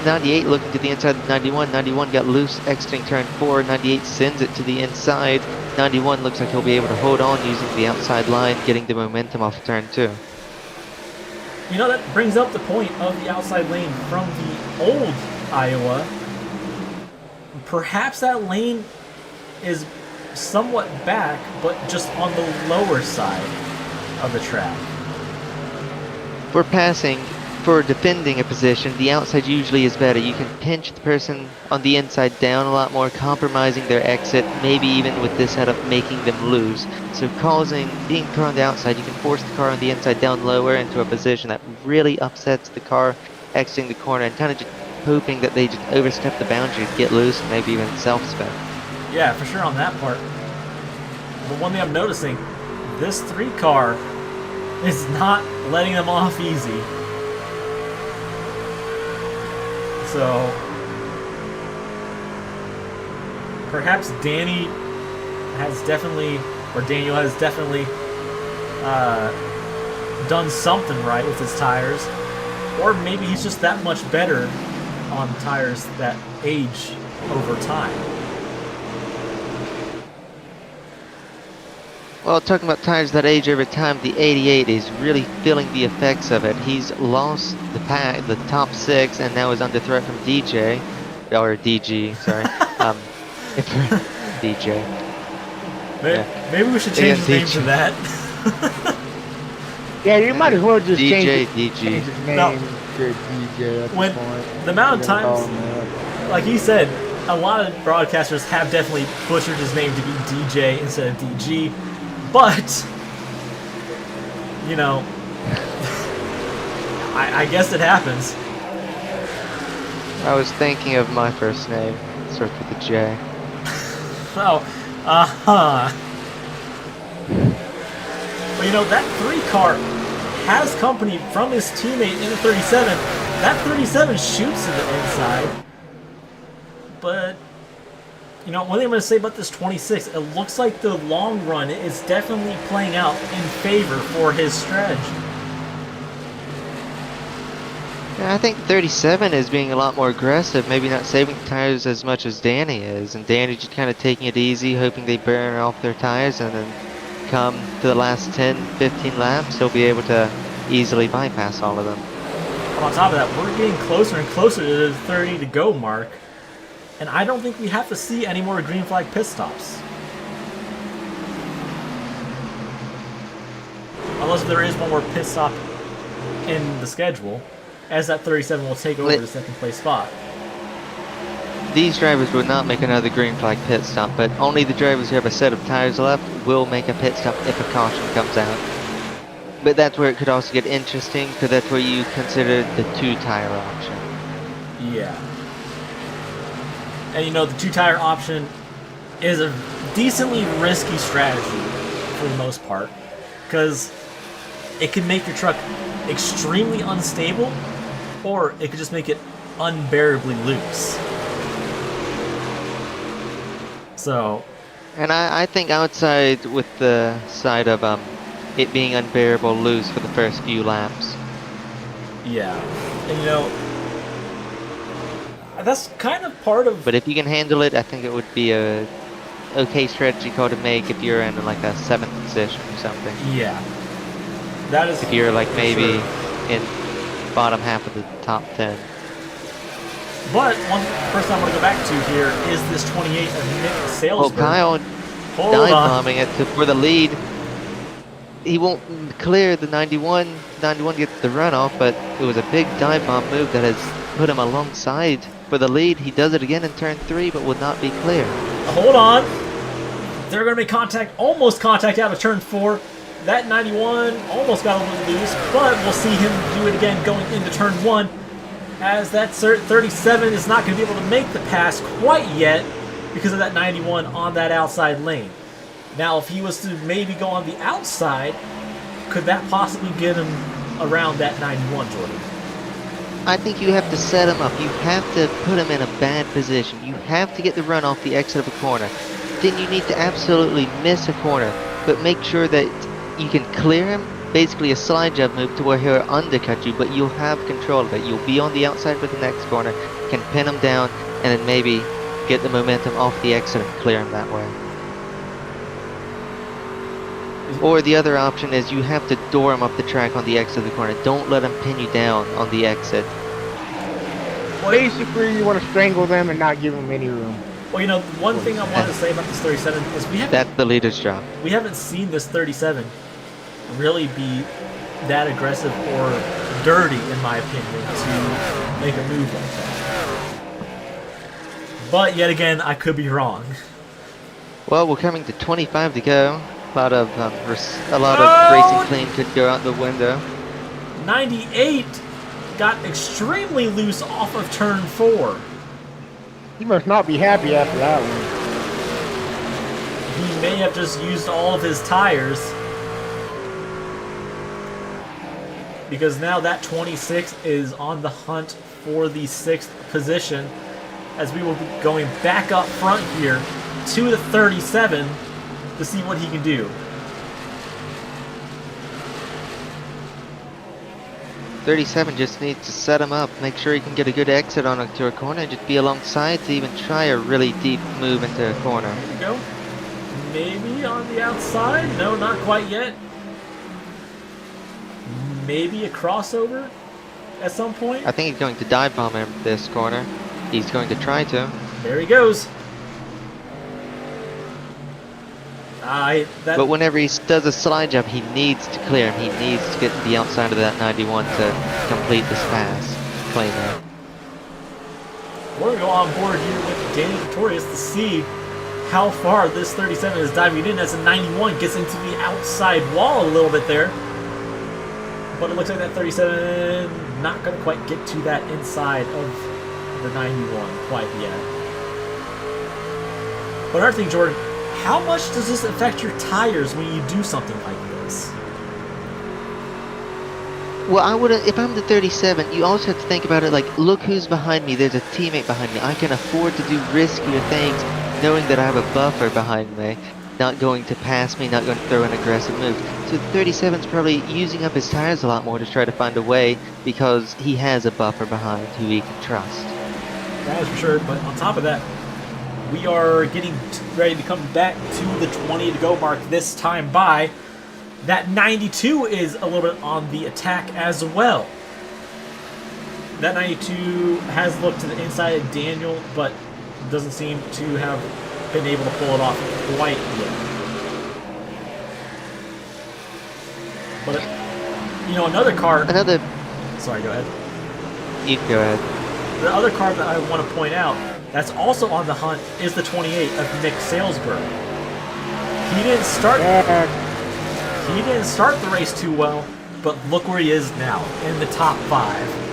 98 looking to the inside of 91. 91 got loose exiting turn 4. 98 sends it to the inside. 91 looks like he'll be able to hold on using the outside line, getting the momentum off of turn 2. You know, that brings up the point of the outside lane from the old Iowa. Perhaps that lane is somewhat back, but just on the lower side of the track. For defending a position, the outside usually is better. You can pinch the person on the inside down a lot more, compromising their exit, maybe even with this setup making them lose. So being car on the outside, you can force the car on the inside down lower into a position that really upsets the car exiting the corner, and kind of just hoping that they just overstep the boundary, get loose, and maybe even self-spec. Yeah, for sure on that part. But one thing I'm noticing, this 3-car is not letting them off easy. So, perhaps Daniel has definitely done something right with his tires, or maybe he's just that much better on tires that age over time. Well, talking about tires that age over time, the 88 is really feeling the effects of it. He's lost the top 6, and now is under threat from DJ, or DG, sorry. DJ. Maybe we should change his name to that. Yeah, you might as well just DJ, change his name No. to DJ at When this point. the amount of We're gonna call times, him that. like he said, a lot of broadcasters have definitely butchered his name to be DJ instead of DG, but you know, I guess it happens. I was thinking of my first name. It starts with a J. Oh, But you know, that 3-car has company from his teammate in the 37. That 37 shoots to the inside. But, you know, one thing I'm going to say about this 26, it looks like the long run is definitely playing out in favor for his strategy. Yeah, I think 37 is being a lot more aggressive, maybe not saving tires as much as Danny is, and Danny just kind of taking it easy, hoping they burn off their tires, and then come to the last 10, 15 laps, he'll be able to easily bypass all of them. On top of that, we're getting closer and closer to the 30 to go mark, and I don't think we have to see any more green flag pit stops. Unless there is one more pit stop in the schedule. as that 37 will take over the second place spot. These drivers would not make another green flag pit stop, but only the drivers who have a set of tires left will make a pit stop if a caution comes out. But that's where it could also get interesting, because that's where you consider the 2-tire option. Yeah. And you know, the 2-tire option is a decently risky strategy for the most part, because it can make your truck extremely unstable, or it could just make it unbearably loose. So, And I think outside with the side of it being unbearable loose for the first few laps. yeah. And you know, that's kind of part of... But if you can handle it, I think it would be a okay strategy call to make if you're in like a 7th position or something. Yeah. That is... If you're like for maybe sure. in bottom half of the top 10. But one person I want to go back to here is this 28 of Nick Oh, Salesburg. Kyle Hold dive on. bombing it for the lead. He won't clear the 91. 91 gets the runoff, but it was a big dive bomb move that has put him alongside for the lead. He does it again in turn 3, but will not be clear. Hold on. They're going to make contact, almost contact out of turn 4. That 91 almost got a little loose, but we'll see him do it again going into turn 1. As that 37 is not going to be able to make the pass quite yet because of that 91 on that outside lane. Now, if he was to maybe go on the outside, could that possibly get him around that 91, Jordan? I think you have to set him up. You have to put him in a bad position. You have to get the run off the exit of a corner. Then you need to absolutely miss a corner, but make sure that you can clear him. Basically a slide jump move to where he'll undercut you, but you'll have control of it. You'll be on the outside for the next corner, can pin him down, and then maybe get the momentum off the exit and clear him that way. Or the other option is you have to door him up the track on the exit of the corner. Don't let him pin you down on the exit. Basically, you want to strangle them and not give them any room. Well, you know, one thing I wanted to say about this 37 is That's the leader's job. we haven't seen this 37 really be that aggressive or dirty, in my opinion, to make a move like that. But yet again, I could be wrong. Well, we're coming to 25 to go. A lot of Oh! racing clean could go out the window. 98 got extremely loose off of turn 4. He must not be happy after that one. He may have just used all of his tires, because now that 26 is on the hunt for the 6th position, as we will be going back up front here to the 37 to see what he can do. 37 just needs to set him up, make sure he can get a good exit on to a corner, and just be alongside to even try a really deep move into a corner. There we go. Maybe on the outside. No, not quite yet. Maybe a crossover at some point. I think he's going to dive bomb him this corner. He's going to try to. There he goes. But whenever he does a slide jump, he needs to clear him. He needs to get to the outside of that 91 to complete this pass. Clean it. We're going to go on board here with Danny Victorious to see how far this 37 is diving in as the 91 gets into the outside wall a little bit there. But it looks like that 37 not going to quite get to that inside of the 91 quite yet. But another thing, Jordan, how much does this affect your tires when you do something like this? Well, I wouldn't. If I'm the 37, you also have to think about it like, look who's behind me. There's a teammate behind me. I can afford to do riskier things, knowing that I have a buffer behind me, not going to pass me, not going to throw an aggressive move. So the 37's probably using up his tires a lot more to try to find a way, because he has a buffer behind who he can trust. That is for sure. But on top of that, we are getting ready to come back to the 20 to go mark this time by. That 92 is a little bit on the attack as well. That 92 has looked to the inside of Daniel, but doesn't seem to have been able to pull it off quite yet. But, you know, another car... Another Sorry, go ahead. You can go ahead. The other car that I want to point out that's also on the hunt is the 28 of Nick Salesburg. He didn't start. He didn't start the race too well, but look where he is now, in the top 5.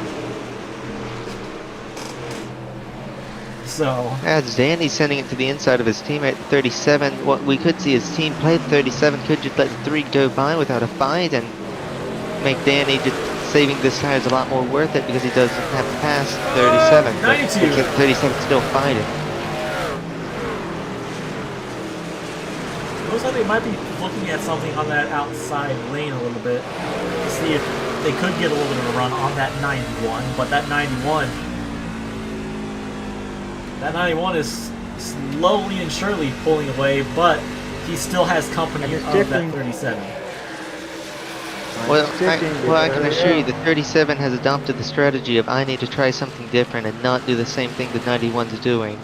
So As Danny's sending it to the inside of his teammate, 37. What we could see is team play 37 could just let 3 go by without a fight and make Danny just saving this tire is a lot more worth it because he doesn't have to pass 37. 92. 37 still fighting. looks like they might be looking at something on that outside lane a little bit to see if they could get a little bit of a run on that 91, but that 91 is slowly and surely pulling away, but he still has company of that 37. Well, I can assure you the 37 has adopted the strategy of I need to try something different and not do the same thing the 91's doing.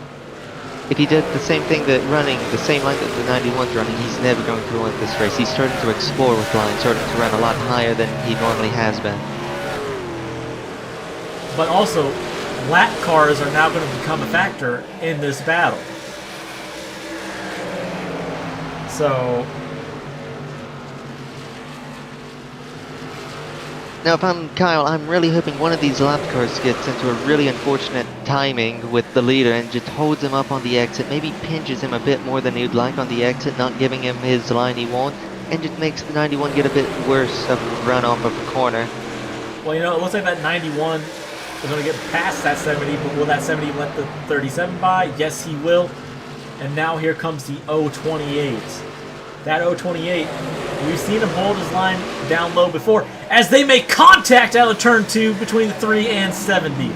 If he did the same thing that running the same line that the 91's running, he's never going to win this race. He's starting to explore with lines, starting to run a lot higher than he normally has been. But also, lap cars are now going to become a factor in this battle. So now if I'm Kyle, I'm really hoping one of these lap cars gets into a really unfortunate timing with the leader and just holds him up on the exit, maybe pinches him a bit more than he'd like on the exit, not giving him his line he wants, and just makes the 91 get a bit worse of a run off of the corner. well, you know, it looks like that 91 is going to get past that 70, but will that 70 let the 37 by? Yes, he will. And now here comes the 028. That 028, we've seen him hold his line down low before as they make contact out of turn 2 between the 3 and 70.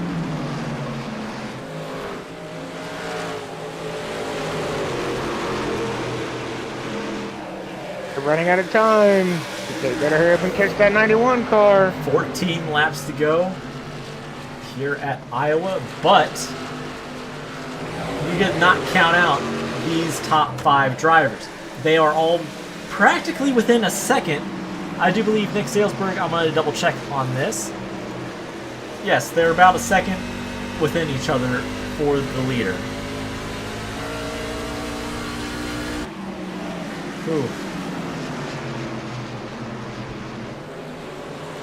They're running out of time. They better hurry up and catch that 91 car. 14 laps to go here at Iowa, but you did not count out these top 5 drivers. They are all practically within a second. I do believe Nick Salesburg, I'm going to double check on this. Yes, they're about a second within each other for the leader. Ooh.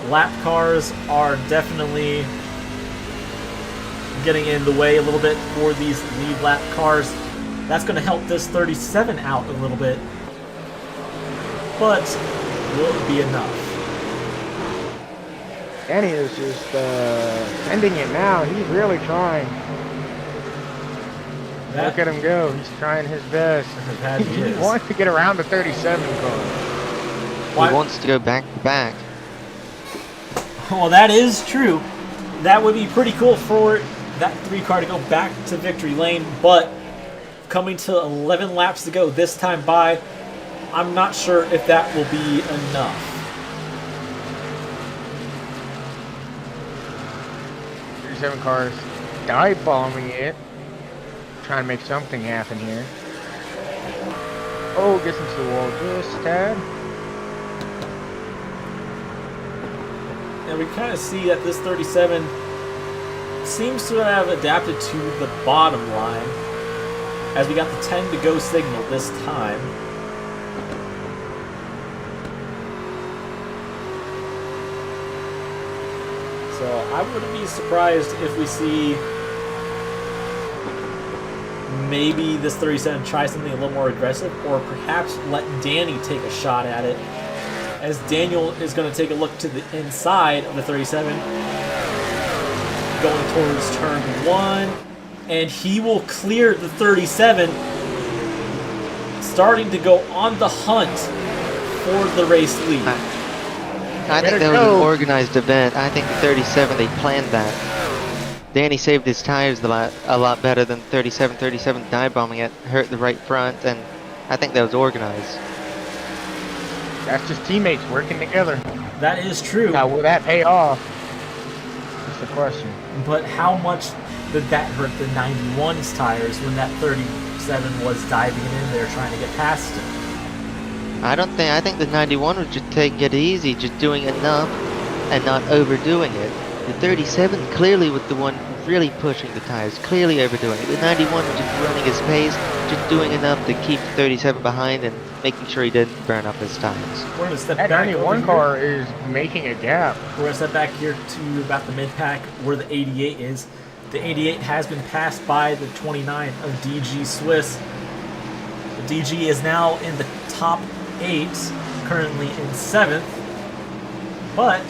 Lap cars are definitely getting in the way a little bit for these lead lap cars. That's going to help this 37 out a little bit. But will it be enough? Danny is just sending it now. He's really trying. Look at him go. He's trying his best. That He is. wants to get around the 37 car. Why- He wants to go back to back. Well, that is true. That would be pretty cool for that 3 car to go back to victory lane, but coming to 11 laps to go this time by, I'm not sure if that will be enough. 37 cars dive bombing it. Trying to make something happen here. Oh, gets into the wall just a tad. And we kind of see that this 37 seems to have adapted to the bottom line, as we got the 10 to go signal this time. So I wouldn't be surprised if we see maybe this 37 try something a little more aggressive, or perhaps let Danny take a shot at it, as Daniel is going to take a look to the inside of the 37, going towards turn 1, and he will clear the 37, starting to go on the hunt for the race lead. I think that was an organized event. I think the 37, they planned that. Danny saved his tires a lot better than 37. 37 dive bombing it, hurt the right front, and I think that was organized. That's just teammates working together. That is true. Now, will that pay off? That's the question. But how much did that hurt the 91's tires when that 37 was diving in there trying to get past him? I think the 91 was just taking it easy, just doing enough and not overdoing it. The 37 clearly was the one really pushing the tires, clearly overdoing it. The 91 was just running his pace, just doing enough to keep the 37 behind and making sure he didn't burn up his tires. We're gonna step That back over 91 here. car is making a gap. We're gonna step back here to about the mid-pack where the 88 is. The 88 has been passed by the 29 of DG Swiss. The DG is now in the top 8, currently in 7th. But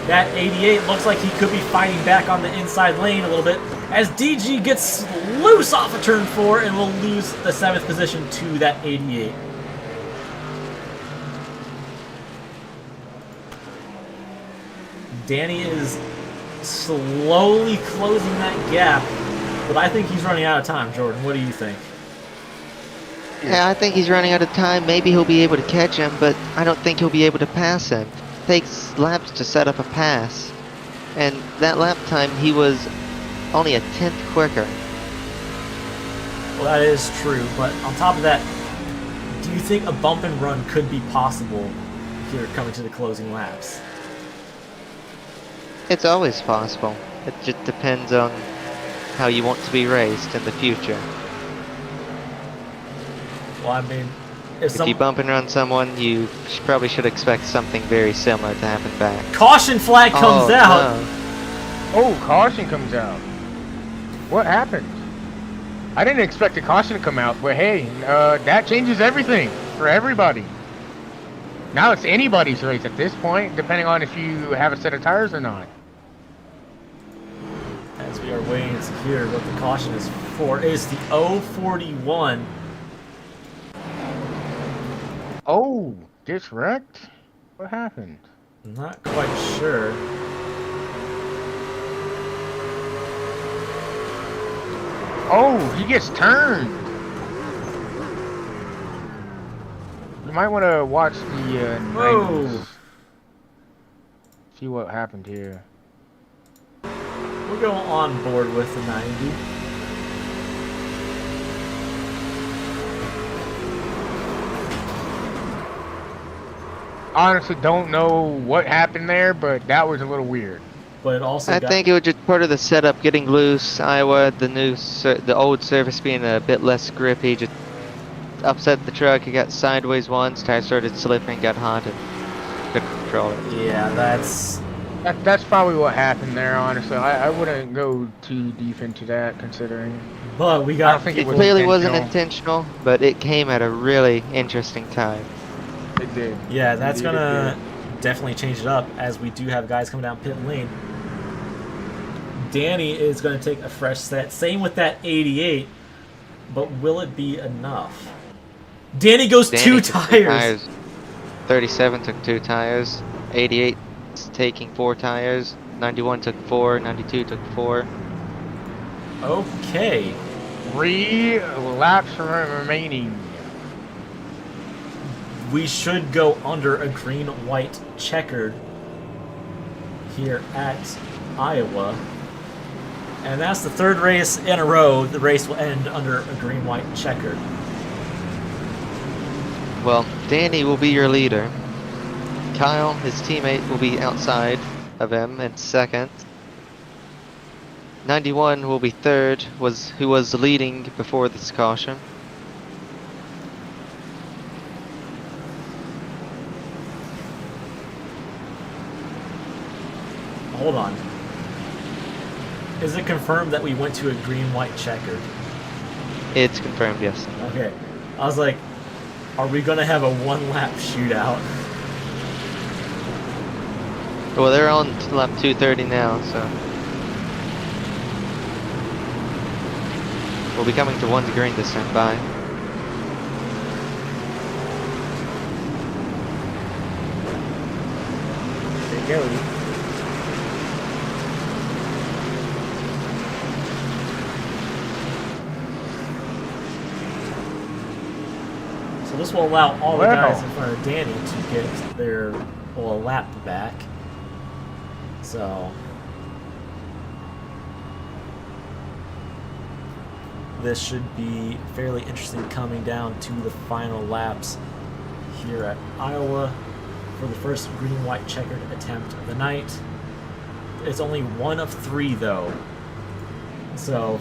that 88 looks like he could be fighting back on the inside lane a little bit as DG gets loose off of turn 4 and will lose the 7th position to that 88. Danny is slowly closing that gap, but I think he's running out of time. Jordan, what do you think? Yeah, I think he's running out of time. Maybe he'll be able to catch him, but I don't think he'll be able to pass him. It takes laps to set up a pass. And that lap time, he was only a 10th quicker. Well, that is true, but on top of that, do you think a bump and run could be possible here coming to the closing laps? It's always possible. It just depends on how you want to be raced in the future. Well, I mean, If you bump and run someone, you probably should expect something very similar to happen back. Caution flag comes out. No. Oh, caution comes out. What happened? I didn't expect a caution to come out, but hey, that changes everything for everybody. Now it's anybody's race at this point, depending on if you have a set of tires or not. As we are waiting to hear what the caution is for, is the 041. Oh, diswrecked? What happened? Not quite sure. Oh, he gets turned. You might want to watch the Whoa. 90s. See what happened here. We'll go on board with the 90. Honestly, don't know what happened there, but that was a little weird. But it also I got, think it was just part of the setup getting loose. Iowa, the old surface being a bit less grippy, just upset the truck. It got sideways once, tire started slipping, got hot, and couldn't control it. yeah, that's That's probably what happened there, honestly. I wouldn't go too deep into that, considering. but we I got don't think It was clearly wasn't intentional. intentional, but it came at a really interesting time. It did. yeah, that's Indeed, it gonna definitely change it up as we do have guys coming down pit lane. Danny is going to take a fresh set. Same with that 88, but will it be enough? Danny goes Danny two took tires. 37 took 2 tires. 88 is taking 4 tires. 91 took 4. 92 took 4. Okay. 3 laps remaining. We should go under a green-white checkered here at Iowa. And that's the 3rd race in a row. The race will end under a green-white checkered. Well, Danny will be your leader. Kyle, his teammate, will be outside of him in 2nd. 91 will be 3rd, who was leading before this caution. Hold on. Is it confirmed that we went to a green-white checkered? It's confirmed, yes. Okay. I was like, are we going to have a one-lap shootout? Well, they're on lap 230 now, so we'll be coming to 1 to green this time. Bye. There you go. So this will allow all the Wow. guys in front of Danny to get their lap back. So this should be fairly interesting coming down to the final laps here at Iowa for the first green-white checkered attempt of the night. It's only 1 of 3 though. So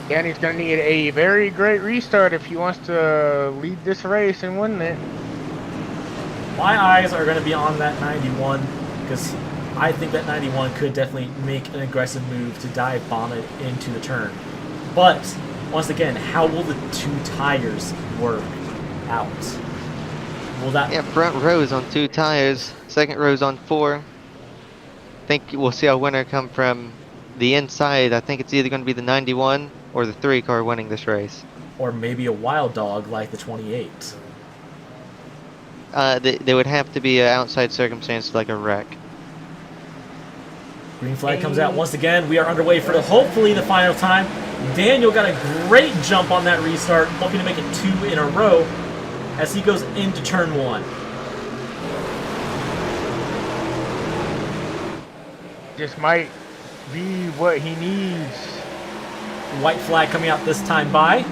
Danny's gonna need a very great restart if he wants to lead this race and win it. my eyes are going to be on that 91 because I think that 91 could definitely make an aggressive move to dive bomb it into the turn. But once again, how will the 2 tires work out? Will that? Yeah, front row's on 2 tires, second row's on 4. I think we'll see our winner come from the inside. I think it's either going to be the 91 or the 3 car winning this race. Or maybe a wild dog like the 28. There would have to be an outside circumstance like a wreck. Green flag comes out once again. We are underway for hopefully the final time. Daniel got a great jump on that restart, hoping to make it 2 in a row as he goes into turn 1. This might be what he needs. White flag coming out this time by.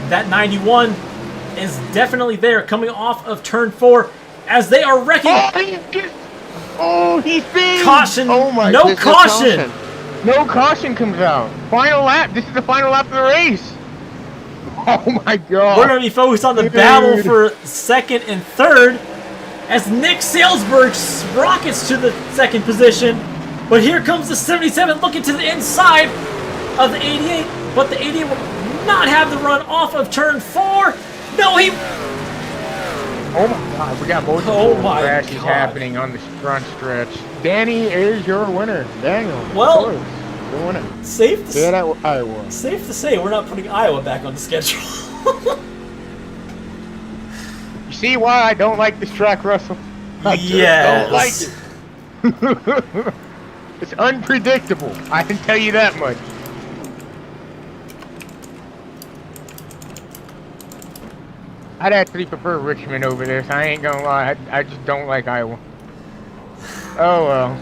That 91 is definitely there, coming off of turn 4 as they are wrecking. He's been Caution! Oh my! No caution! No caution comes out. Final lap. This is the final lap of the race. Oh my god! We're going to be focused on the Dude. battle for second and third as Nick Salesberg rockets to the second position. But here comes the 77 looking to the inside of the 88. But the 88 will not have the run off of turn 4. No, he... Oh my god, we got multiple crashes happening on the front stretch. Danny is your winner. Daniel. Well, the winner. Safe to, Yeah, that Iowa. safe to say we're not putting Iowa back on the schedule. You see why I don't like this track, Russell? I just Yes. don't like it. It's unpredictable. I can tell you that much. I'd actually prefer Richmond over this. I ain't gonna lie. I just don't like Iowa. Oh well.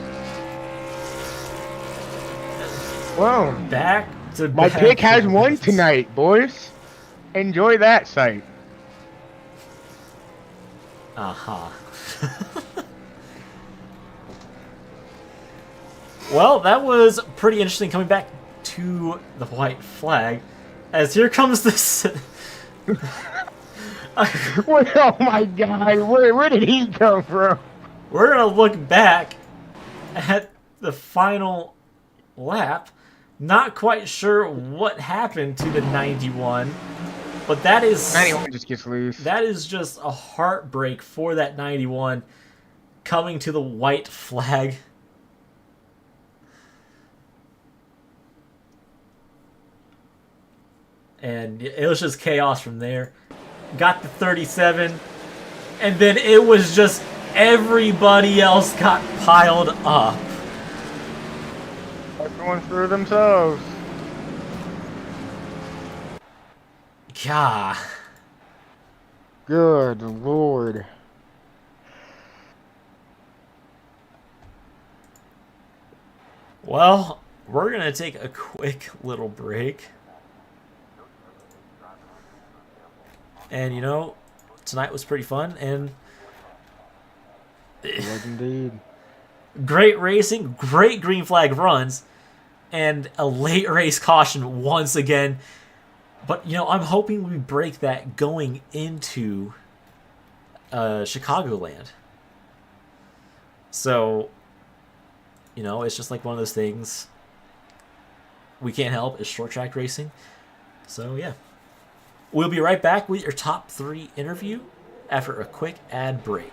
Well, Back to my back. pick has won tonight, boys. Enjoy that sight. Aha. Well, that was pretty interesting coming back to the white flag. As here comes this... Oh my god, where did he come from? We're going to look back at the final lap. Not quite sure what happened to the 91, but that is... 91 just gets loose. That is just a heartbreak for that 91 coming to the white flag. And it was just chaos from there. Got the 37, and then it was just everybody else got piled up. Everyone for themselves. God. Good lord. Well, we're going to take a quick little break. And, you know, tonight was pretty fun, and It was indeed. great racing, great green flag runs, and a late race caution once again. But, you know, I'm hoping we break that going into Chicagoland. So, you know, it's just like one of those things we can't help. It's short track racing. So, yeah. We'll be right back with your top 3 interview after a quick ad break.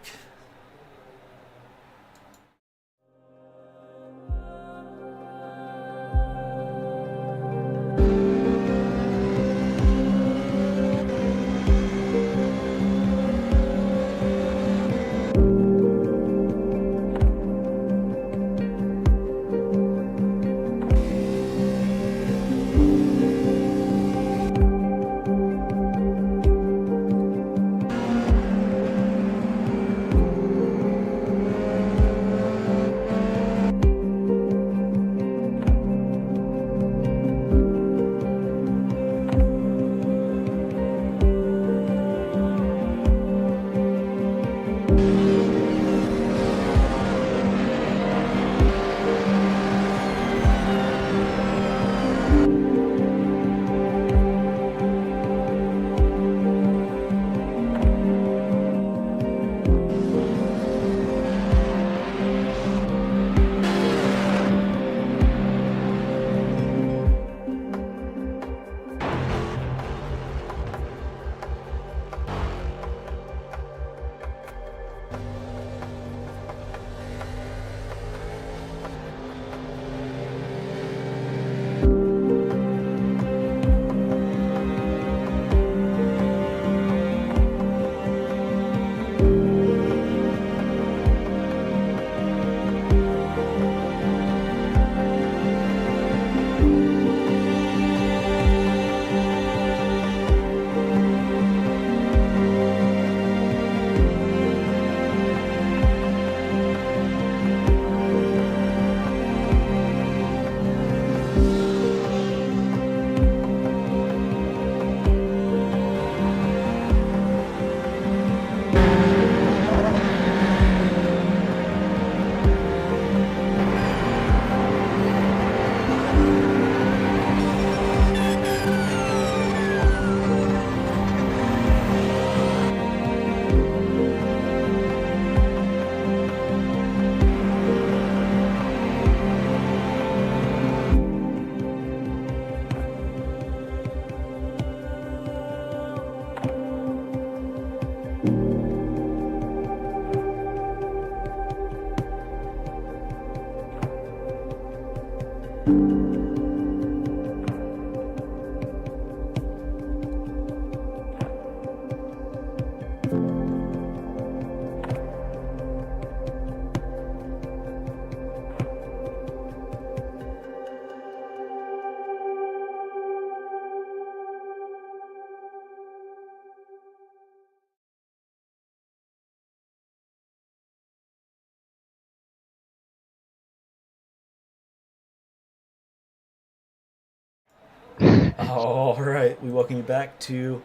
All right, we welcome you back to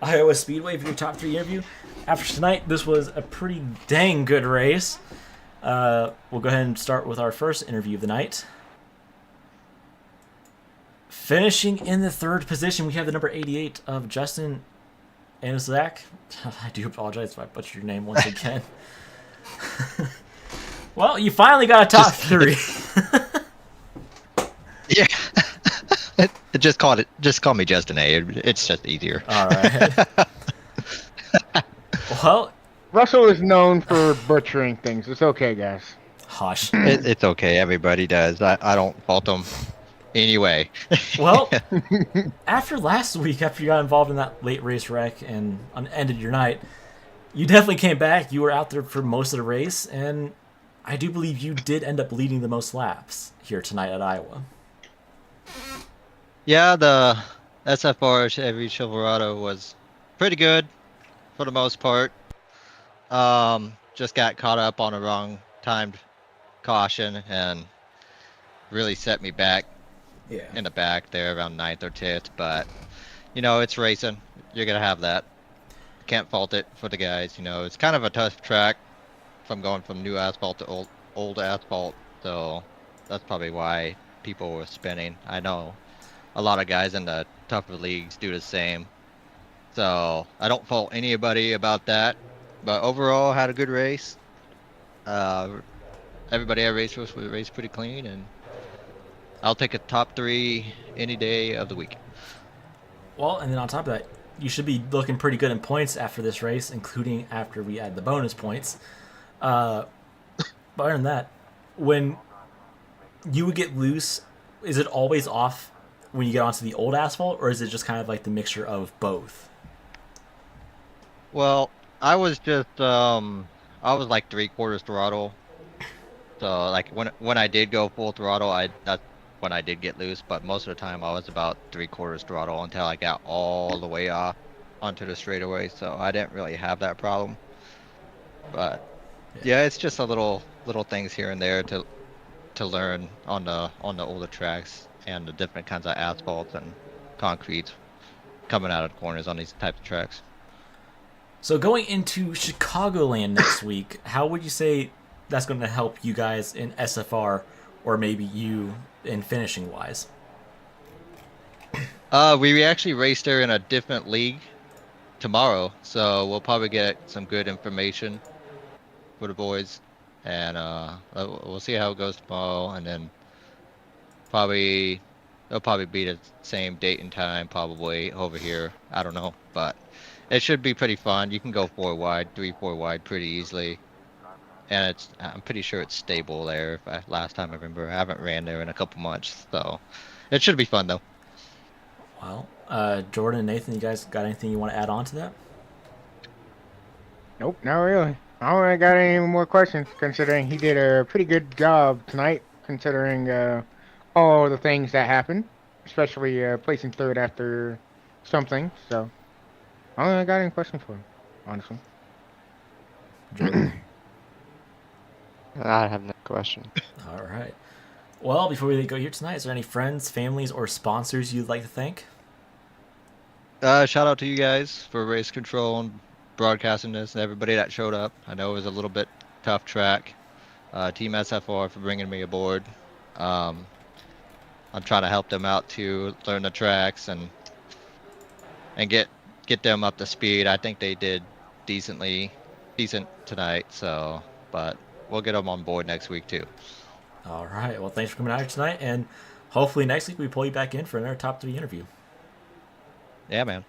Iowa Speedway for your top 3 interview. After tonight, this was a pretty dang good race. We'll go ahead and start with our first interview of the night. Finishing in the 3rd position, we have the number 88 of Justin and Zach. I do apologize if I butchered your name once again. Well, you finally got a top 3. Yeah. Just call me Justin A. It's just easier. All right. Well, Russell is known for butchering things. It's okay, guys. hush. It's okay. Everybody does. I don't fault them anyway. Well, after last week, after you got involved in that late race wreck and ended your night, you definitely came back. You were out there for most of the race, and I do believe you did end up leading the most laps here tonight at Iowa. Yeah, the SFR Chevy Silverado was pretty good for the most part. Just got caught up on a wrong timed caution and really set me back in the back there around 9th or 10th. But, it's racing. You're going to have that. Can't fault it for the guys. It's kind of a tough track from going from new asphalt to old asphalt. So that's probably why people were spinning. I know a lot of guys in the tougher leagues do the same. So I don't fault anybody about that. But overall, had a good race. Everybody I raced with raced pretty clean, and I'll take a top 3 any day of the week. Well, and then on top of that, you should be looking pretty good in points after this race, including after we add the bonus points. But other than that, when you would get loose, is it always off when you get onto the old asphalt, or is it just kind of like the mixture of both? Well, I was just I was like 3/4 throttle. So like when I did go full throttle, that's when I did get loose. But most of the time I was about 3/4 throttle until I got all the way off onto the straightaway. So I didn't really have that problem. But yeah, it's just a little things here and there to learn on the older tracks and the different kinds of asphalts and concretes coming out of the corners on these types of tracks. So going into Chicagoland next week, how would you say that's going to help you guys in SFR, or maybe you in finishing wise? We actually race there in a different league tomorrow, so we'll probably get some good information for the boys, and we'll see how it goes tomorrow, and then they'll probably be the same date and time probably over here. I don't know, but it should be pretty fun. You can go 4 wide, 3-4 wide pretty easily. And I'm pretty sure it's stable there. Last time I remember, I haven't ran there in a couple months, so it should be fun though. Well, Jordan and Nathan, you guys got anything you want to add on to that? Nope, not really. I don't really got any more questions, considering he did a pretty good job tonight, considering all the things that happened, especially placing 3rd after something. So I don't really got any questions for him, honestly. Jordan? I have no question. All right. Well, before we go here tonight, is there any friends, families, or sponsors you'd like to thank? Shout out to you guys for race control and broadcasting this, and everybody that showed up. I know it was a little bit tough track. Team SFR for bringing me aboard. I'm trying to help them out to learn the tracks and get them up to speed. I think they did decent tonight. So, but we'll get them on board next week too. All right. Well, thanks for coming out here tonight, and hopefully next week we pull you back in for another top 3 interview. Yeah, man.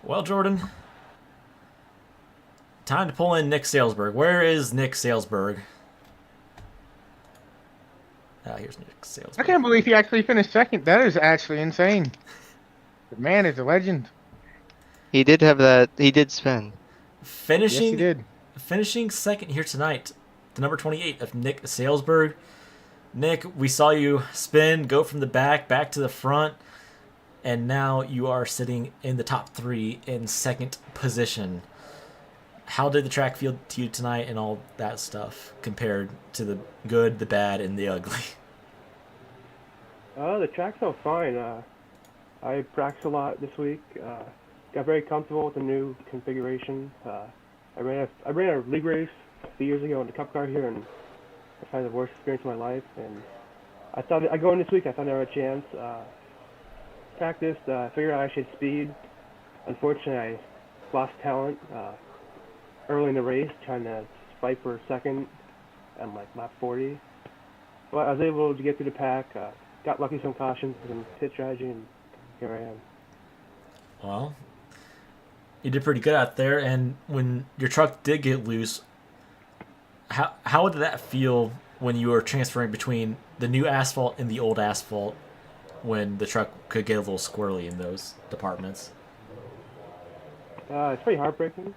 Well, Jordan, time to pull in Nick Salesburg. Where is Nick Salesburg? Here's Nick I Salesman. can't believe he actually finished second. That is actually insane. The man is a legend. He did have that. He did spin. Yes, he did. Finishing second here tonight, the number 28 of Nick Salesberg. Nick, we saw you spin, go from the back to the front, and now you are sitting in the top 3 in second position. How did the track feel to you tonight and all that stuff compared to the good, the bad, and the ugly? The track felt fine. I practiced a lot this week. Got very comfortable with the new configuration. I ran a league race a few years ago in the Cup car here, and I found the worst experience of my life. And I thought I go in this week. I thought I had a chance. Practiced. Figured out I should speed. Unfortunately, I lost talent early in the race, trying to fight for second and like lap 40. But I was able to get through the pack. Got lucky some cautions and pit strategy, and here I am. Well, you did pretty good out there, and when your truck did get loose, how did that feel when you were transferring between the new asphalt and the old asphalt when the truck could get a little squirrely in those departments? It's pretty heartbreaking.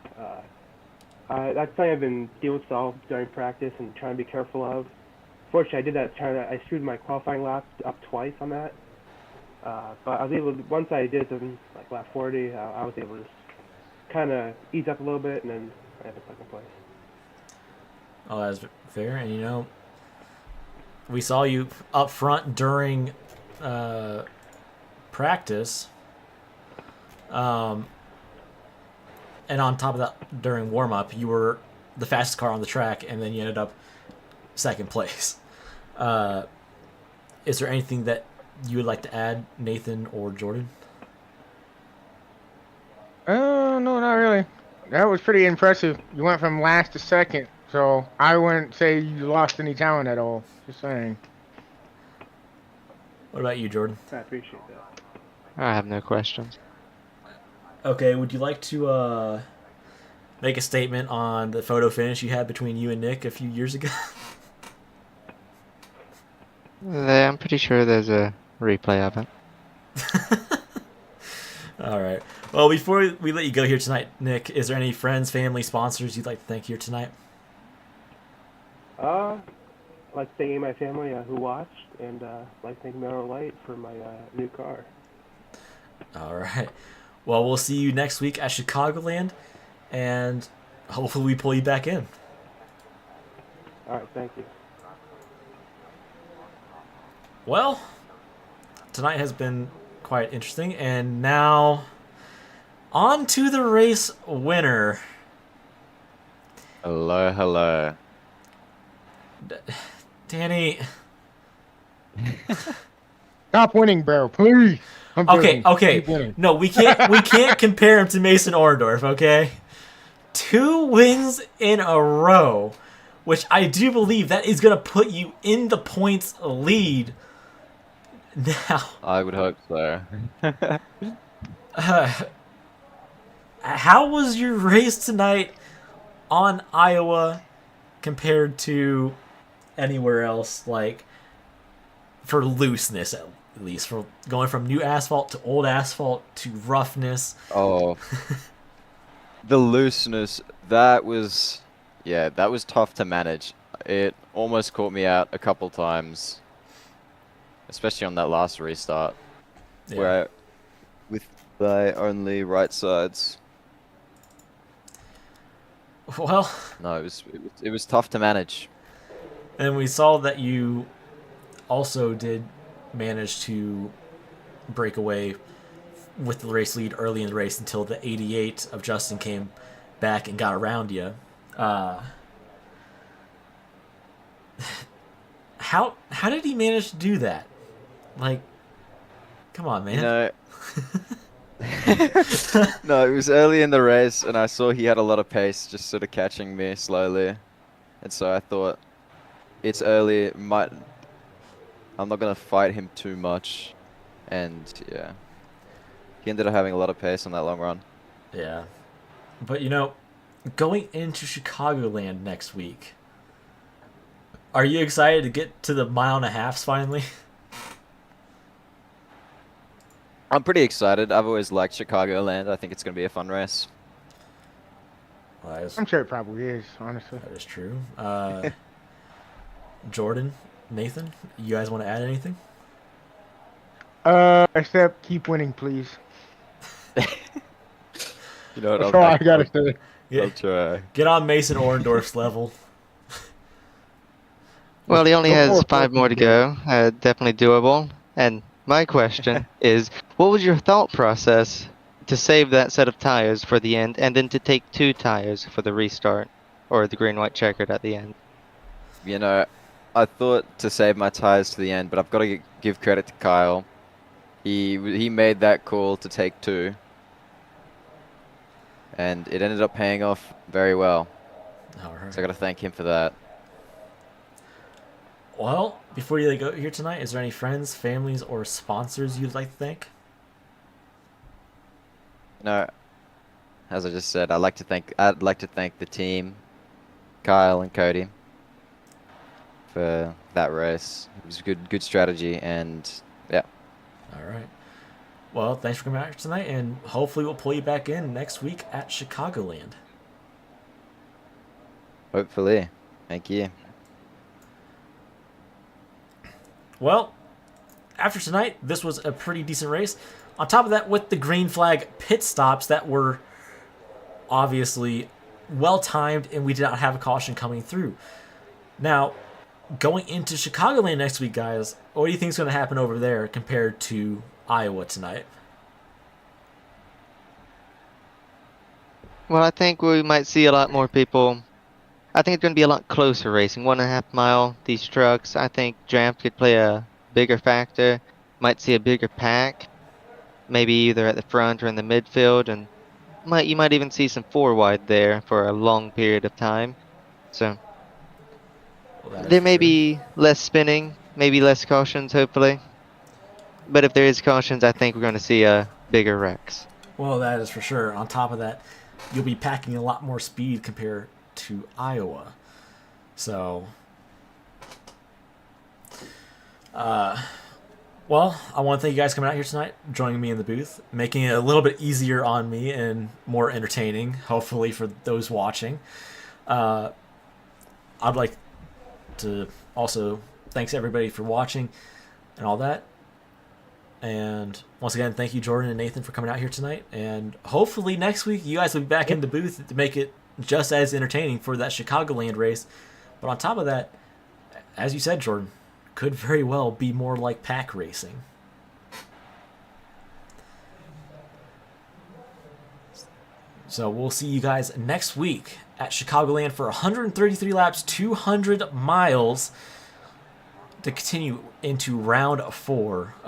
That's something I've been dealing with all during practice and trying to be careful of. Fortunately, I did that. I screwed my qualifying lap up twice on that. But I was able to, once I did something like lap 40, I was able to just kind of ease up a little bit, and then I had the second place. Oh, that's fair. And you know, we saw you up front during practice, and on top of that, during warm up, you were the fastest car on the track, and then you ended up second place. Is there anything that you would like to add, Nathan or Jordan? No, not really. That was pretty impressive. You went from last to second, so I wouldn't say you lost any talent at all. Just saying. What about you, Jordan? I appreciate that. I have no questions. Okay, would you like to make a statement on the photo finish you had between you and Nick a few years ago? I'm pretty sure there's a replay of it. All right. Well, before we let you go here tonight, Nick, is there any friends, family, sponsors you'd like to thank here tonight? I'd like to thank my family who watched, and I'd like to thank Miller Lite for my new car. All right. Well, we'll see you next week at Chicagoland, and hopefully we pull you back in. All right, thank you. Well, tonight has been quite interesting, and now on to the race winner. Hello, hello. Danny. Stop winning, bro, please. I'm kidding. Okay. Keep winning. No, we can't compare him to Mason Orndorff, okay? 2 wins in a row, which I do believe that is going to put you in the points lead now. I would hope so. How was your race tonight on Iowa compared to anywhere else, like, for looseness at least, for going from new asphalt to old asphalt to roughness? Oh. The looseness, that was tough to manage. It almost caught me out a couple times, especially on that last restart, where with my only right sides. Well, No, it was tough to manage. and we saw that you also did manage to break away with the race lead early in the race until the 88 of Justin came back and got around you. How did he manage to do that? Like, come on, man. You know, no, it was early in the race, and I saw he had a lot of pace, just sort of catching me slowly, and so I thought, it's early, I'm not gonna fight him too much, and yeah, he ended up having a lot of pace on that long run. Yeah. But, you know, going into Chicagoland next week, Are you excited to get to the 1.5 miles finally? I'm pretty excited. I've always liked Chicagoland. I think it's going to be a fun race. Well, I'm sure it probably is, honestly. that is true. Jordan, Nathan, you guys want to add anything? Except keep winning, please. You know what? That's all I gotta say. I'll try. Get on Mason Orndorff's level. Well, he only Look has forward 5 more to it. go. Definitely doable. And my question is, what was your thought process to save that set of tires for the end, and then to take 2 tires for the restart, or the green-white checkered at the end? You know, I thought to save my tires to the end, but I've got to give credit to Kyle. He made that call to take 2. And it ended up paying off very well. All right. So I got to thank him for that. Well, before you go here tonight, is there any friends, families, or sponsors you'd like to thank? No, as I just said, I'd like to thank the team, Kyle and Cody, for that race. It was a good strategy, and yeah. All right. Well, thanks for coming out here tonight, and hopefully we'll pull you back in next week at Chicagoland. Hopefully. Thank you. Well, after tonight, this was a pretty decent race. On top of that, with the green flag pit stops that were obviously well-timed, and we did not have a caution coming through. Now, going into Chicagoland next week, guys, what do you think is going to happen over there compared to Iowa tonight? Well, I think we might see a lot more people. I think it's going to be a lot closer racing. 1.5 mile, these trucks. I think Draft could play a bigger factor. Might see a bigger pack. Maybe either at the front or in the midfield. And you might even see some 4 wide there for a long period of time. So Well, there may be less spinning, maybe less cautions, hopefully. But if there is cautions, I think we're going to see a bigger wrecks. Well, that is for sure. On top of that, you'll be packing a lot more speed compared to Iowa. So, well, I want to thank you guys coming out here tonight, joining me in the booth, making it a little bit easier on me and more entertaining, hopefully, for those watching. I'd like to also thanks everybody for watching and all that. And once again, thank you, Jordan and Nathan, for coming out here tonight. And hopefully next week you guys will be back in the booth to make it just as entertaining for that Chicagoland race. But on top of that, as you said, Jordan, could very well be more like pack racing. So we'll see you guys next week at Chicagoland for 133 laps, 200 miles to continue into round 4 of